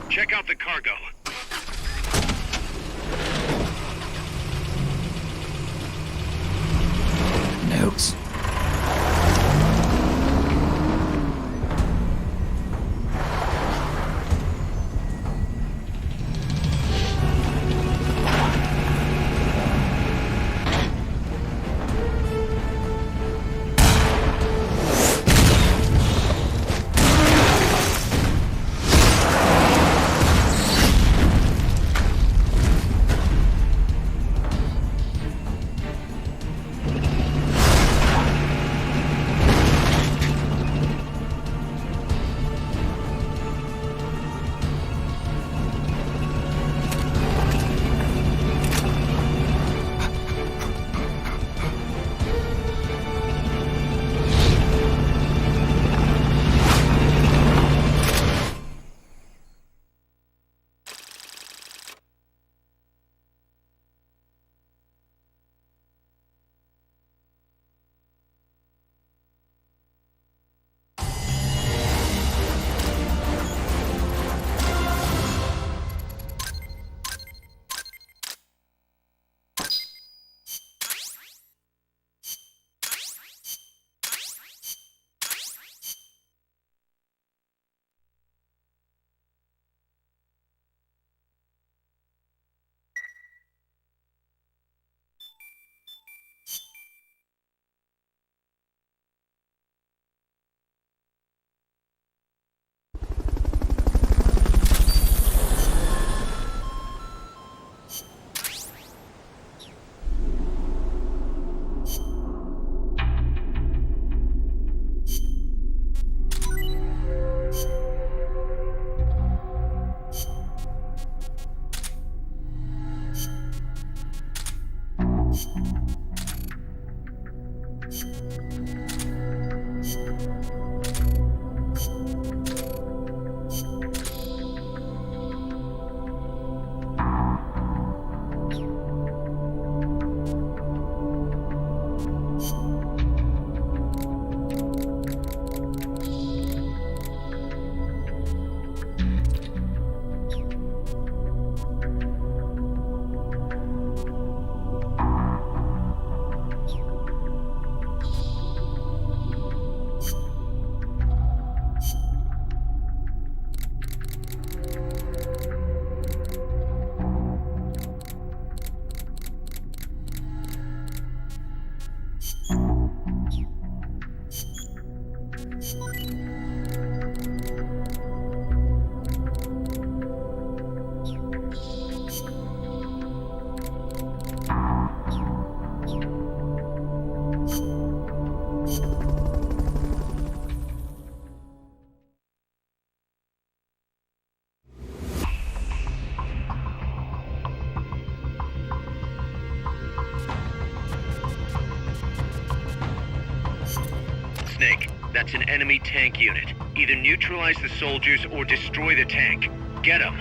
Check out the cargo. Notes. Snake. That's an enemy tank unit. Either neutralize the soldiers or destroy the tank. Get them.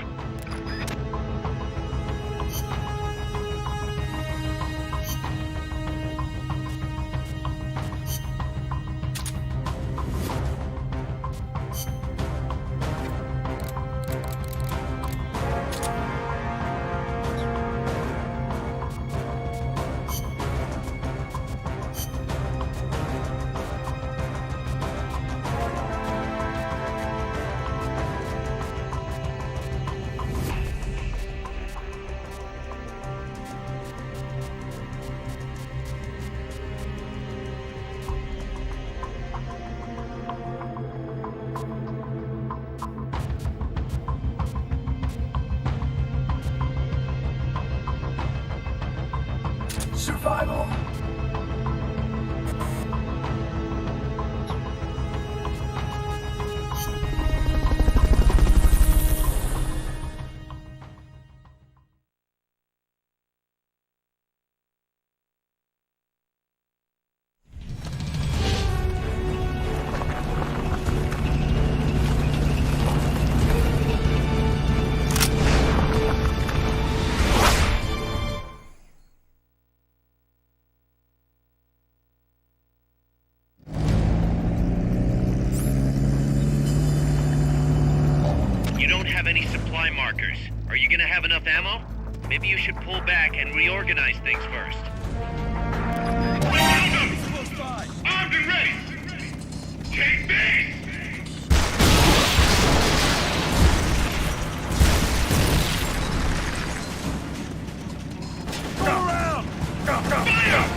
Survival. Have any supply markers. Are you gonna have enough ammo? Maybe you should pull back and reorganize things first. Armed and ready! Take base! Go around! Fire!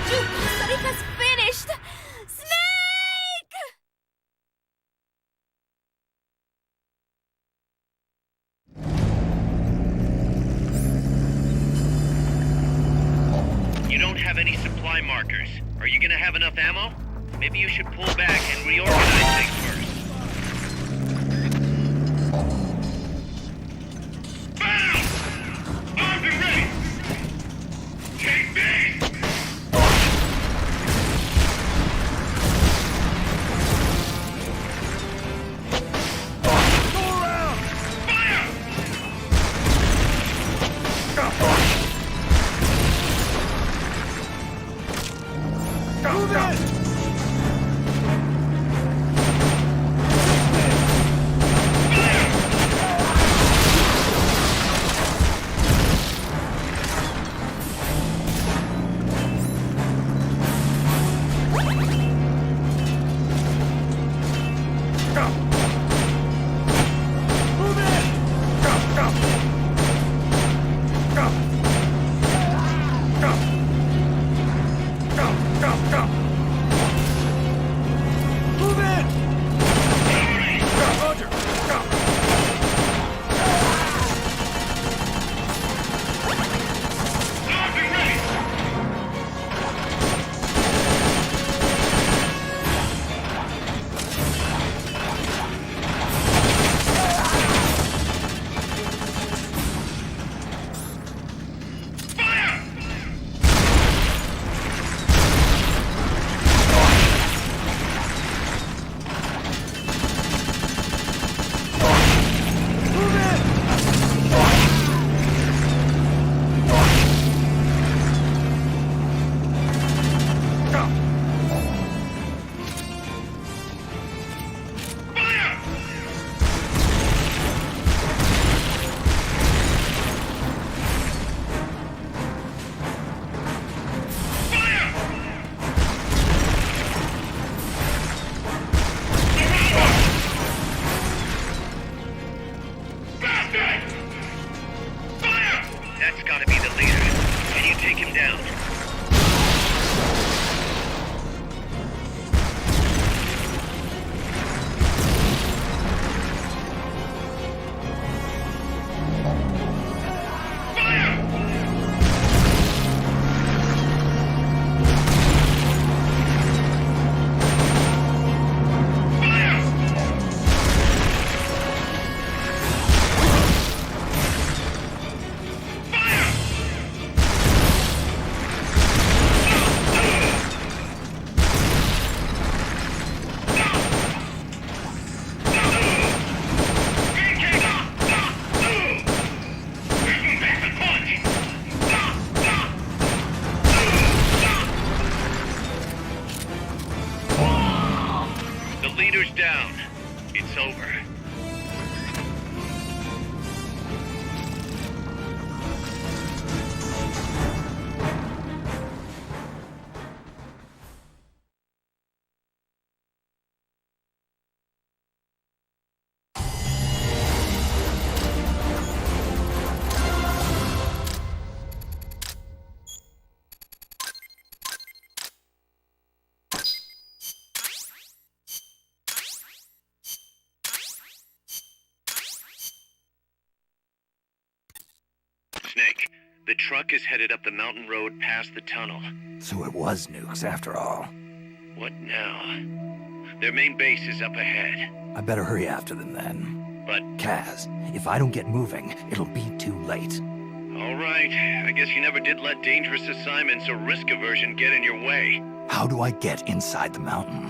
Costa Rica's finished! Snake! You don't have any supply markers. Are you gonna have enough ammo? Maybe you should pull back and reorganize things first. Armed and ready! Take base! Go around! Fire! gotta be the leader. Can you take him down? Leader's down. It's over. Snake, the truck is headed up the mountain road past the tunnel. So it was nukes after all. What now? Their main base is up ahead. I better hurry after them then. But... Kaz, if I don't get moving, it'll be too late. All right. I guess you never did let dangerous assignments or risk aversion get in your way. How do I get inside the mountain?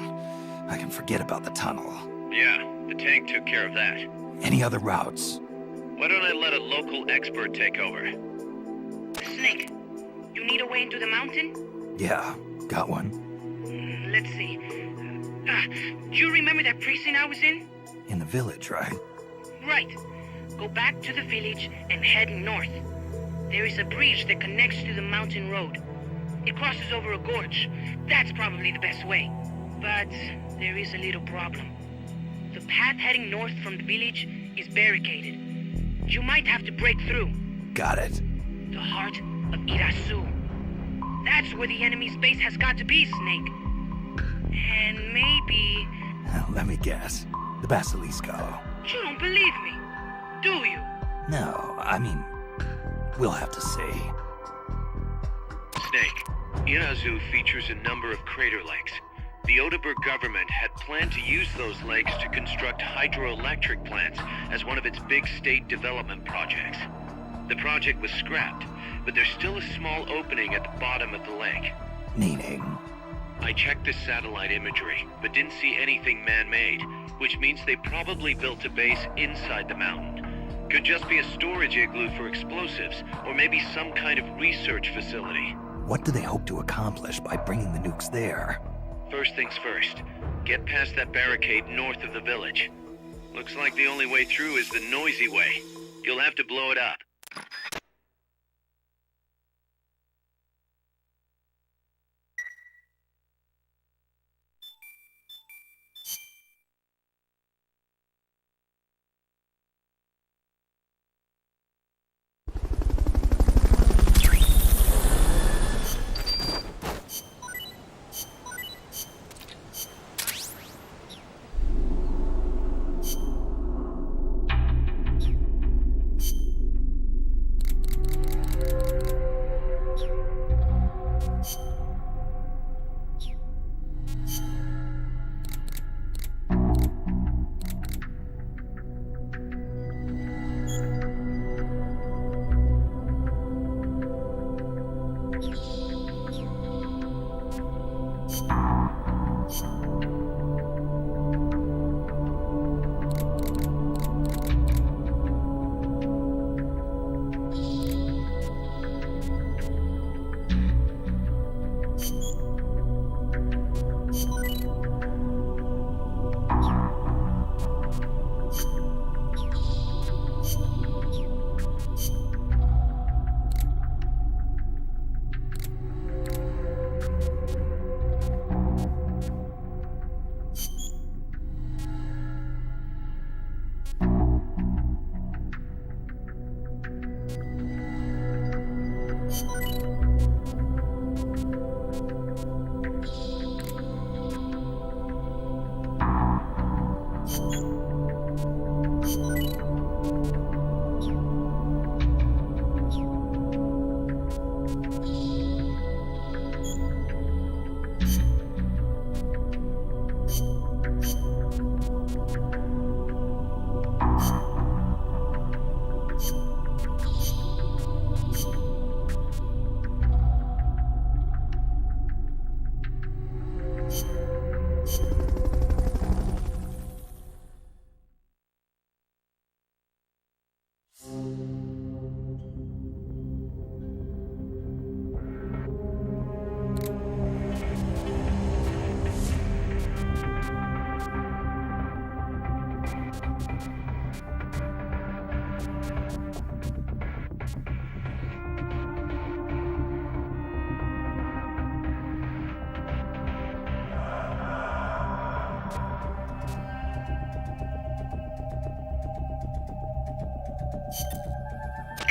I can forget about the tunnel. Yeah, the tank took care of that. Any other routes? Why don't I let a local expert take over? Snake, you need a way into the mountain? Yeah, got one. Let's see. Do you remember that precinct I was in? In the village, right? Right. Go back to the village and head north. There is a bridge that connects to the mountain road. It crosses over a gorge. That's probably the best way. But there is a little problem. The path heading north from the village is barricaded. You might have to break through. Got it. The heart of Irasu. That's where the enemy's base has got to be, Snake. And maybe... Let me guess. The Basilisco. You don't believe me, do you? No, I mean... We'll have to see. Snake, Irazu features a number of crater lakes. The Odeberg government had planned to use those lakes to construct hydroelectric plants as one of its big state development projects. The project was scrapped, but there's still a small opening at the bottom of the lake. Meaning? I checked the satellite imagery, but didn't see anything man-made, which means they probably built a base inside the mountain. Could just be a storage igloo for explosives, or maybe some kind of research facility. What do they hope to accomplish by bringing the nukes there? First things first, get past that barricade north of the village. Looks like the only way through is the noisy way. You'll have to blow it up.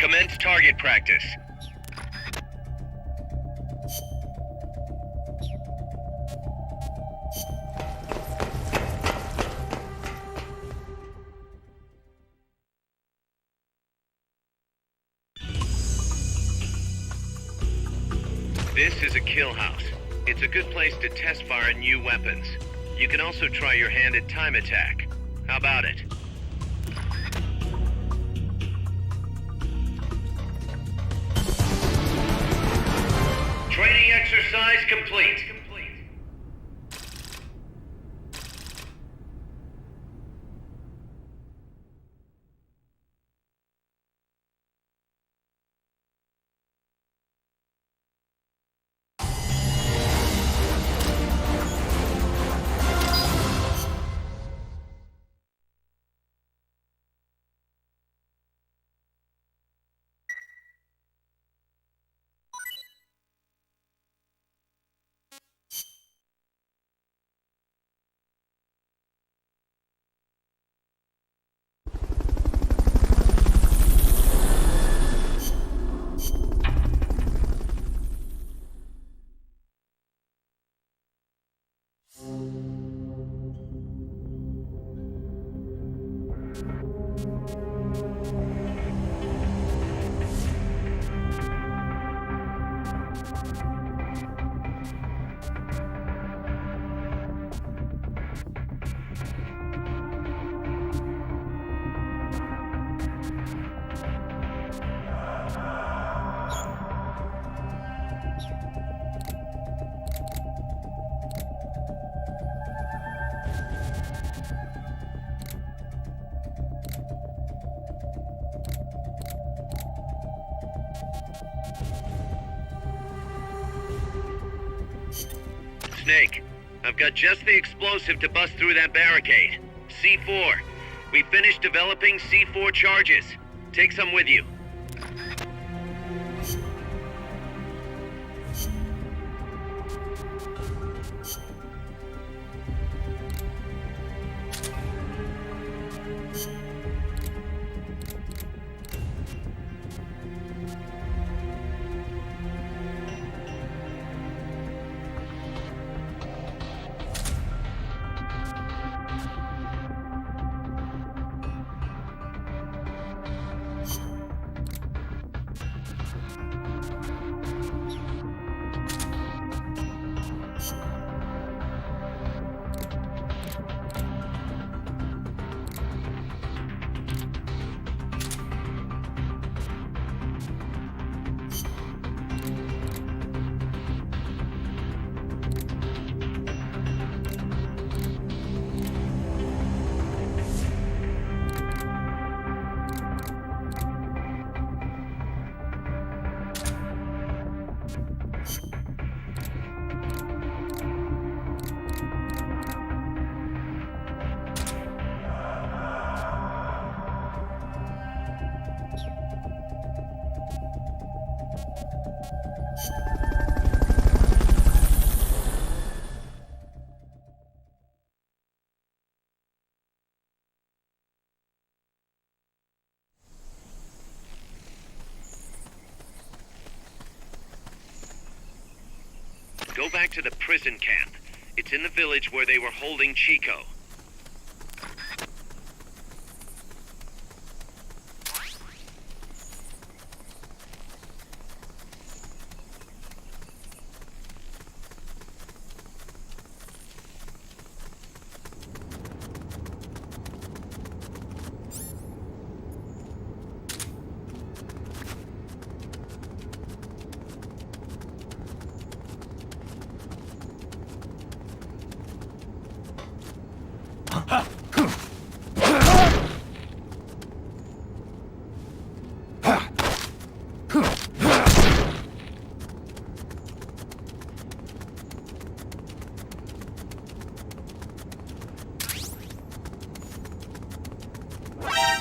Commence target practice. This is a kill house. It's a good place to test fire new weapons. You can also try your hand at time attack. How about it? Training exercise complete. Snake, I've got just the explosive to bust through that barricade. C4. We finished developing C4 charges. Take some with you. Go back to the prison camp. It's in the village where they were holding Chico.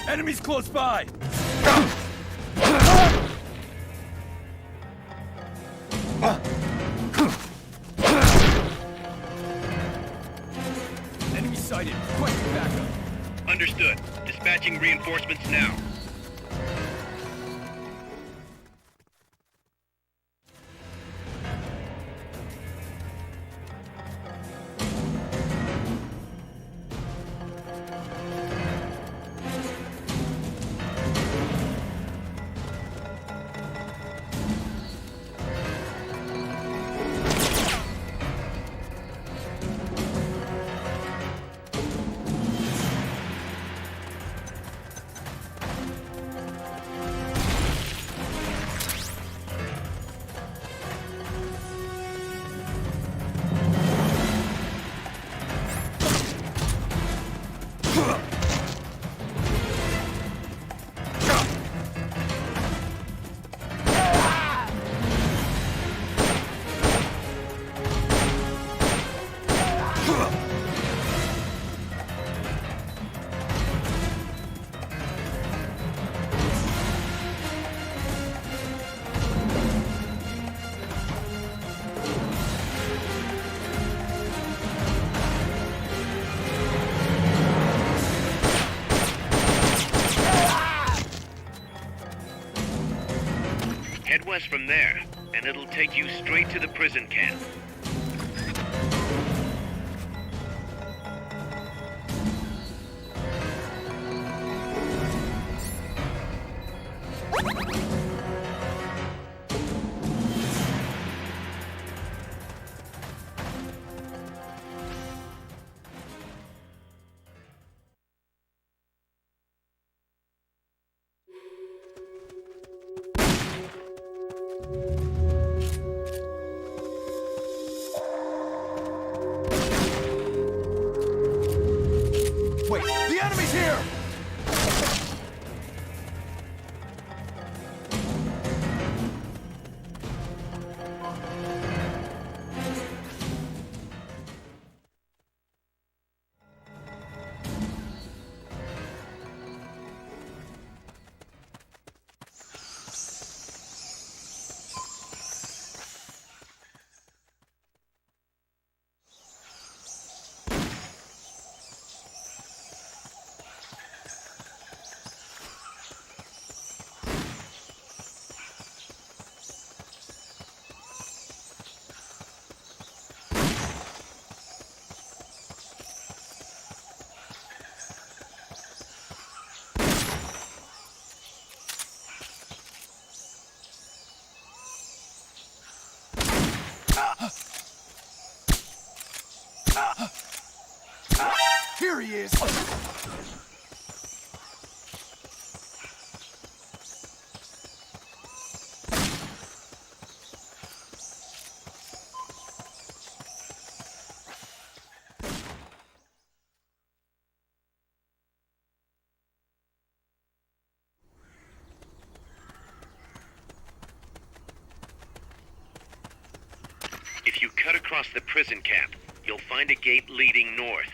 Enemies close by! Enemy sighted. Requesting backup. Understood. Dispatching reinforcements now. Head west from there, and it'll take you straight to the prison camp. Wait, the enemy's here! Here he is! If you cut across the prison camp, you'll find a gate leading north.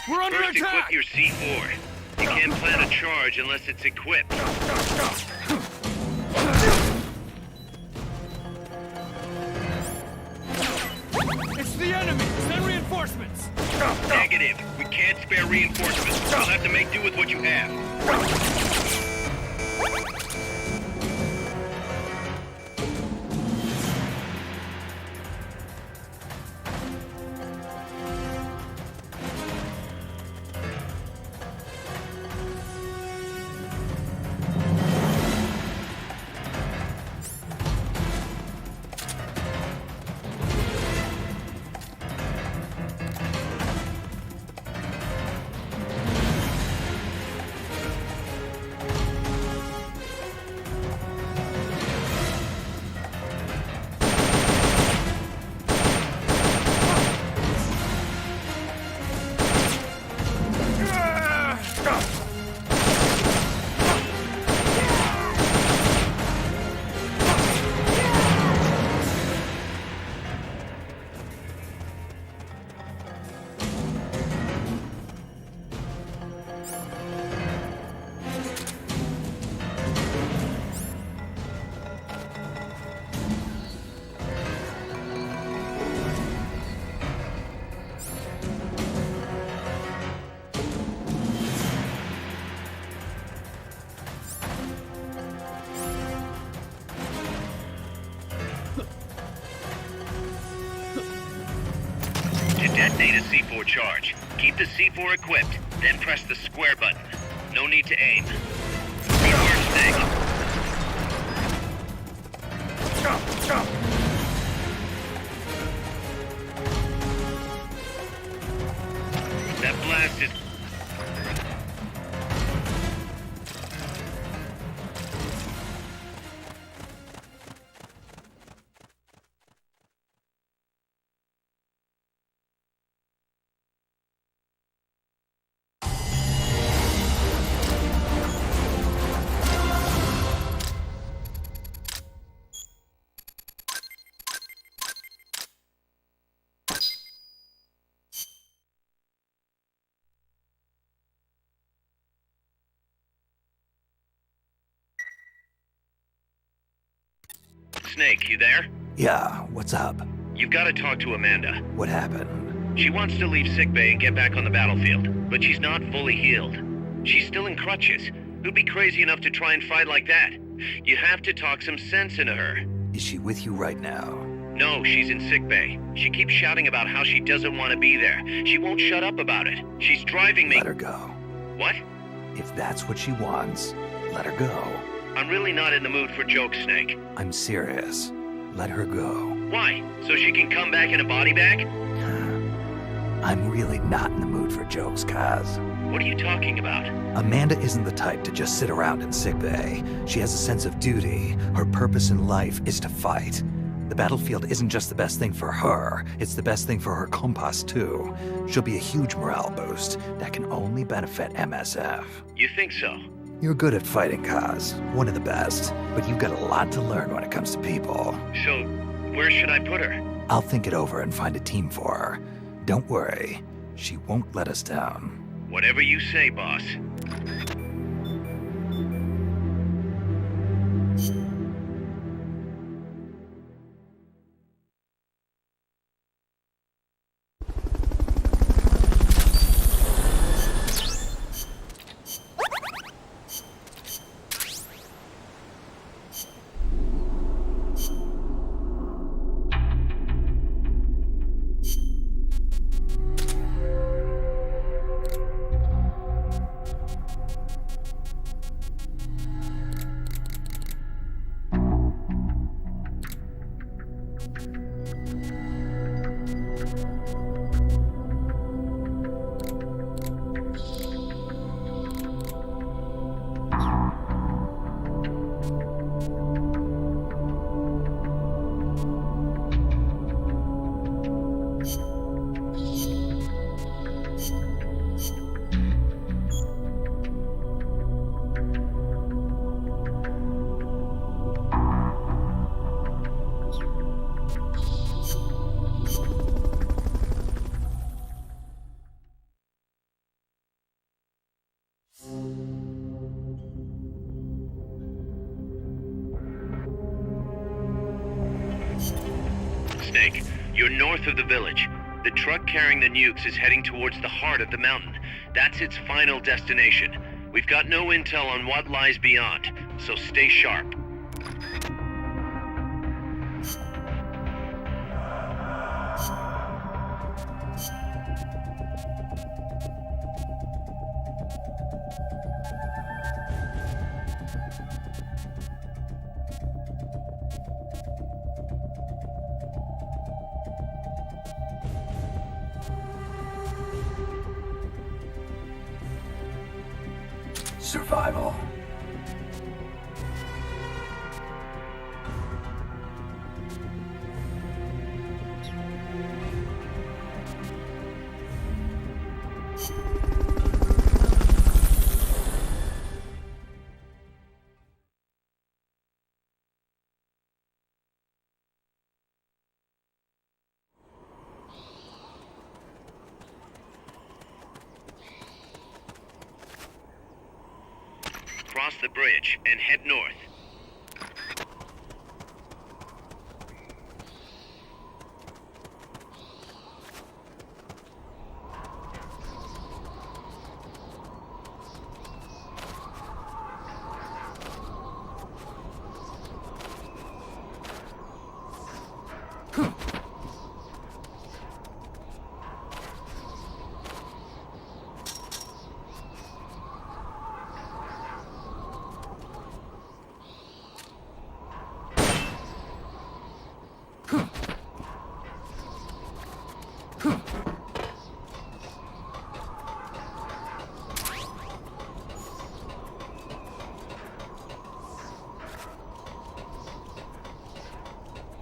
We're under First, attack! equip your C4. You can't plant a charge unless it's equipped. It's the enemy! Send reinforcements! Negative. We can't spare reinforcements. You'll have to make do with what you have. Detonate a C4 charge. Keep the C4 equipped, then press the square button. No need to aim. Good work, Snake. That blast is... Snake, you there? Yeah, what's up? You've got to talk to Amanda. What happened? She wants to leave sickbay and get back on the battlefield, but she's not fully healed. She's still in crutches. Who'd be crazy enough to try and fight like that? You have to talk some sense into her. Is she with you right now? No, she's in sickbay. She keeps shouting about how she doesn't want to be there. She won't shut up about it. She's driving me. Let her go. What? If that's what she wants, let her go. I'm really not in the mood for jokes, Snake. I'm serious. Let her go. Why? So she can come back in a body bag? I'm really not in the mood for jokes, Kaz. What are you talking about? Amanda isn't the type to just sit around in sickbay. She has a sense of duty. Her purpose in life is to fight. The battlefield isn't just the best thing for her, it's the best thing for her compas too. She'll be a huge morale boost that can only benefit MSF. You think so? You're good at fighting, Kaz. One of the best. But you've got a lot to learn when it comes to people. So, where should I put her? I'll think it over and find a team for her. Don't worry. She won't let us down. Whatever you say, boss. Snake, you're north of the village. The truck carrying the nukes is heading towards the heart of the mountain. That's its final destination. We've got no intel on what lies beyond, so stay sharp. Survival. Cross the bridge and head north.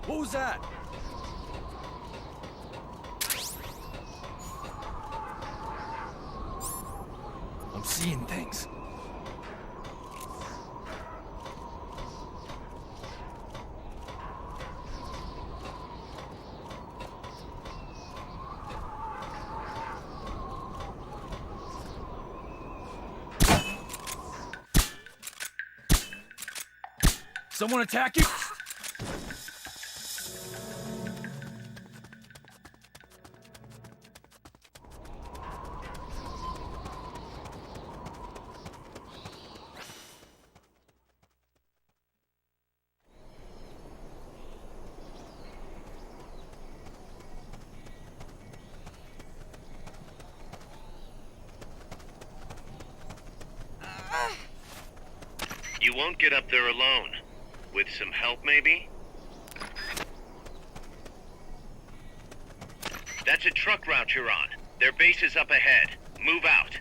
What was that? I'm seeing things. Someone attack you? won't get up there alone. With some help, maybe? That's a truck route you're on. Their base is up ahead. Move out.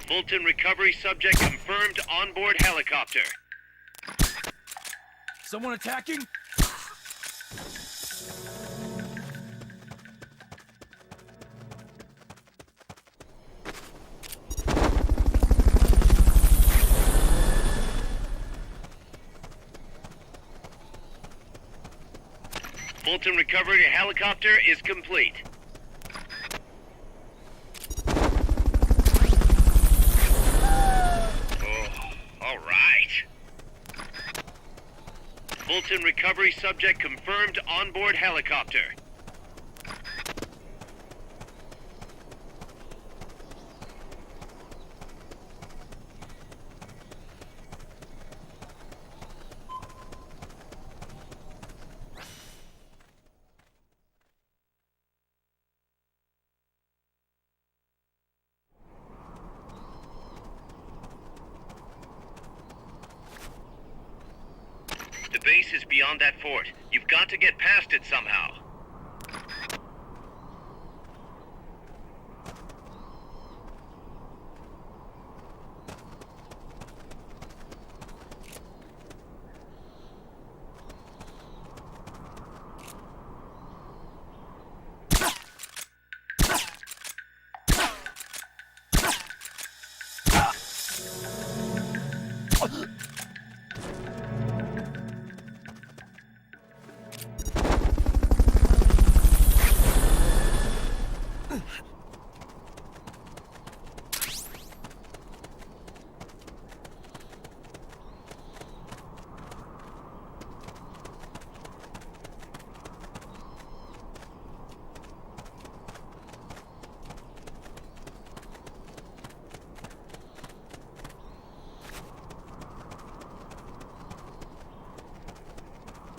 Fulton recovery subject confirmed onboard helicopter. Someone attacking? Fulton recovery helicopter is complete. Fulton recovery subject confirmed onboard helicopter. The base is beyond that fort. You've got to get past it somehow.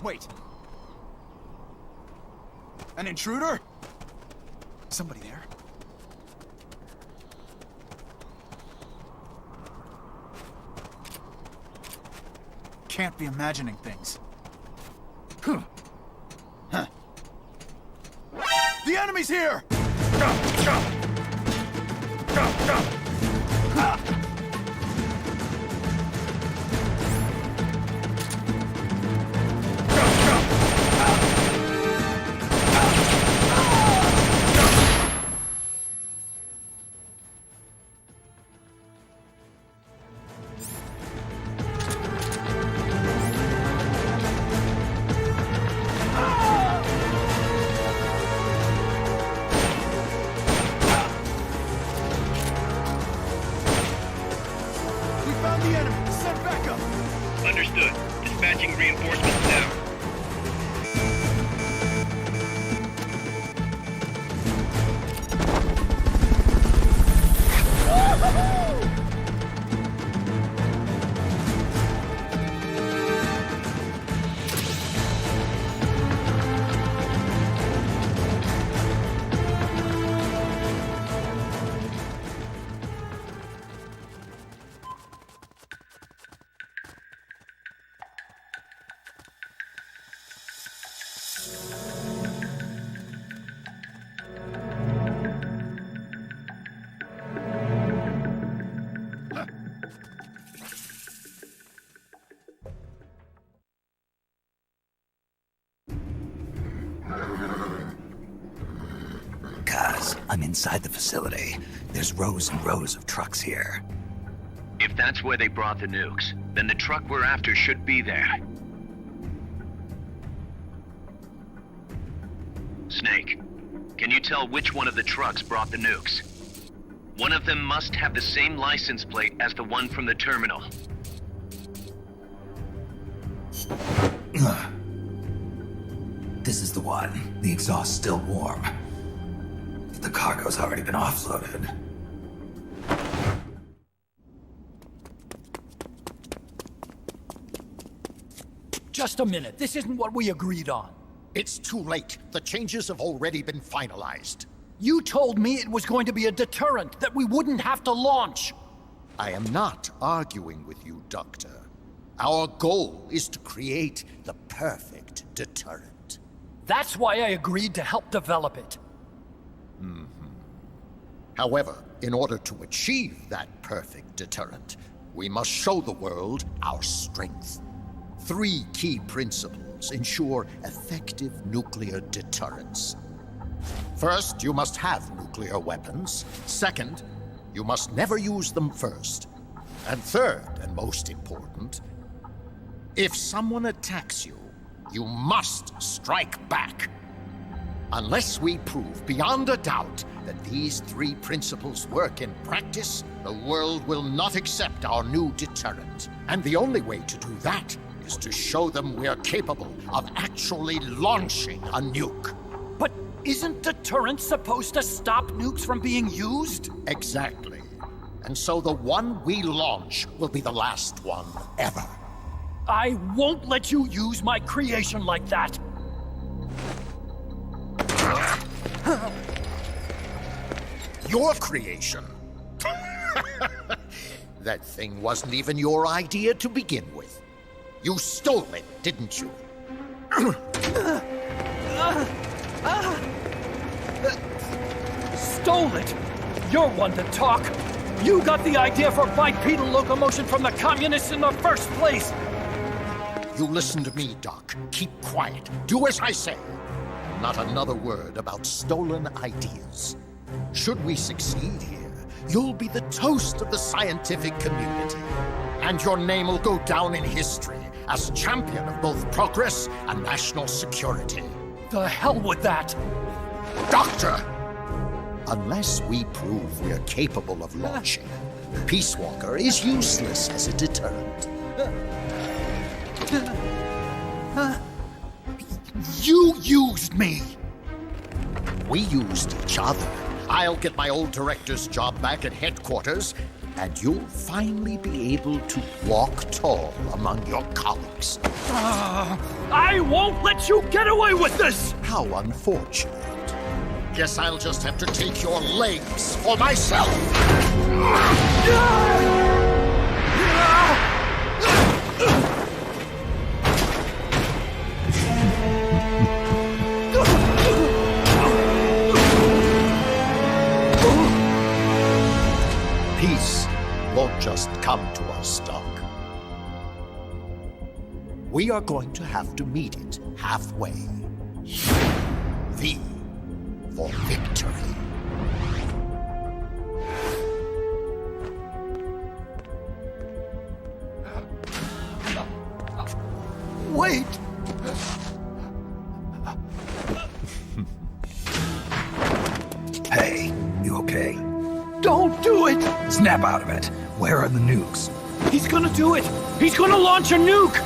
Wait. An intruder? Somebody there? Can't be imagining things. Huh. The enemy's here! Understood. Dispatching reinforcements now. I'm inside the facility. There's rows and rows of trucks here. If that's where they brought the nukes, then the truck we're after should be there. Snake, can you tell which one of the trucks brought the nukes? One of them must have the same license plate as the one from the terminal. This is the one. The exhaust's still warm. The cargo's already been offloaded. Just a minute. This isn't what we agreed on. It's too late. The changes have already been finalized. You told me it was going to be a deterrent, that we wouldn't have to launch. I am not arguing with you, Doctor. Our goal is to create the perfect deterrent. That's why I agreed to help develop it. However, in order to achieve that perfect deterrent, we must show the world our strength. 3 key principles ensure effective nuclear deterrence. First, you must have nuclear weapons. Second, you must never use them first. And third, and most important, if someone attacks you, you must strike back. Unless we prove beyond a doubt that these 3 principles work in practice, the world will not accept our new deterrent. And the only way to do that is to show them we're capable of actually launching a nuke. But isn't deterrence supposed to stop nukes from being used? Exactly. And so the one we launch will be the last one ever. I won't let you use my creation like that. Your creation? That thing wasn't even your idea to begin with. You stole it, didn't you? Stole it? You're one to talk. You got the idea for bipedal locomotion from the communists in the first place. You listen to me, Doc. Keep quiet. Do as I say. Not another word about stolen ideas. Should we succeed here, you'll be the toast of the scientific community. And your name will go down in history as champion of both progress and national security. The hell with that! Doctor! Unless we prove we're capable of launching, Peace Walker is useless as a deterrent. You used me! We used each other. I'll get my old director's job back at headquarters, and you'll finally be able to walk tall among your colleagues. I won't let you get away with this! How unfortunate. Guess I'll just have to take your legs for myself. Peace won't just come to us, Doc. We are going to have to meet it halfway. V for victory. Wait! Hey, you okay? Don't do it! Snap out of it. Where are the nukes? He's gonna do it! He's gonna launch a nuke!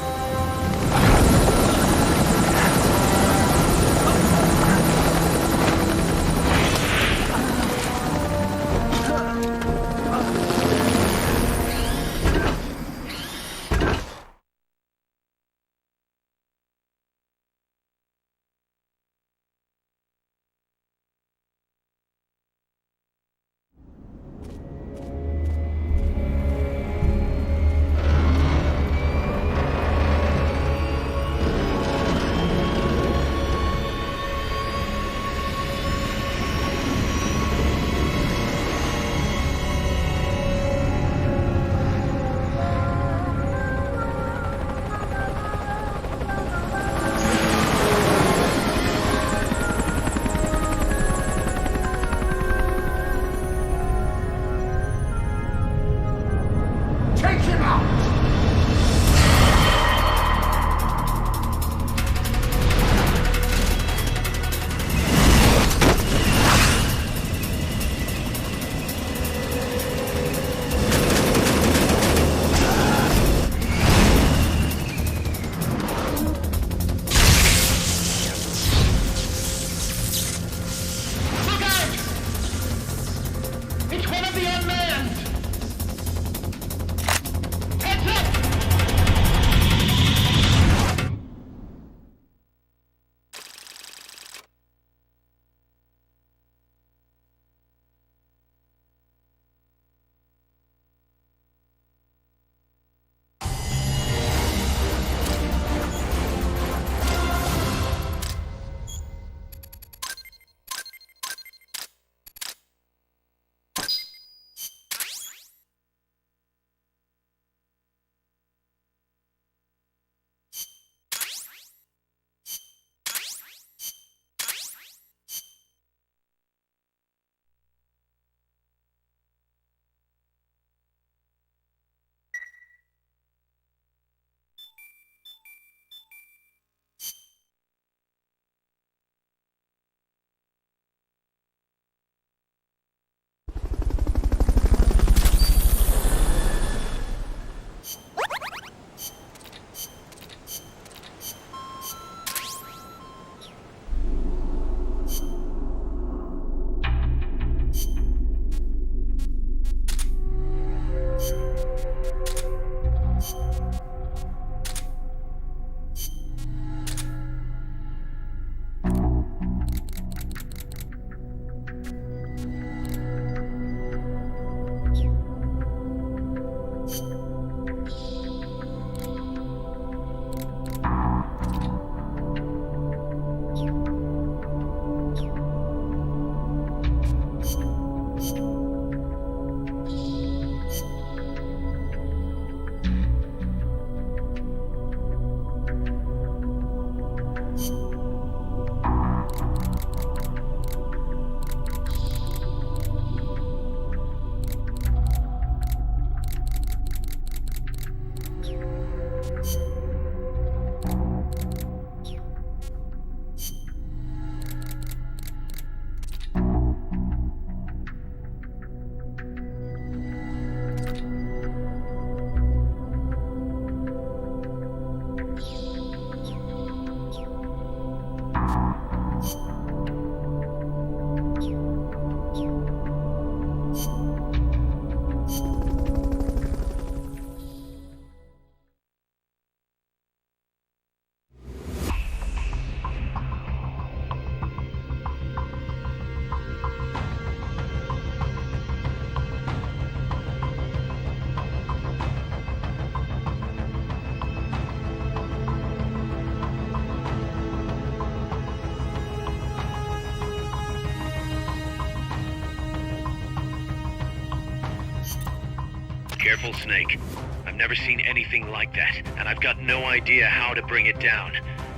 Careful, Snake. I've never seen anything like that, and I've got no idea how to bring it down.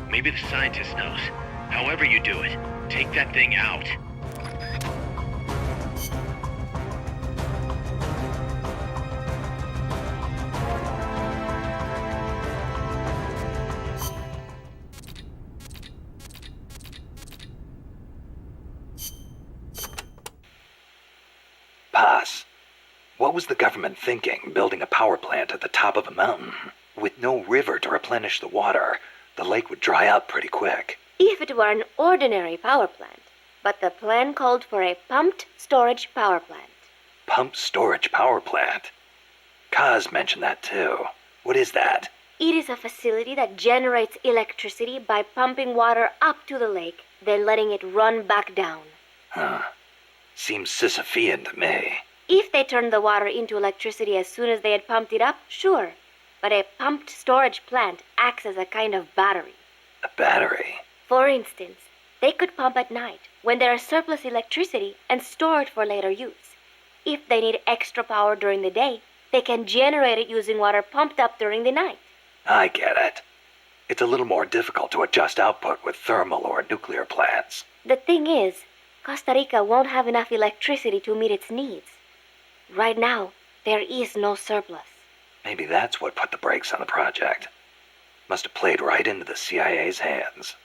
Maybe the scientist knows. However you do it, take that thing out. Paz, what was the government thinking, building a power plant at the top of a mountain? With no river to replenish the water, the lake would dry up pretty quick. If it were an ordinary power plant, but the plan called for a pumped storage power plant. Pumped storage power plant? Kaz mentioned that too. What is that? It is a facility that generates electricity by pumping water up to the lake, then letting it run back down. Huh. Seems Sisyphean to me. If they turned the water into electricity as soon as they had pumped it up, sure. But a pumped storage plant acts as a kind of battery. A battery? For instance, they could pump at night when there is surplus electricity and store it for later use. If they need extra power during the day, they can generate it using water pumped up during the night. I get it. It's a little more difficult to adjust output with thermal or nuclear plants. The thing is, Costa Rica won't have enough electricity to meet its needs. Right now, there is no surplus. Maybe that's what put the brakes on the project. Must have played right into the CIA's hands.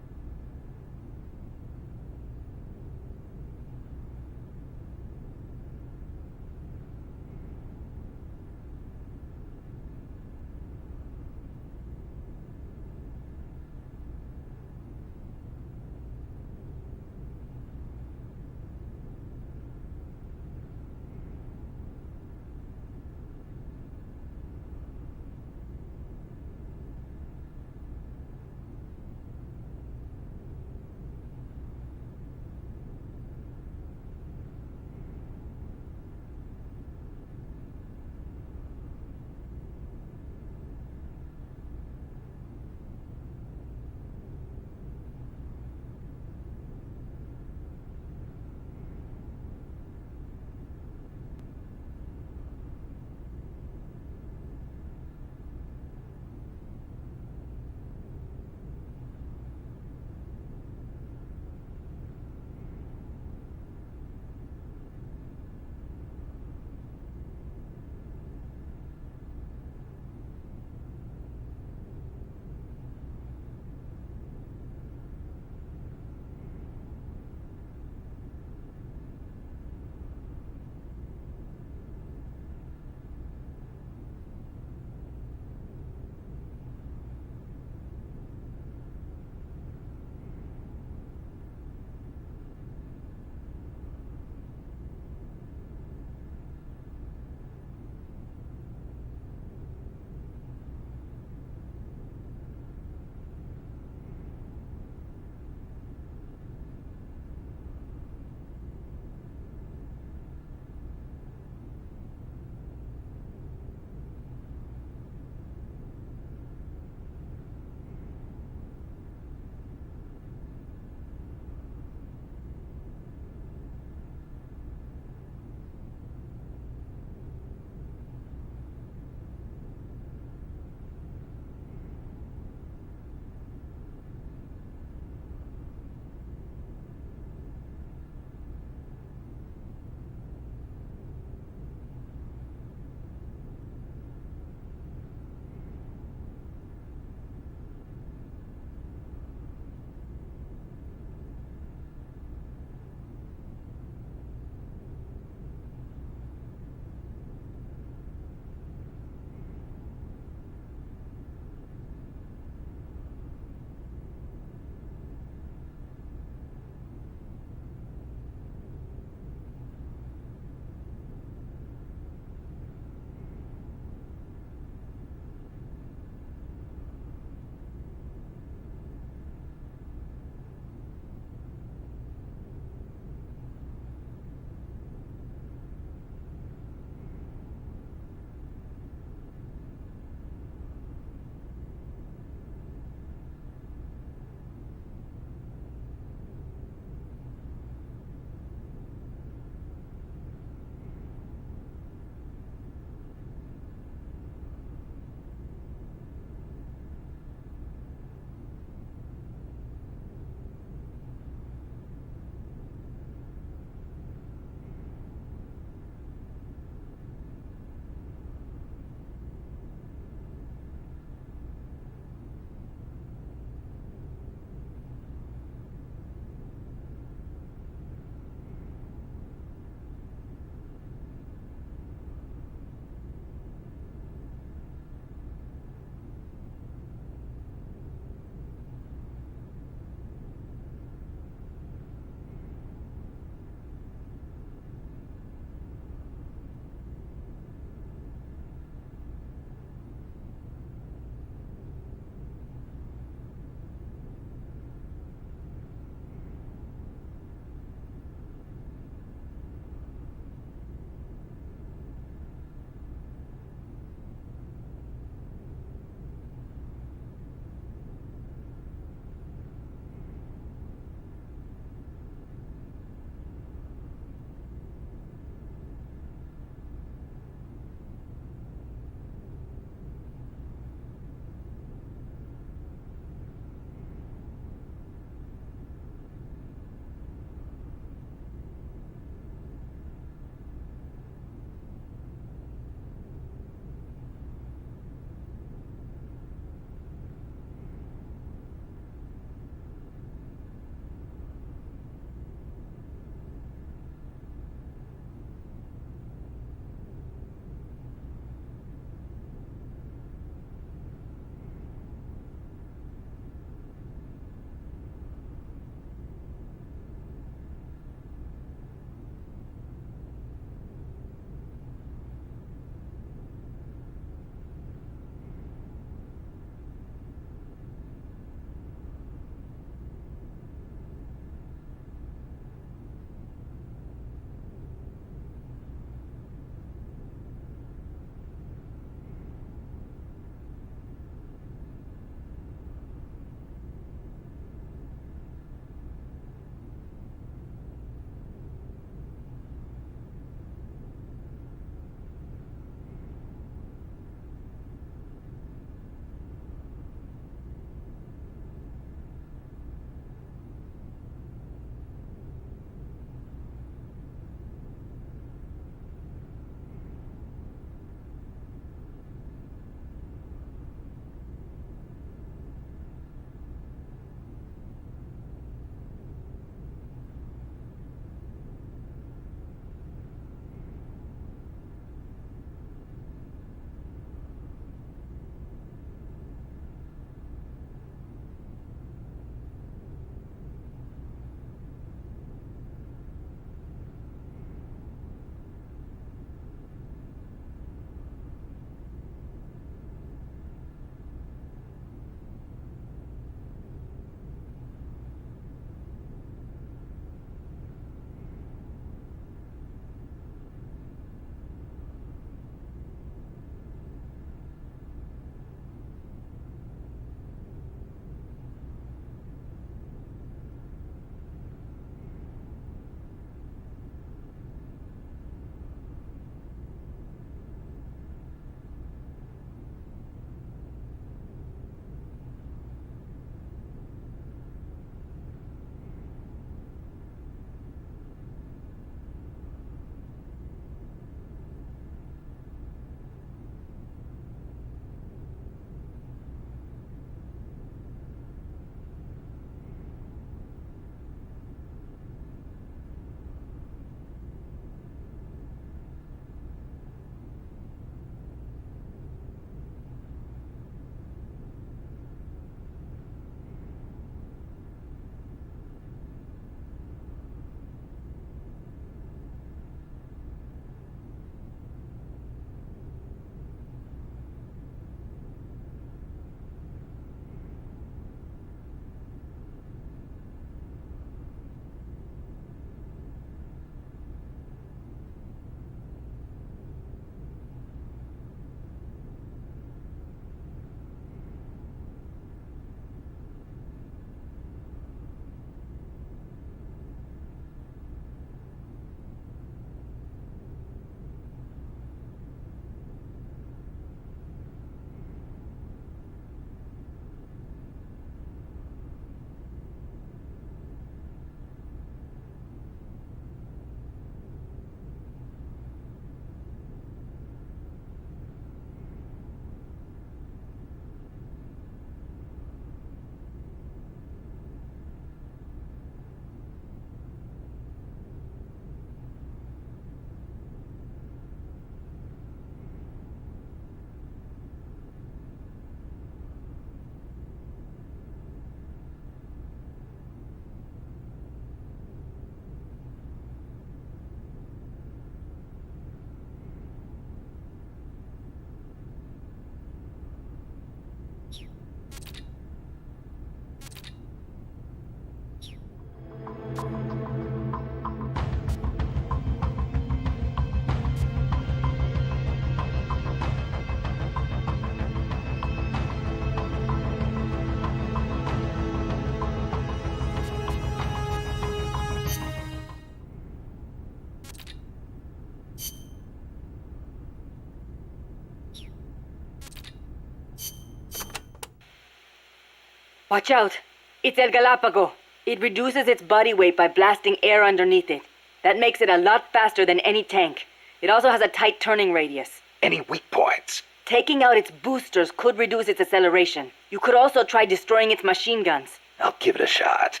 Watch out. It's El Galapago. It reduces its body weight by blasting air underneath it. That makes it a lot faster than any tank. It also has a tight turning radius. Any weak points? Taking out its boosters could reduce its acceleration. You could also try destroying its machine guns. I'll give it a shot.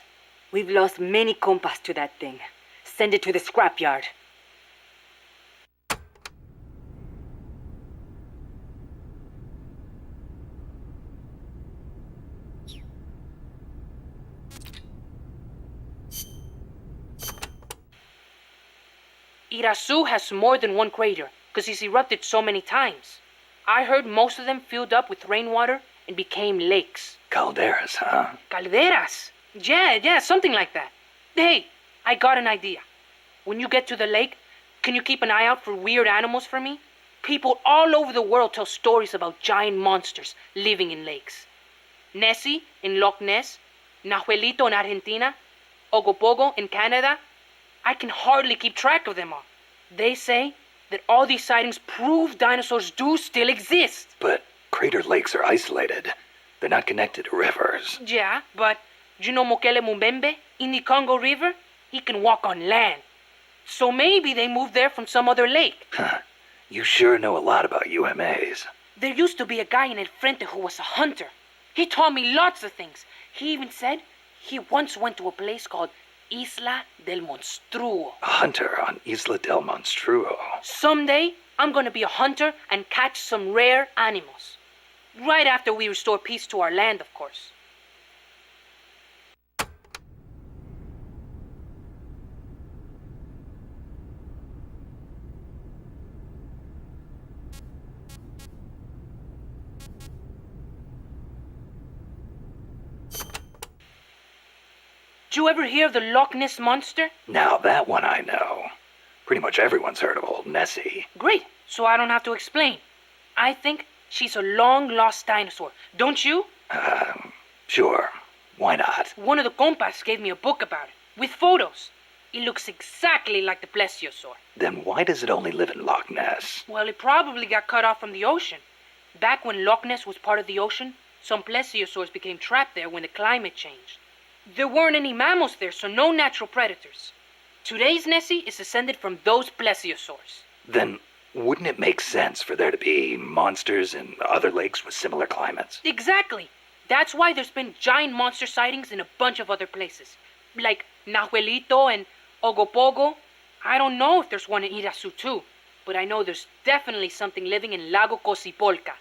We've lost many compas to that thing. Send it to the scrapyard. Irasu has more than one crater, because he's erupted so many times. I heard most of them filled up with rainwater and became lakes. Calderas, huh? Calderas? Yeah, something like that. Hey, I got an idea. When you get to the lake, can you keep an eye out for weird animals for me? People all over the world tell stories about giant monsters living in lakes. Nessie in Loch Ness, Nahuelito in Argentina, Ogopogo in Canada. I can hardly keep track of them all. They say that all these sightings prove dinosaurs do still exist. But crater lakes are isolated. They're not connected to rivers. Yeah, but you know Mokele Mumbembe in the Congo River? He can walk on land. So maybe they moved there from some other lake. Huh. You sure know a lot about UMAs. There used to be a guy in El Frente who was a hunter. He taught me lots of things. He even said he once went to a place called Isla del Monstruo. A hunter on Isla del Monstruo. Someday, I'm gonna be a hunter and catch some rare animals. Right after we restore peace to our land, of course. Did you ever hear of the Loch Ness Monster? Now that one I know. Pretty much everyone's heard of old Nessie. Great, so I don't have to explain. I think she's a long-lost dinosaur, don't you? Sure. Why not? One of the compas gave me a book about it, with photos. It looks exactly like the plesiosaur. Then why does it only live in Loch Ness? Well, it probably got cut off from the ocean. Back when Loch Ness was part of the ocean, some plesiosaurs became trapped there when the climate changed. There weren't any mammals there, so no natural predators. Today's Nessie is descended from those plesiosaurs. Then wouldn't it make sense for there to be monsters in other lakes with similar climates? Exactly. That's why there's been giant monster sightings in a bunch of other places. Like Nahuelito and Ogopogo. I don't know if there's one in Irasu too, but I know there's definitely something living in Lago Cosipolca.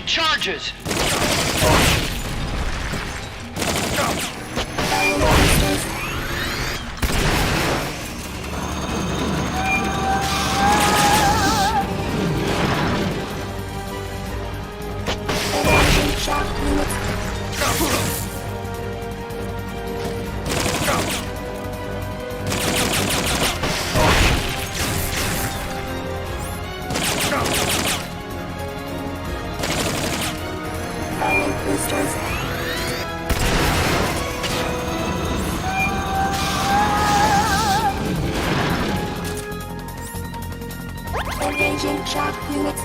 Charges! Shock units. Engaging shock units.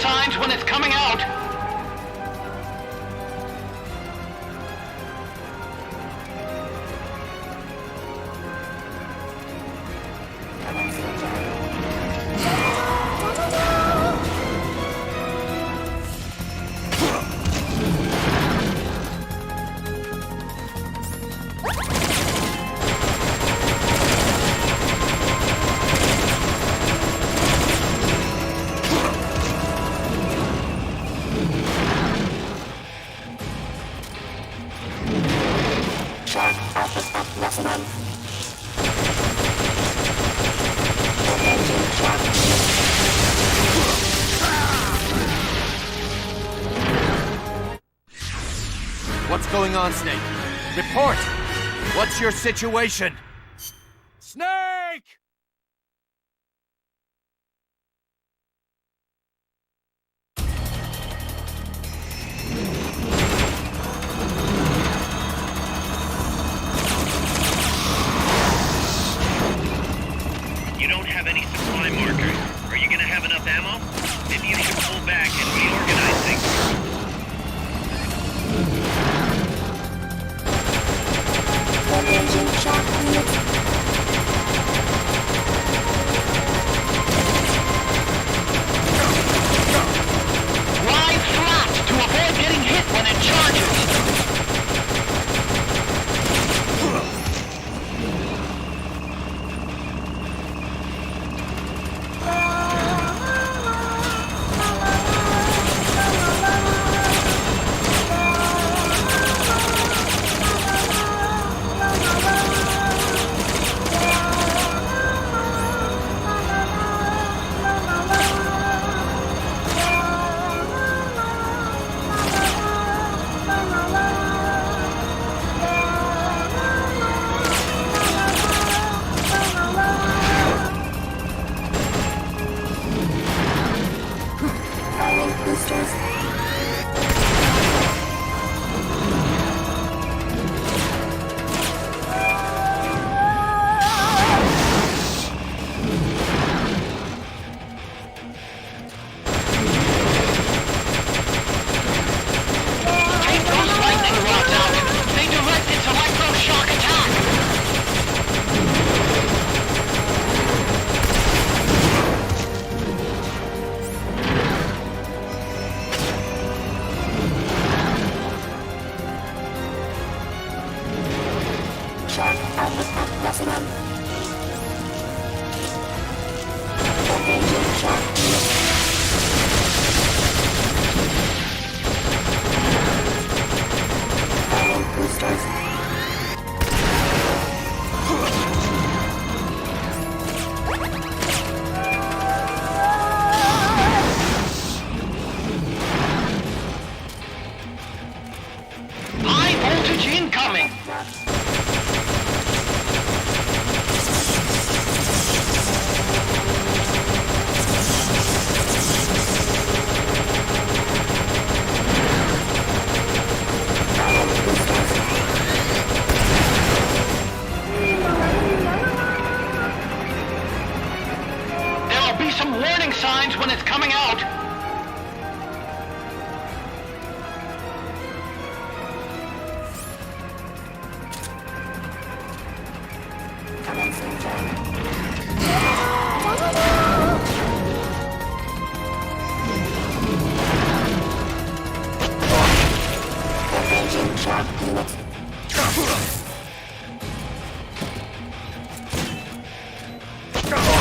Signs when it's coming out. What's going on, Snake? Report! What's your situation? Snake! You don't have any supply markers. Are you gonna have enough ammo? Maybe you should pull back and reorganize things. Engaging shock units. Lie flat to avoid getting hit when it charges. some warning signs when it's coming out. Engaging shock unit. Whoa!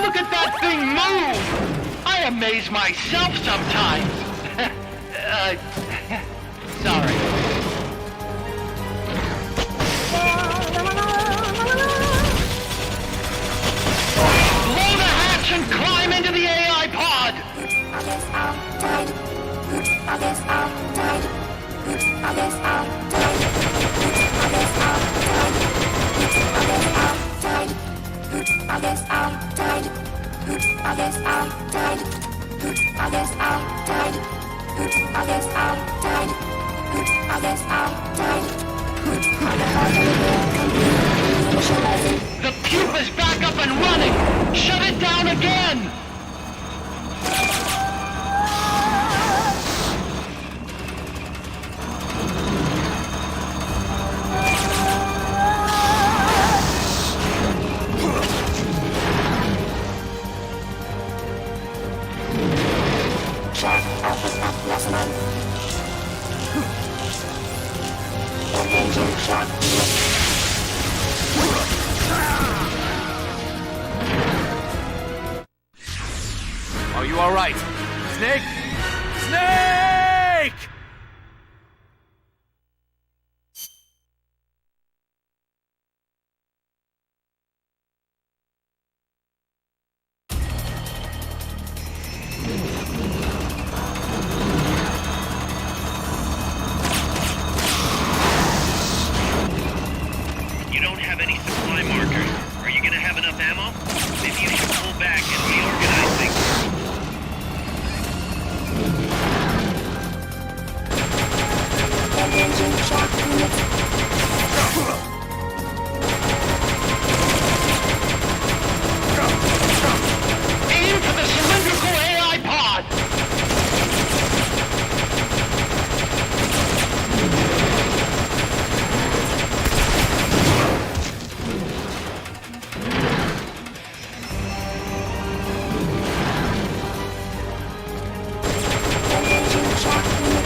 Look at that thing move! I amaze myself sometimes. Sorry. Blow the hatch and climb into the AI pod! Others are died. Others are died. Others are died. Others are died. Others are died. Others are died. Others are died. Others are died. Others are died. Others are died. The pupa's back up and running! Shut it down again! Engaging shock unit. Are you all right? Snake? Snake! You don't have any supply markers. Are you gonna have enough ammo? Maybe you should pull back and reorganize things. Engaging shock unit. Aim for the cylindrical AI pod! Engaging shock unit.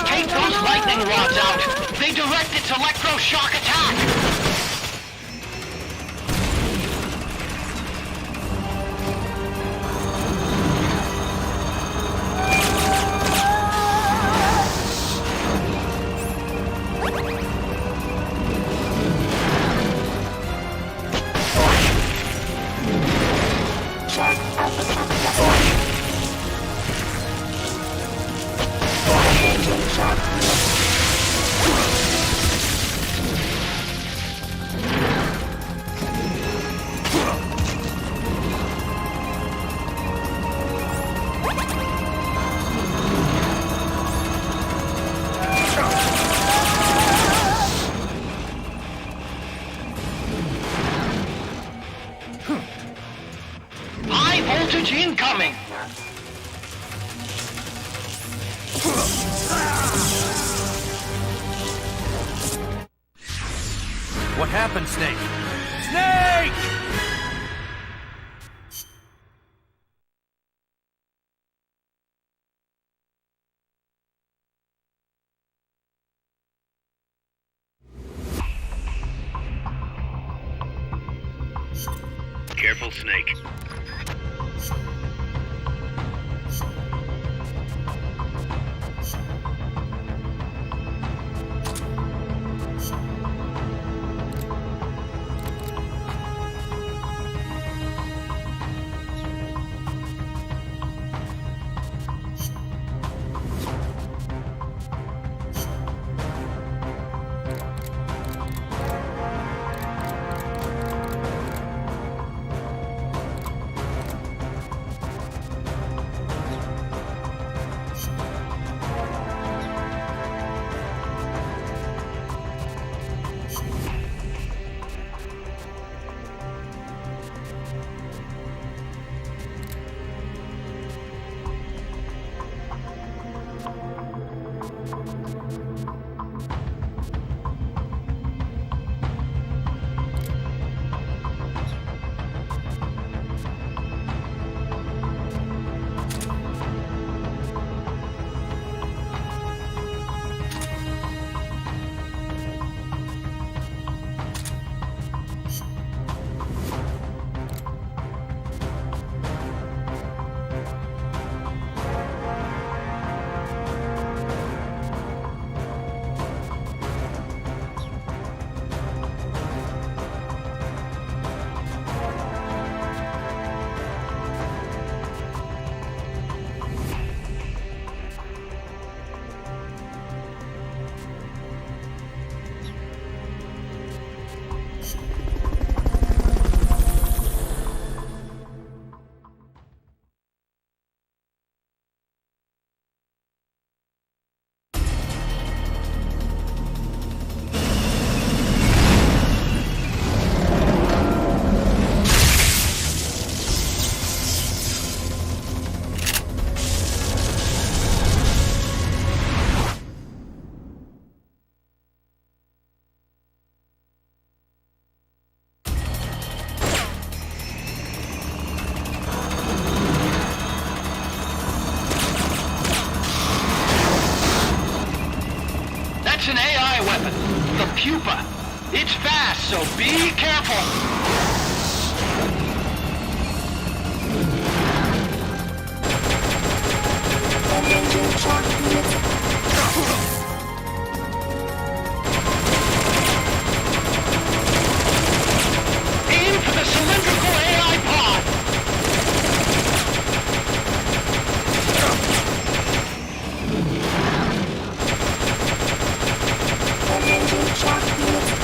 Take those lightning rods out! They direct its electroshock attack! Shock alpha Engaging shock unit. Incoming! What happened, Snake? Snake! Careful, Snake. That's an AI weapon, the Pupa. It's fast, so be careful. Engaging shock unit. Aim for the cylindrical AI pod. Engaging shock unit.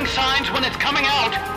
signs when it's coming out.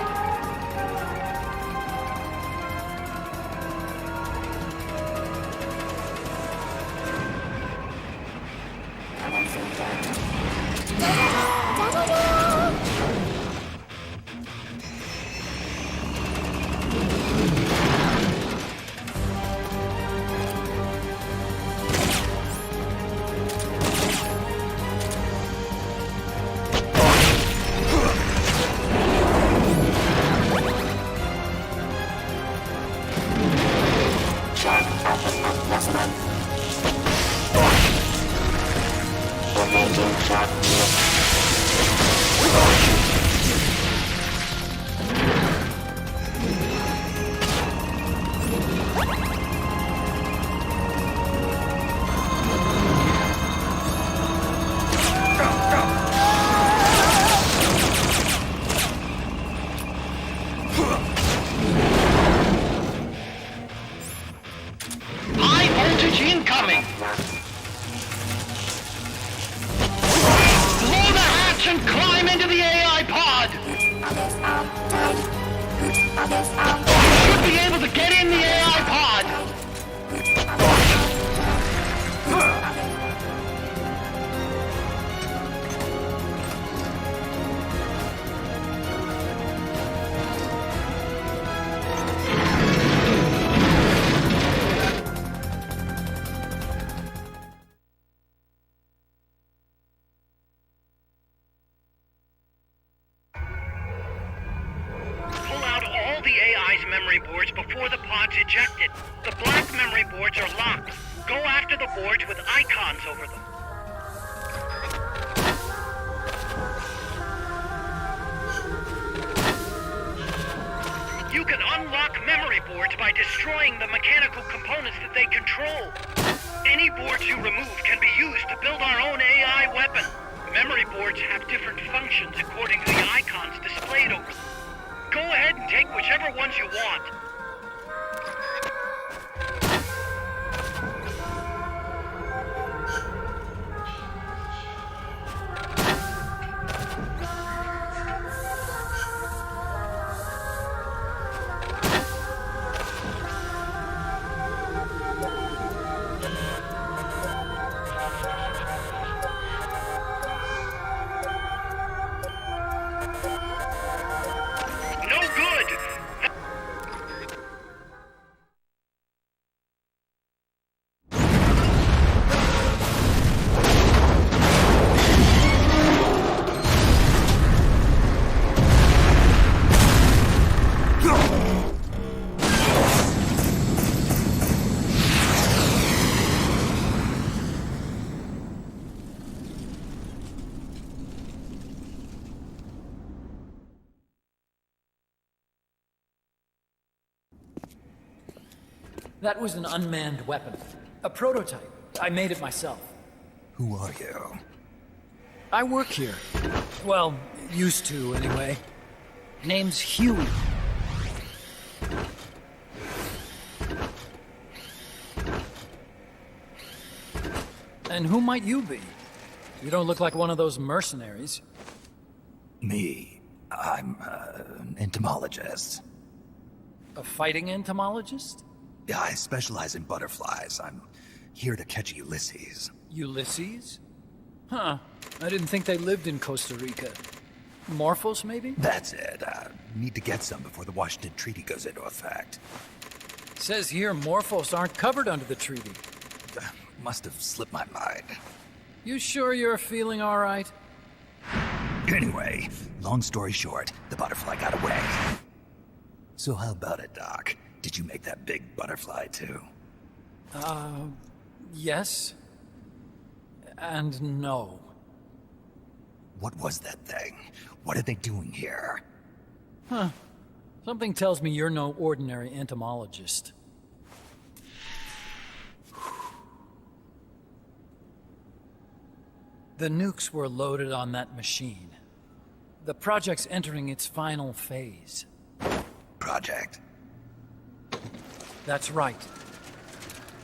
memory boards before the pod's ejected. The black memory boards are locked. Go after the boards with icons over them. You can unlock memory boards by destroying the mechanical components that they control. Any boards you remove can be used to build our own AI weapon. Memory boards have different functions according to the icons displayed over them. Go ahead and take whichever ones you want. That was an unmanned weapon. A prototype. I made it myself. Who are you? I work here. Well, used to, anyway. Name's Huey. And who might you be? You don't look like one of those mercenaries. Me? I'm an entomologist. A fighting entomologist? Yeah, I specialize in butterflies. I'm here to catch Ulysses. Ulysses? Huh. I didn't think they lived in Costa Rica. Morphos, maybe? That's it. Need to get some before the Washington Treaty goes into effect. Says here Morphos aren't covered under the treaty. Must have slipped my mind. You sure you're feeling all right? Anyway, long story short, the butterfly got away. So how about it, Doc? Did you make that big butterfly, too? Yes. And no. What was that thing? What are they doing here? Huh. Something tells me you're no ordinary entomologist. The nukes were loaded on that machine. The project's entering its final phase. Project? That's right.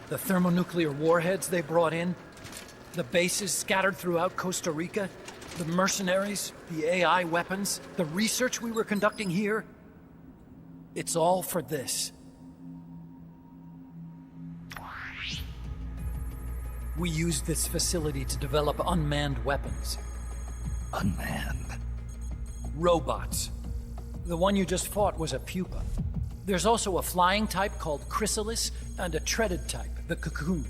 The thermonuclear warheads they brought in, the bases scattered throughout Costa Rica, the mercenaries, the AI weapons, the research we were conducting here. It's all for this. We used this facility to develop unmanned weapons. Unmanned? Robots. The one you just fought was a pupa. There's also a flying type called Chrysalis, and a treaded type, the Cocoon.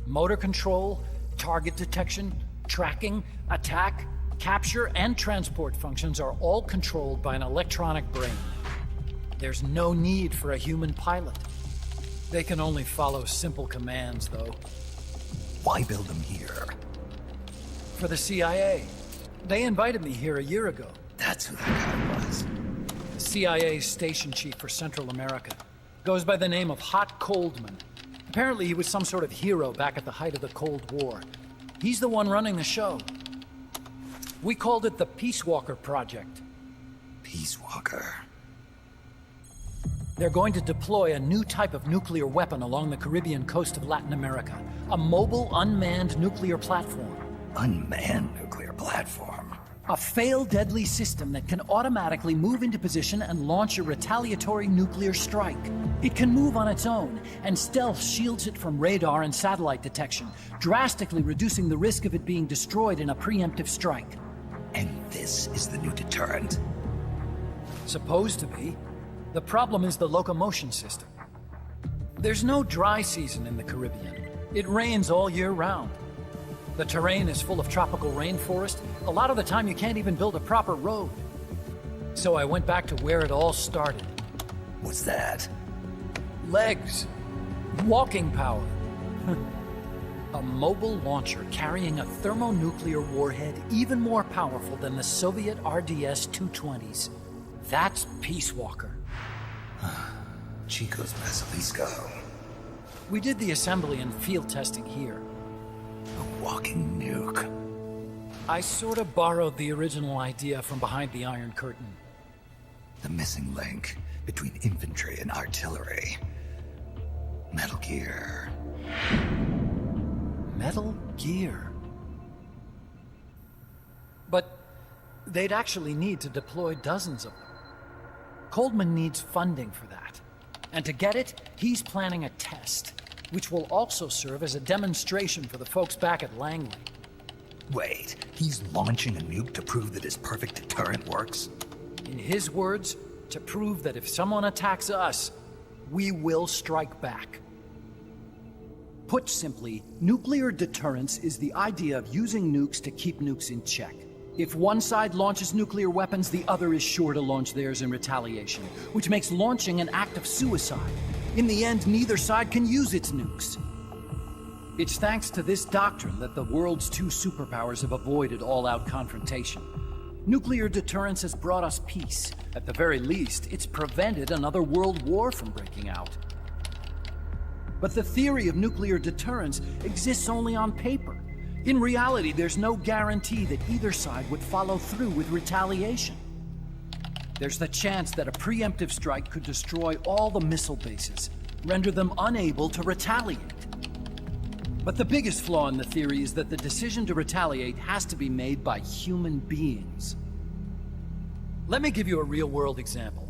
Motor control, target detection, tracking, attack, capture, and transport functions are all controlled by an electronic brain. There's no need for a human pilot. They can only follow simple commands, though. Why build them here? For the CIA. They invited me here a year ago. That's who that guy was. The CIA's station chief for Central America. Goes by the name of Hot Coldman. Apparently he was some sort of hero back at the height of the Cold War. He's the one running the show. We called it the Peace Walker Project. Peace Walker? They're going to deploy a new type of nuclear weapon along the Caribbean coast of Latin America. A mobile, unmanned nuclear platform. Unmanned nuclear platform? A fail-deadly system that can automatically move into position and launch a retaliatory nuclear strike. It can move on its own, and stealth shields it from radar and satellite detection, drastically reducing the risk of it being destroyed in a preemptive strike. And this is the new deterrent? Supposed to be. The problem is the locomotion system. There's no dry season in the Caribbean. It rains all year round. The terrain is full of tropical rainforest. A lot of the time you can't even build a proper road. So I went back to where it all started. What's that? Legs. Walking power. A mobile launcher carrying a thermonuclear warhead even more powerful than the Soviet RDS-220s. That's Peace Walker. Chico's Basilisco. We did the assembly and field testing here. A walking nuke. I sort of borrowed the original idea from behind the Iron Curtain. The missing link between infantry and artillery. Metal Gear. Metal Gear. But they'd actually need to deploy dozens of them. Coldman needs funding for that. And to get it, he's planning a test, which will also serve as a demonstration for the folks back at Langley. Wait, he's launching a nuke to prove that his perfect deterrent works? In his words, to prove that if someone attacks us, we will strike back. Put simply, nuclear deterrence is the idea of using nukes to keep nukes in check. If one side launches nuclear weapons, the other is sure to launch theirs in retaliation, which makes launching an act of suicide. In the end, neither side can use its nukes. It's thanks to this doctrine that the world's two superpowers have avoided all-out confrontation. Nuclear deterrence has brought us peace. At the very least, it's prevented another world war from breaking out. But the theory of nuclear deterrence exists only on paper. In reality, there's no guarantee that either side would follow through with retaliation. There's the chance that a preemptive strike could destroy all the missile bases, render them unable to retaliate. But the biggest flaw in the theory is that the decision to retaliate has to be made by human beings. Let me give you a real-world example.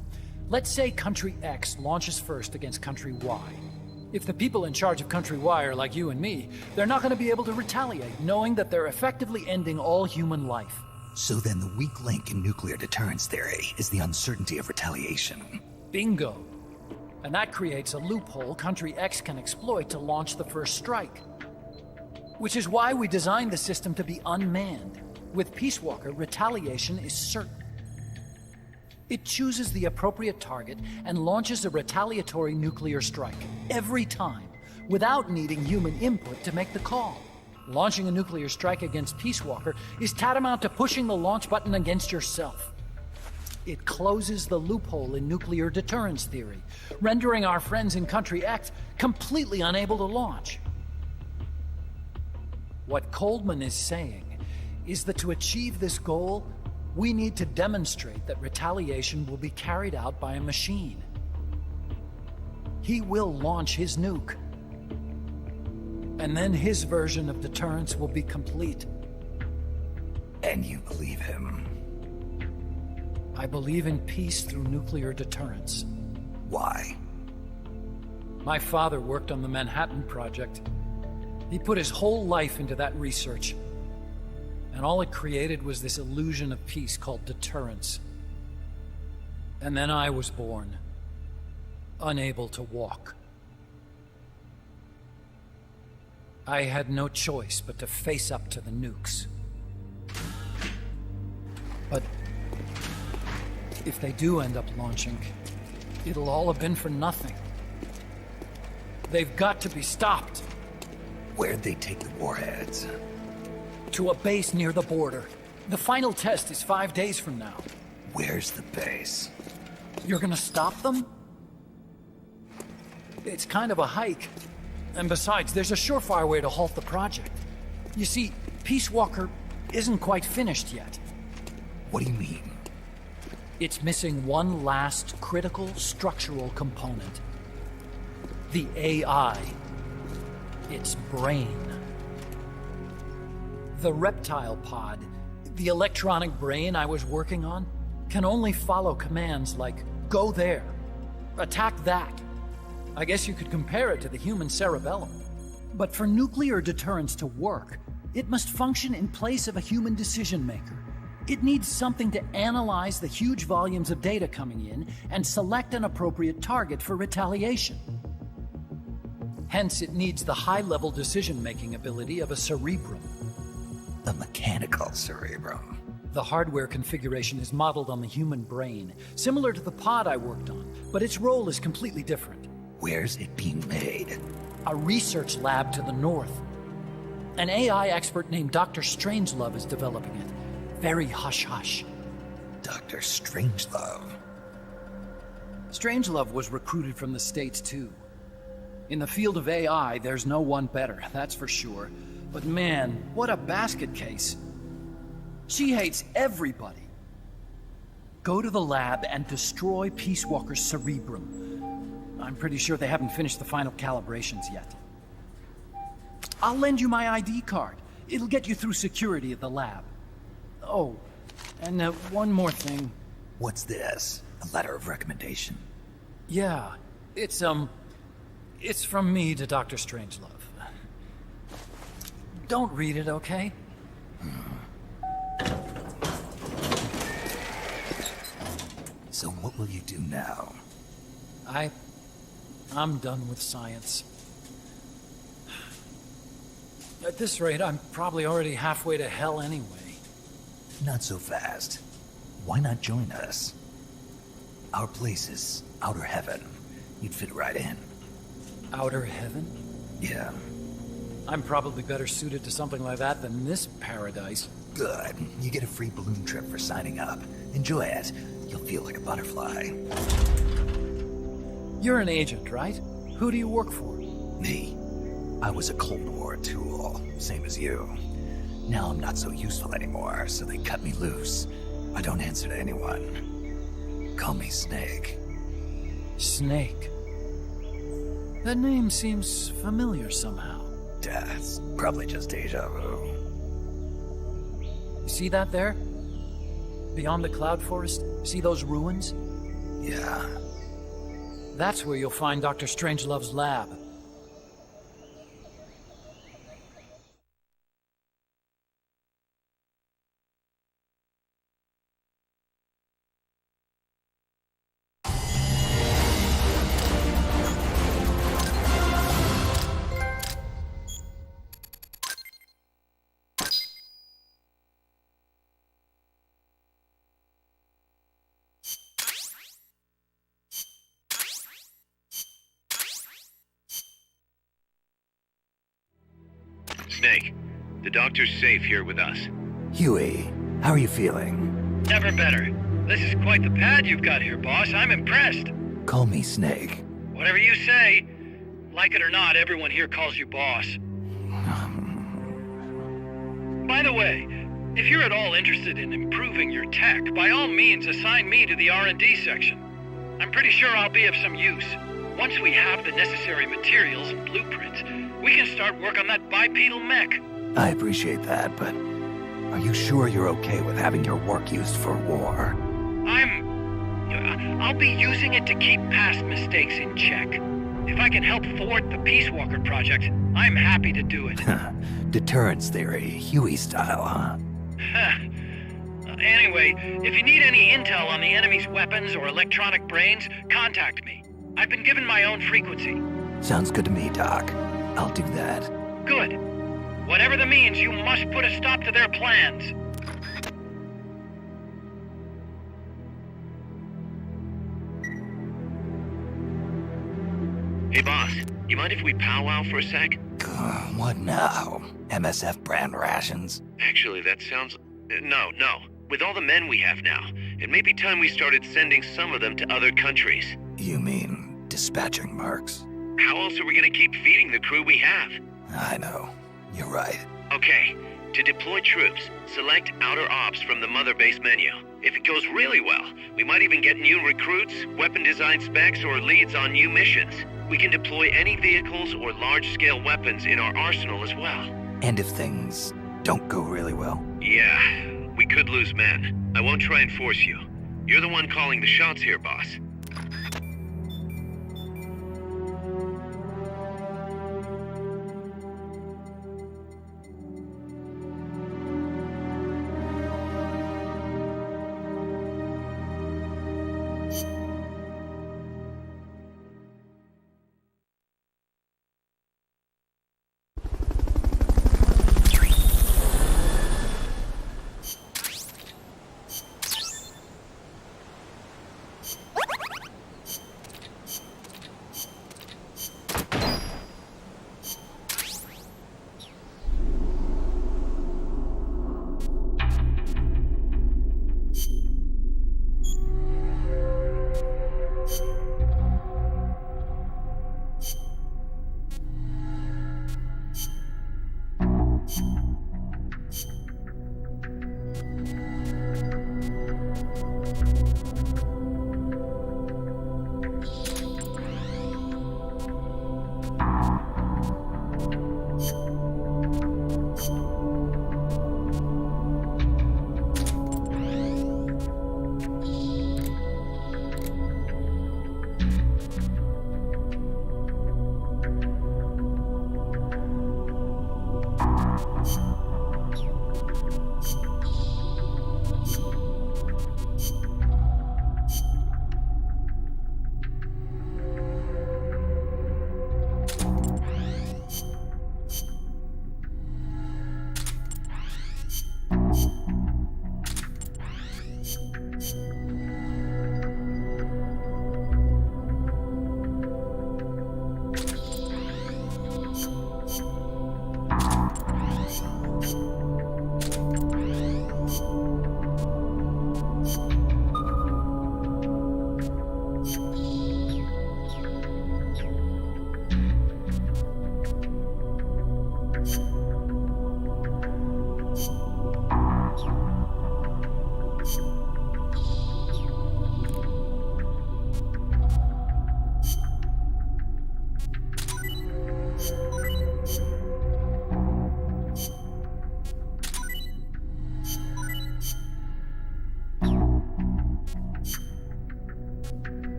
Let's say Country X launches first against Country Y. If the people in charge of Country Y are like you and me, they're not going to be able to retaliate, knowing that they're effectively ending all human life. So then the weak link in nuclear deterrence theory is the uncertainty of retaliation. Bingo. And that creates a loophole Country X can exploit to launch the first strike. Which is why we designed the system to be unmanned. With Peace Walker, retaliation is certain. It chooses the appropriate target and launches a retaliatory nuclear strike every time, without needing human input to make the call. Launching a nuclear strike against Peace Walker is tantamount to pushing the launch button against yourself. It closes the loophole in nuclear deterrence theory, rendering our friends in Country X completely unable to launch. What Coldman is saying is that to achieve this goal, we need to demonstrate that retaliation will be carried out by a machine. He will launch his nuke. And then his version of deterrence will be complete. And you believe him? I believe in peace through nuclear deterrence. Why? My father worked on the Manhattan Project. He put his whole life into that research. And all it created was this illusion of peace called deterrence. And then I was born, unable to walk. I had no choice but to face up to the nukes. But if they do end up launching, it'll all have been for nothing. They've got to be stopped. Where'd they take the warheads? To a base near the border. The final test is 5 days from now. Where's the base? You're gonna stop them? It's kind of a hike. And besides, there's a surefire way to halt the project. You see, Peace Walker isn't quite finished yet. What do you mean? It's missing one last critical structural component. The AI. Its brain. The reptile pod, the electronic brain I was working on, can only follow commands like, go there, attack that. I guess you could compare it to the human cerebellum. But for nuclear deterrence to work, it must function in place of a human decision maker. It needs something to analyze the huge volumes of data coming in and select an appropriate target for retaliation. Hence, it needs the high-level decision-making ability of a cerebrum. A mechanical cerebrum. The hardware configuration is modeled on the human brain, similar to the pod I worked on, but its role is completely different. Where's it being made? A research lab to the north. An AI expert named Dr. Strangelove is developing it. Very hush-hush. Dr. Strangelove? Strangelove was recruited from the States, too. In the field of AI, there's no one better, that's for sure. But man, what a basket case. She hates everybody. Go to the lab and destroy Peace Walker's cerebrum. I'm pretty sure they haven't finished the final calibrations yet. I'll lend you my ID card. It'll get you through security at the lab. Oh, and one more thing. What's this? A letter of recommendation? Yeah, it's from me to Dr. Strangelove. Don't read it, okay? So what will you do now? I'm done with science. At this rate, I'm probably already halfway to hell anyway. Not so fast. Why not join us? Our place is outer heaven. You'd fit right in. Outer heaven? Yeah. I'm probably better suited to something like that than this paradise. Good. You get a free balloon trip for signing up. Enjoy it. You'll feel like a butterfly. You're an agent, right? Who do you work for? Me. I was a Cold War tool, same as you. Now I'm not so useful anymore, so they cut me loose. I don't answer to anyone. Call me Snake. Snake? That name seems familiar somehow. That's probably just deja vu. You see that there? Beyond the cloud forest? See those ruins? Yeah. That's where you'll find Dr. Strangelove's lab. Snake, the doctor's safe here with us. Huey, how are you feeling? Never better. This is quite the pad you've got here, boss. I'm impressed. Call me Snake. Whatever you say. Like it or not, everyone here calls you boss. By the way, if you're at all interested in improving your tech, by all means assign me to the R&D section. I'm pretty sure I'll be of some use. Once we have the necessary materials and blueprints, we can start work on that bipedal mech. I appreciate that, but are you sure you're okay with having your work used for war? I'll be using it to keep past mistakes in check. If I can help thwart the Peace Walker project, I'm happy to do it. Deterrence theory, Huey style, huh? Anyway, if you need any intel on the enemy's weapons or electronic brains, contact me. I've been given my own frequency. Sounds good to me, Doc. I'll do that. Good. Whatever the means, you must put a stop to their plans. Hey, boss, you mind if we powwow for a sec? What now? MSF brand rations? Actually, that sounds... No. With all the men we have now, it may be time we started sending some of them to other countries. You mean dispatching mercs? How else are we gonna keep feeding the crew we have? I know. You're right. Okay, to deploy troops, select Outer Ops from the Mother Base menu. If it goes really well, we might even get new recruits, weapon design specs, or leads on new missions. We can deploy any vehicles or large-scale weapons in our arsenal as well. And if things don't go really well? Yeah, we could lose men. I won't try and force you. You're the one calling the shots here, boss.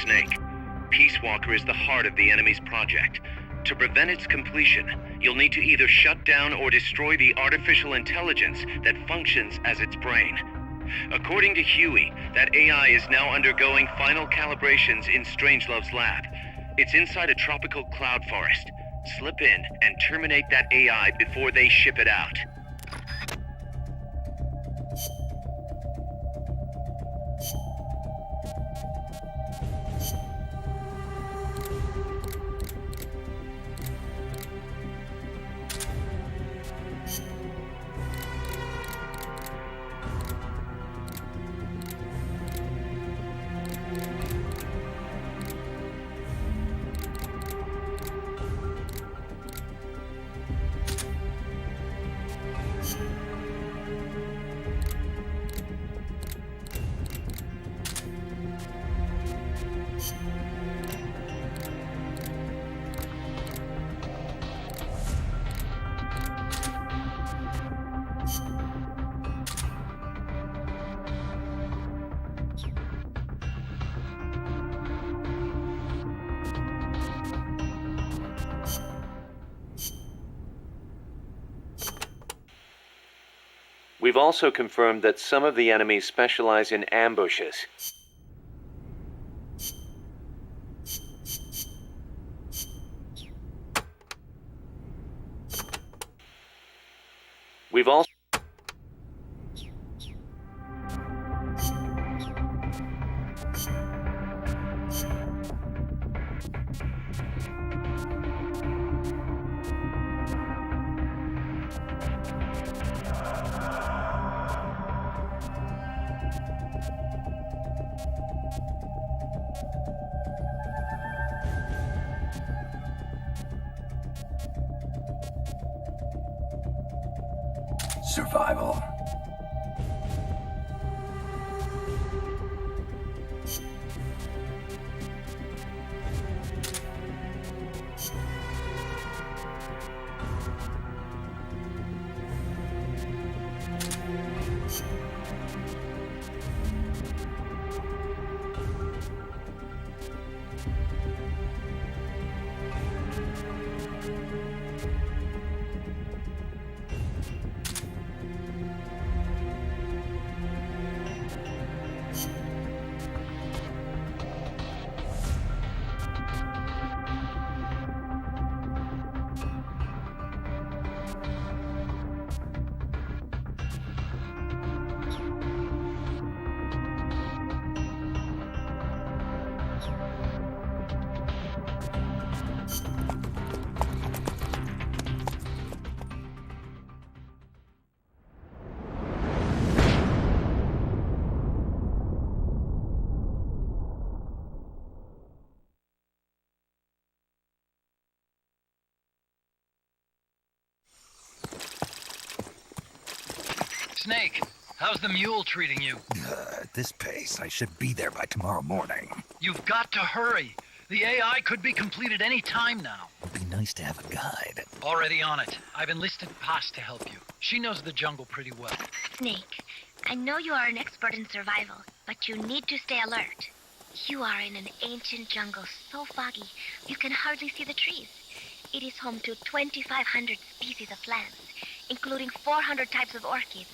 Snake, Peace Walker is the heart of the enemy's project. To prevent its completion, you'll need to either shut down or destroy the artificial intelligence that functions as its brain. According to Huey, that AI is now undergoing final calibrations in Strangelove's lab. It's inside a tropical cloud forest. Slip in and terminate that AI before they ship it out. We've also confirmed that some of the enemies specialize in ambushes. We've also Survival. Snake, how's the mule treating you? At this pace, I should be there by tomorrow morning. You've got to hurry. The AI could be completed any time now. It'd be nice to have a guide. Already on it. I've enlisted Paz to help you. She knows the jungle pretty well. Snake, I know you are an expert in survival, but you need to stay alert. You are in an ancient jungle so foggy, you can hardly see the trees. It is home to 2,500 species of plants, including 400 types of orchids.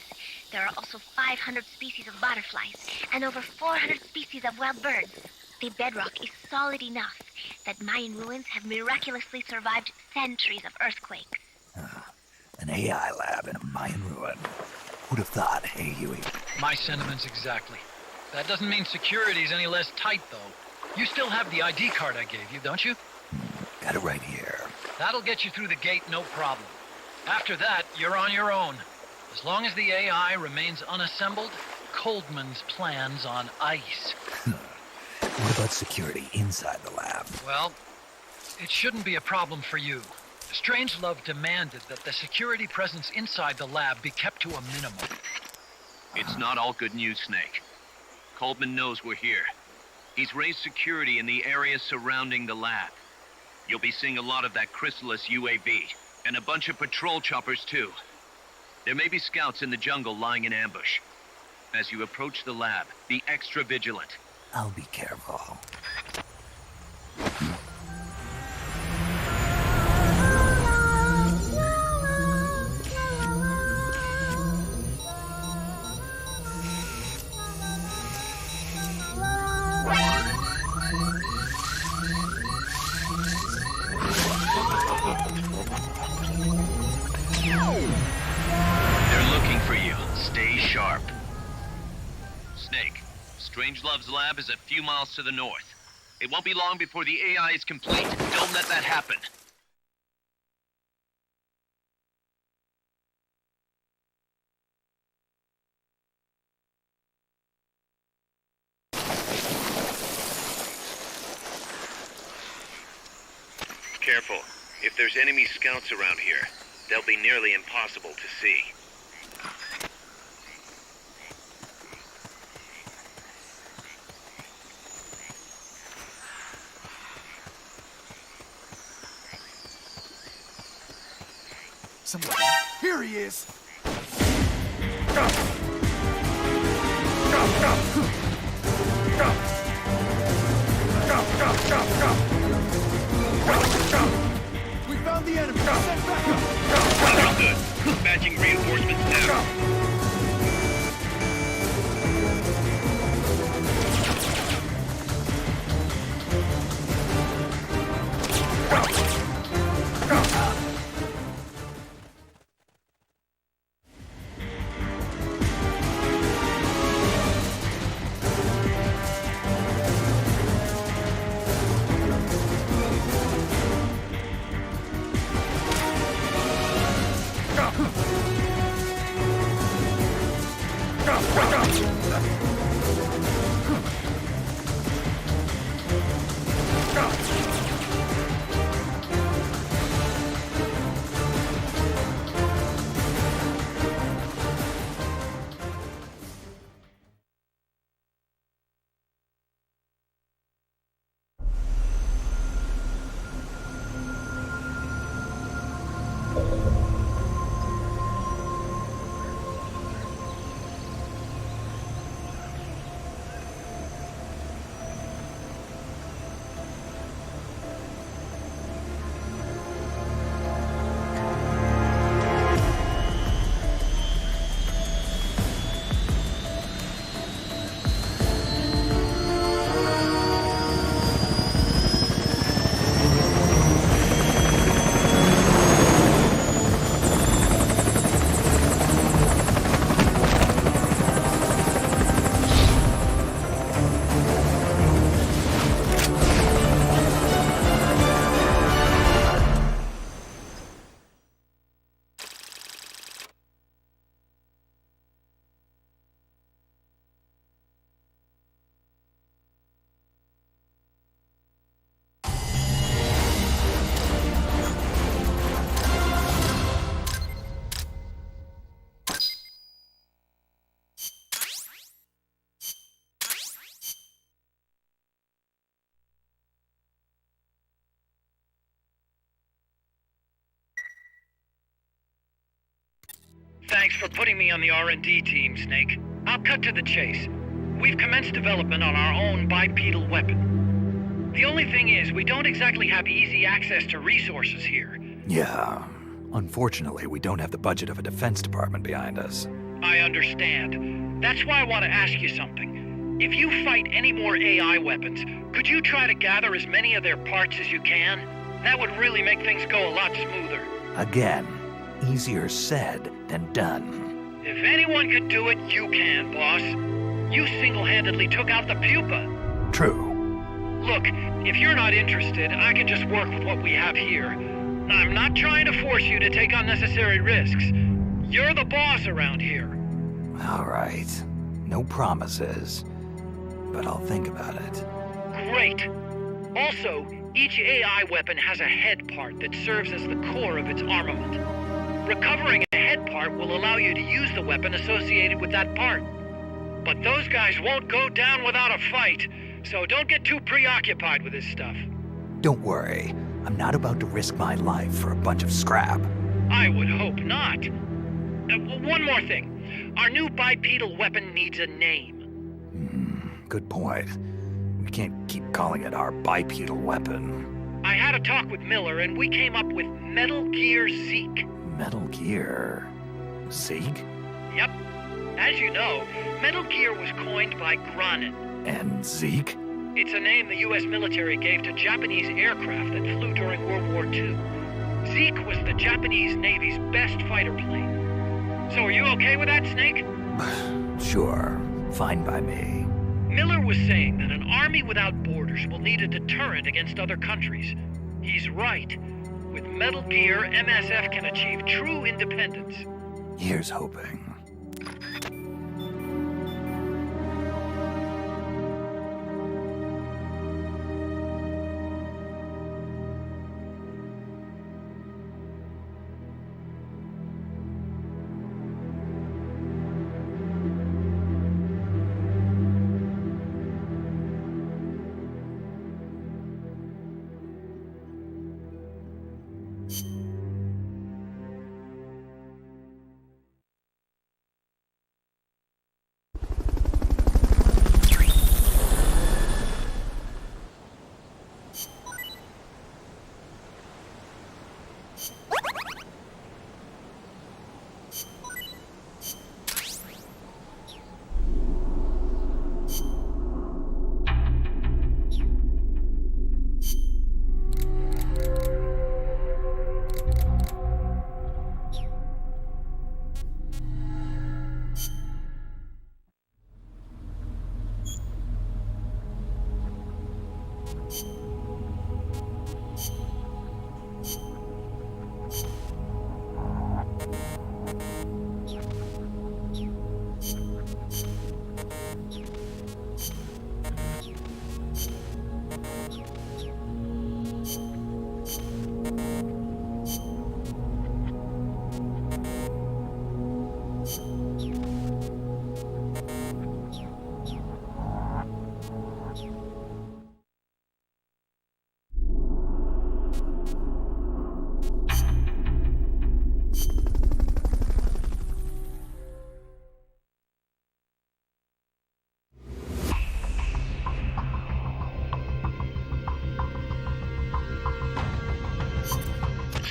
There are also 500 species of butterflies and over 400 species of wild birds. The bedrock is solid enough that Mayan ruins have miraculously survived centuries of earthquakes. An AI lab in a Mayan ruin. Who'd have thought, hey, Huey? My sentiments exactly. That doesn't mean security's any less tight, though. You still have the ID card I gave you, don't you? Got it right here. That'll get you through the gate, no problem. After that, you're on your own. As long as the AI remains unassembled, Coldman's plan's on ice. What about security inside the lab? Well, it shouldn't be a problem for you. Strangelove demanded that the security presence inside the lab be kept to a minimum. It's not all good news, Snake. Coldman knows we're here. He's raised security in the area surrounding the lab. You'll be seeing a lot of that Chrysalis UAV, and a bunch of patrol choppers too. There may be scouts in the jungle lying in ambush. As you approach the lab, be extra vigilant. I'll be careful. They're looking for you. Stay sharp. Snake, Strangelove's lab is a few miles to the north. It won't be long before the AI is complete. Don't let that happen. Careful. If there's enemy scouts around here, they'll be nearly impossible to see. Somebody. Here he is! We found the enemy! Send back up! Understood. Dispatching reinforcements now. Thanks for putting me on the R&D team, Snake. I'll cut to the chase. We've commenced development on our own bipedal weapon. The only thing is, we don't exactly have easy access to resources here. Yeah. Unfortunately, we don't have the budget of a defense department behind us. I understand. That's why I want to ask you something. If you fight any more AI weapons, could you try to gather as many of their parts as you can? That would really make things go a lot smoother. Again, easier said than done. If anyone could do it, you can, boss. You single-handedly took out the pupa. True. Look, if you're not interested, I can just work with what we have here. I'm not trying to force you to take unnecessary risks. You're the boss around here. All right. No promises. But I'll think about it. Great. Also, each AI weapon has a head part that serves as the core of its armament. Recovering a head part will allow you to use the weapon associated with that part. But those guys won't go down without a fight, so don't get too preoccupied with this stuff. Don't worry. I'm not about to risk my life for a bunch of scrap. I would hope not. One more thing. Our new bipedal weapon needs a name. Good point. We can't keep calling it our bipedal weapon. I had a talk with Miller, and we came up with Metal Gear Zeke. Metal Gear? Zeke? Yep. As you know, Metal Gear was coined by Granin. And Zeke? It's a name the U.S. military gave to Japanese aircraft that flew during World War II. Zeke was the Japanese Navy's best fighter plane. So are you okay with that, Snake? Sure. Fine by me. Miller was saying that an army without borders will need a deterrent against other countries. He's right. With Metal Gear, MSF can achieve true independence. Here's hoping.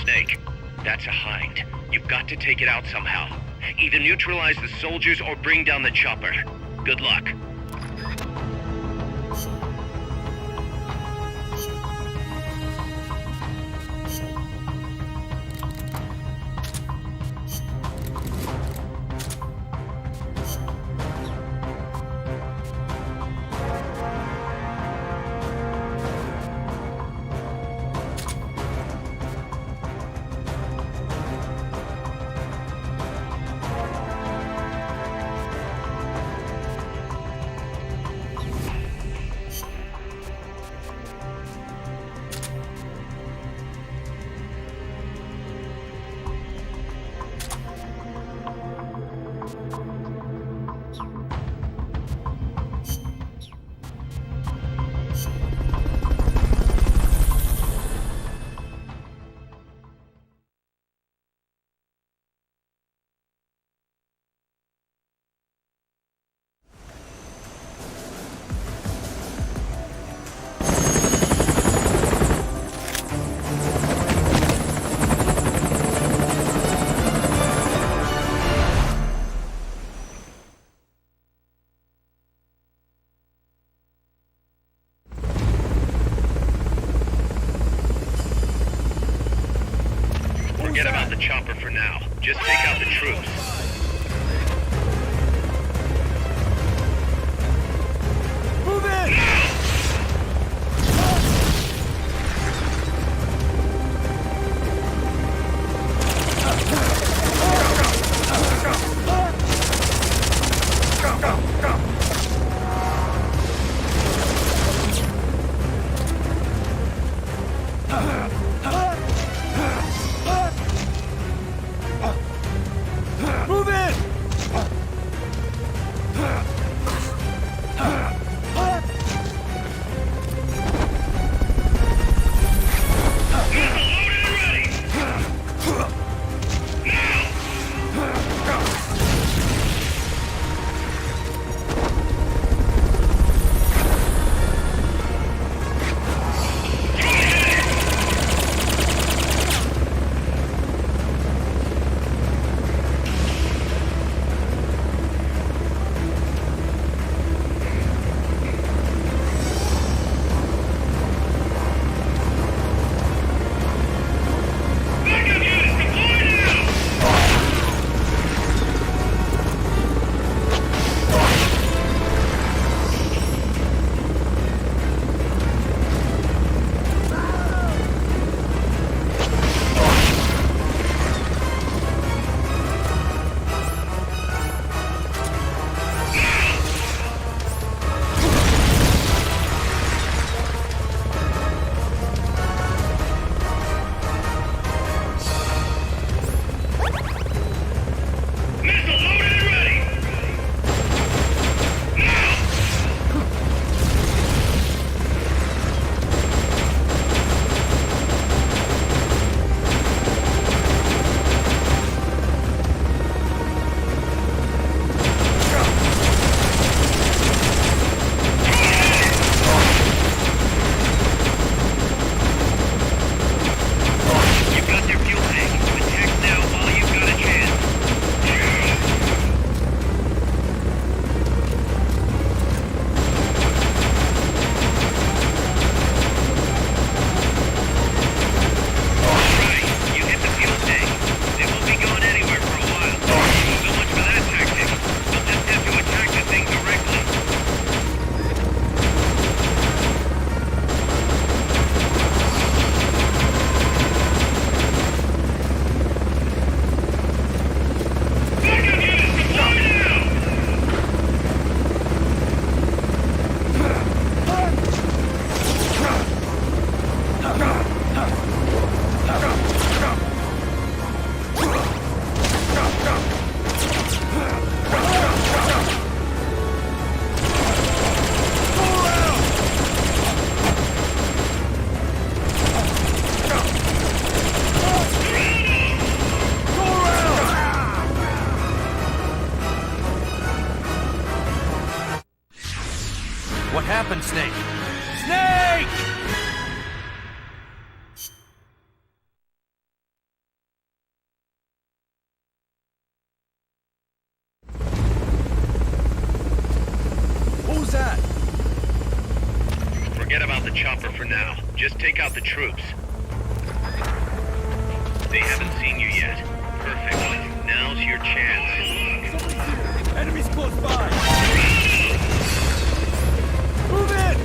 Snake, that's a hind. You've got to take it out somehow. Either neutralize the soldiers or bring down the chopper. Good luck. Forget about the chopper for now. Just take out the troops. Move in! Move in! What happened, Snake? Snake! Who's that? Forget about the chopper for now. Just take out the troops. They haven't seen you yet. Perfect. Now's your chance. Enemies close by! Move in!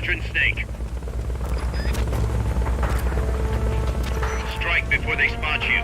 Squadron Snake. Strike before they spot you.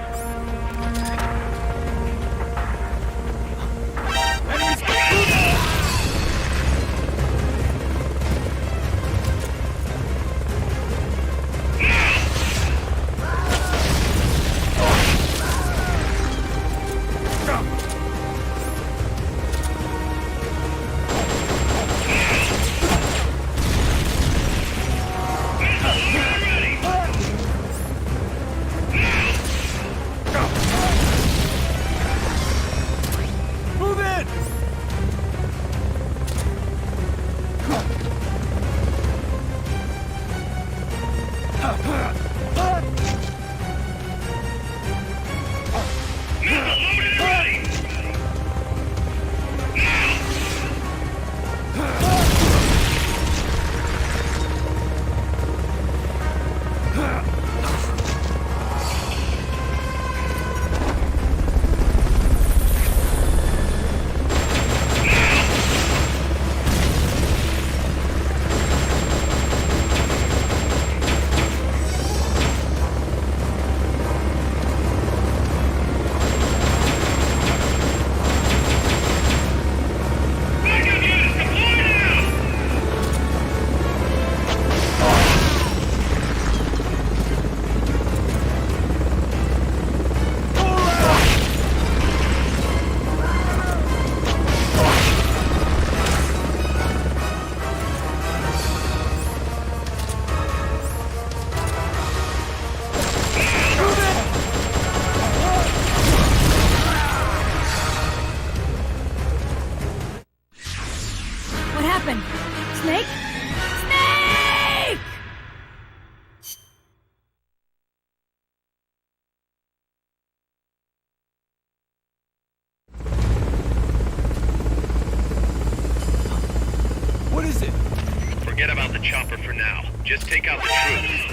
What happened? Snake? Snake! What is it? Forget about the chopper for now. Just take out the troops.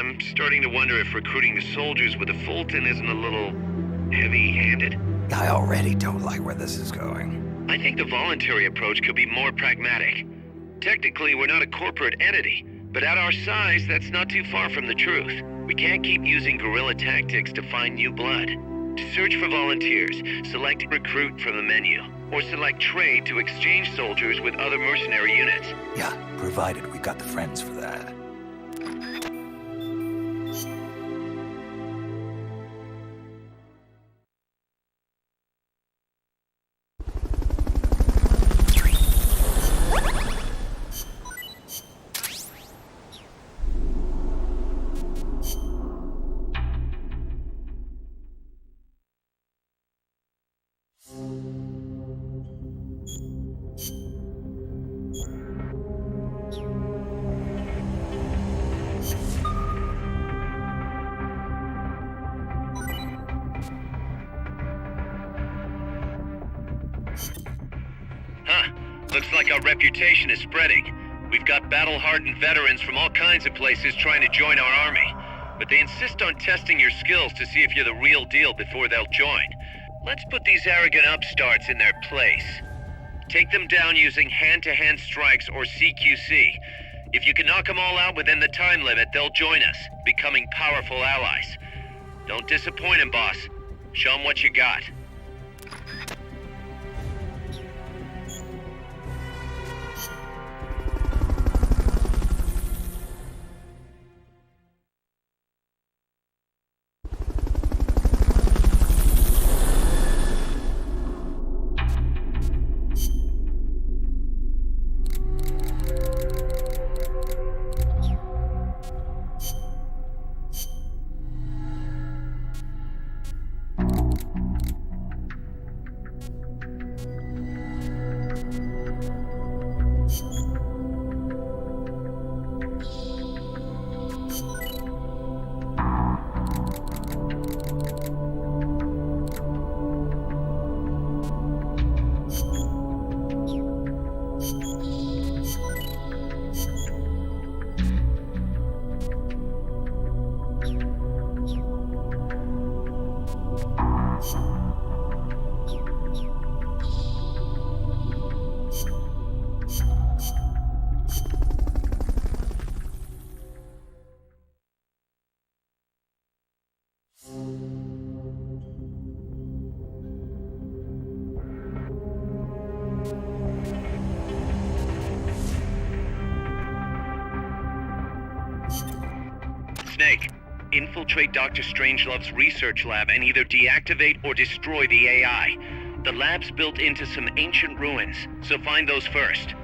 I'm starting to wonder if recruiting the soldiers with a Fulton isn't a little heavy-handed. I already don't like where this is going. I think the voluntary approach could be more pragmatic. Technically, we're not a corporate entity, but at our size, that's not too far from the truth. We can't keep using guerrilla tactics to find new blood. To search for volunteers, select recruit from the menu, or select trade to exchange soldiers with other mercenary units. Yeah, provided we got the friends for that. Looks like our reputation is spreading. We've got battle-hardened veterans from all kinds of places trying to join our army. But they insist on testing your skills to see if you're the real deal before they'll join. Let's put these arrogant upstarts in their place. Take them down using hand-to-hand strikes or CQC. If you can knock them all out within the time limit, they'll join us, becoming powerful allies. Don't disappoint them, boss. Show them what you got. Snake, infiltrate Dr. Strangelove's research lab and either deactivate or destroy the AI. The lab's built into some ancient ruins, so find those first.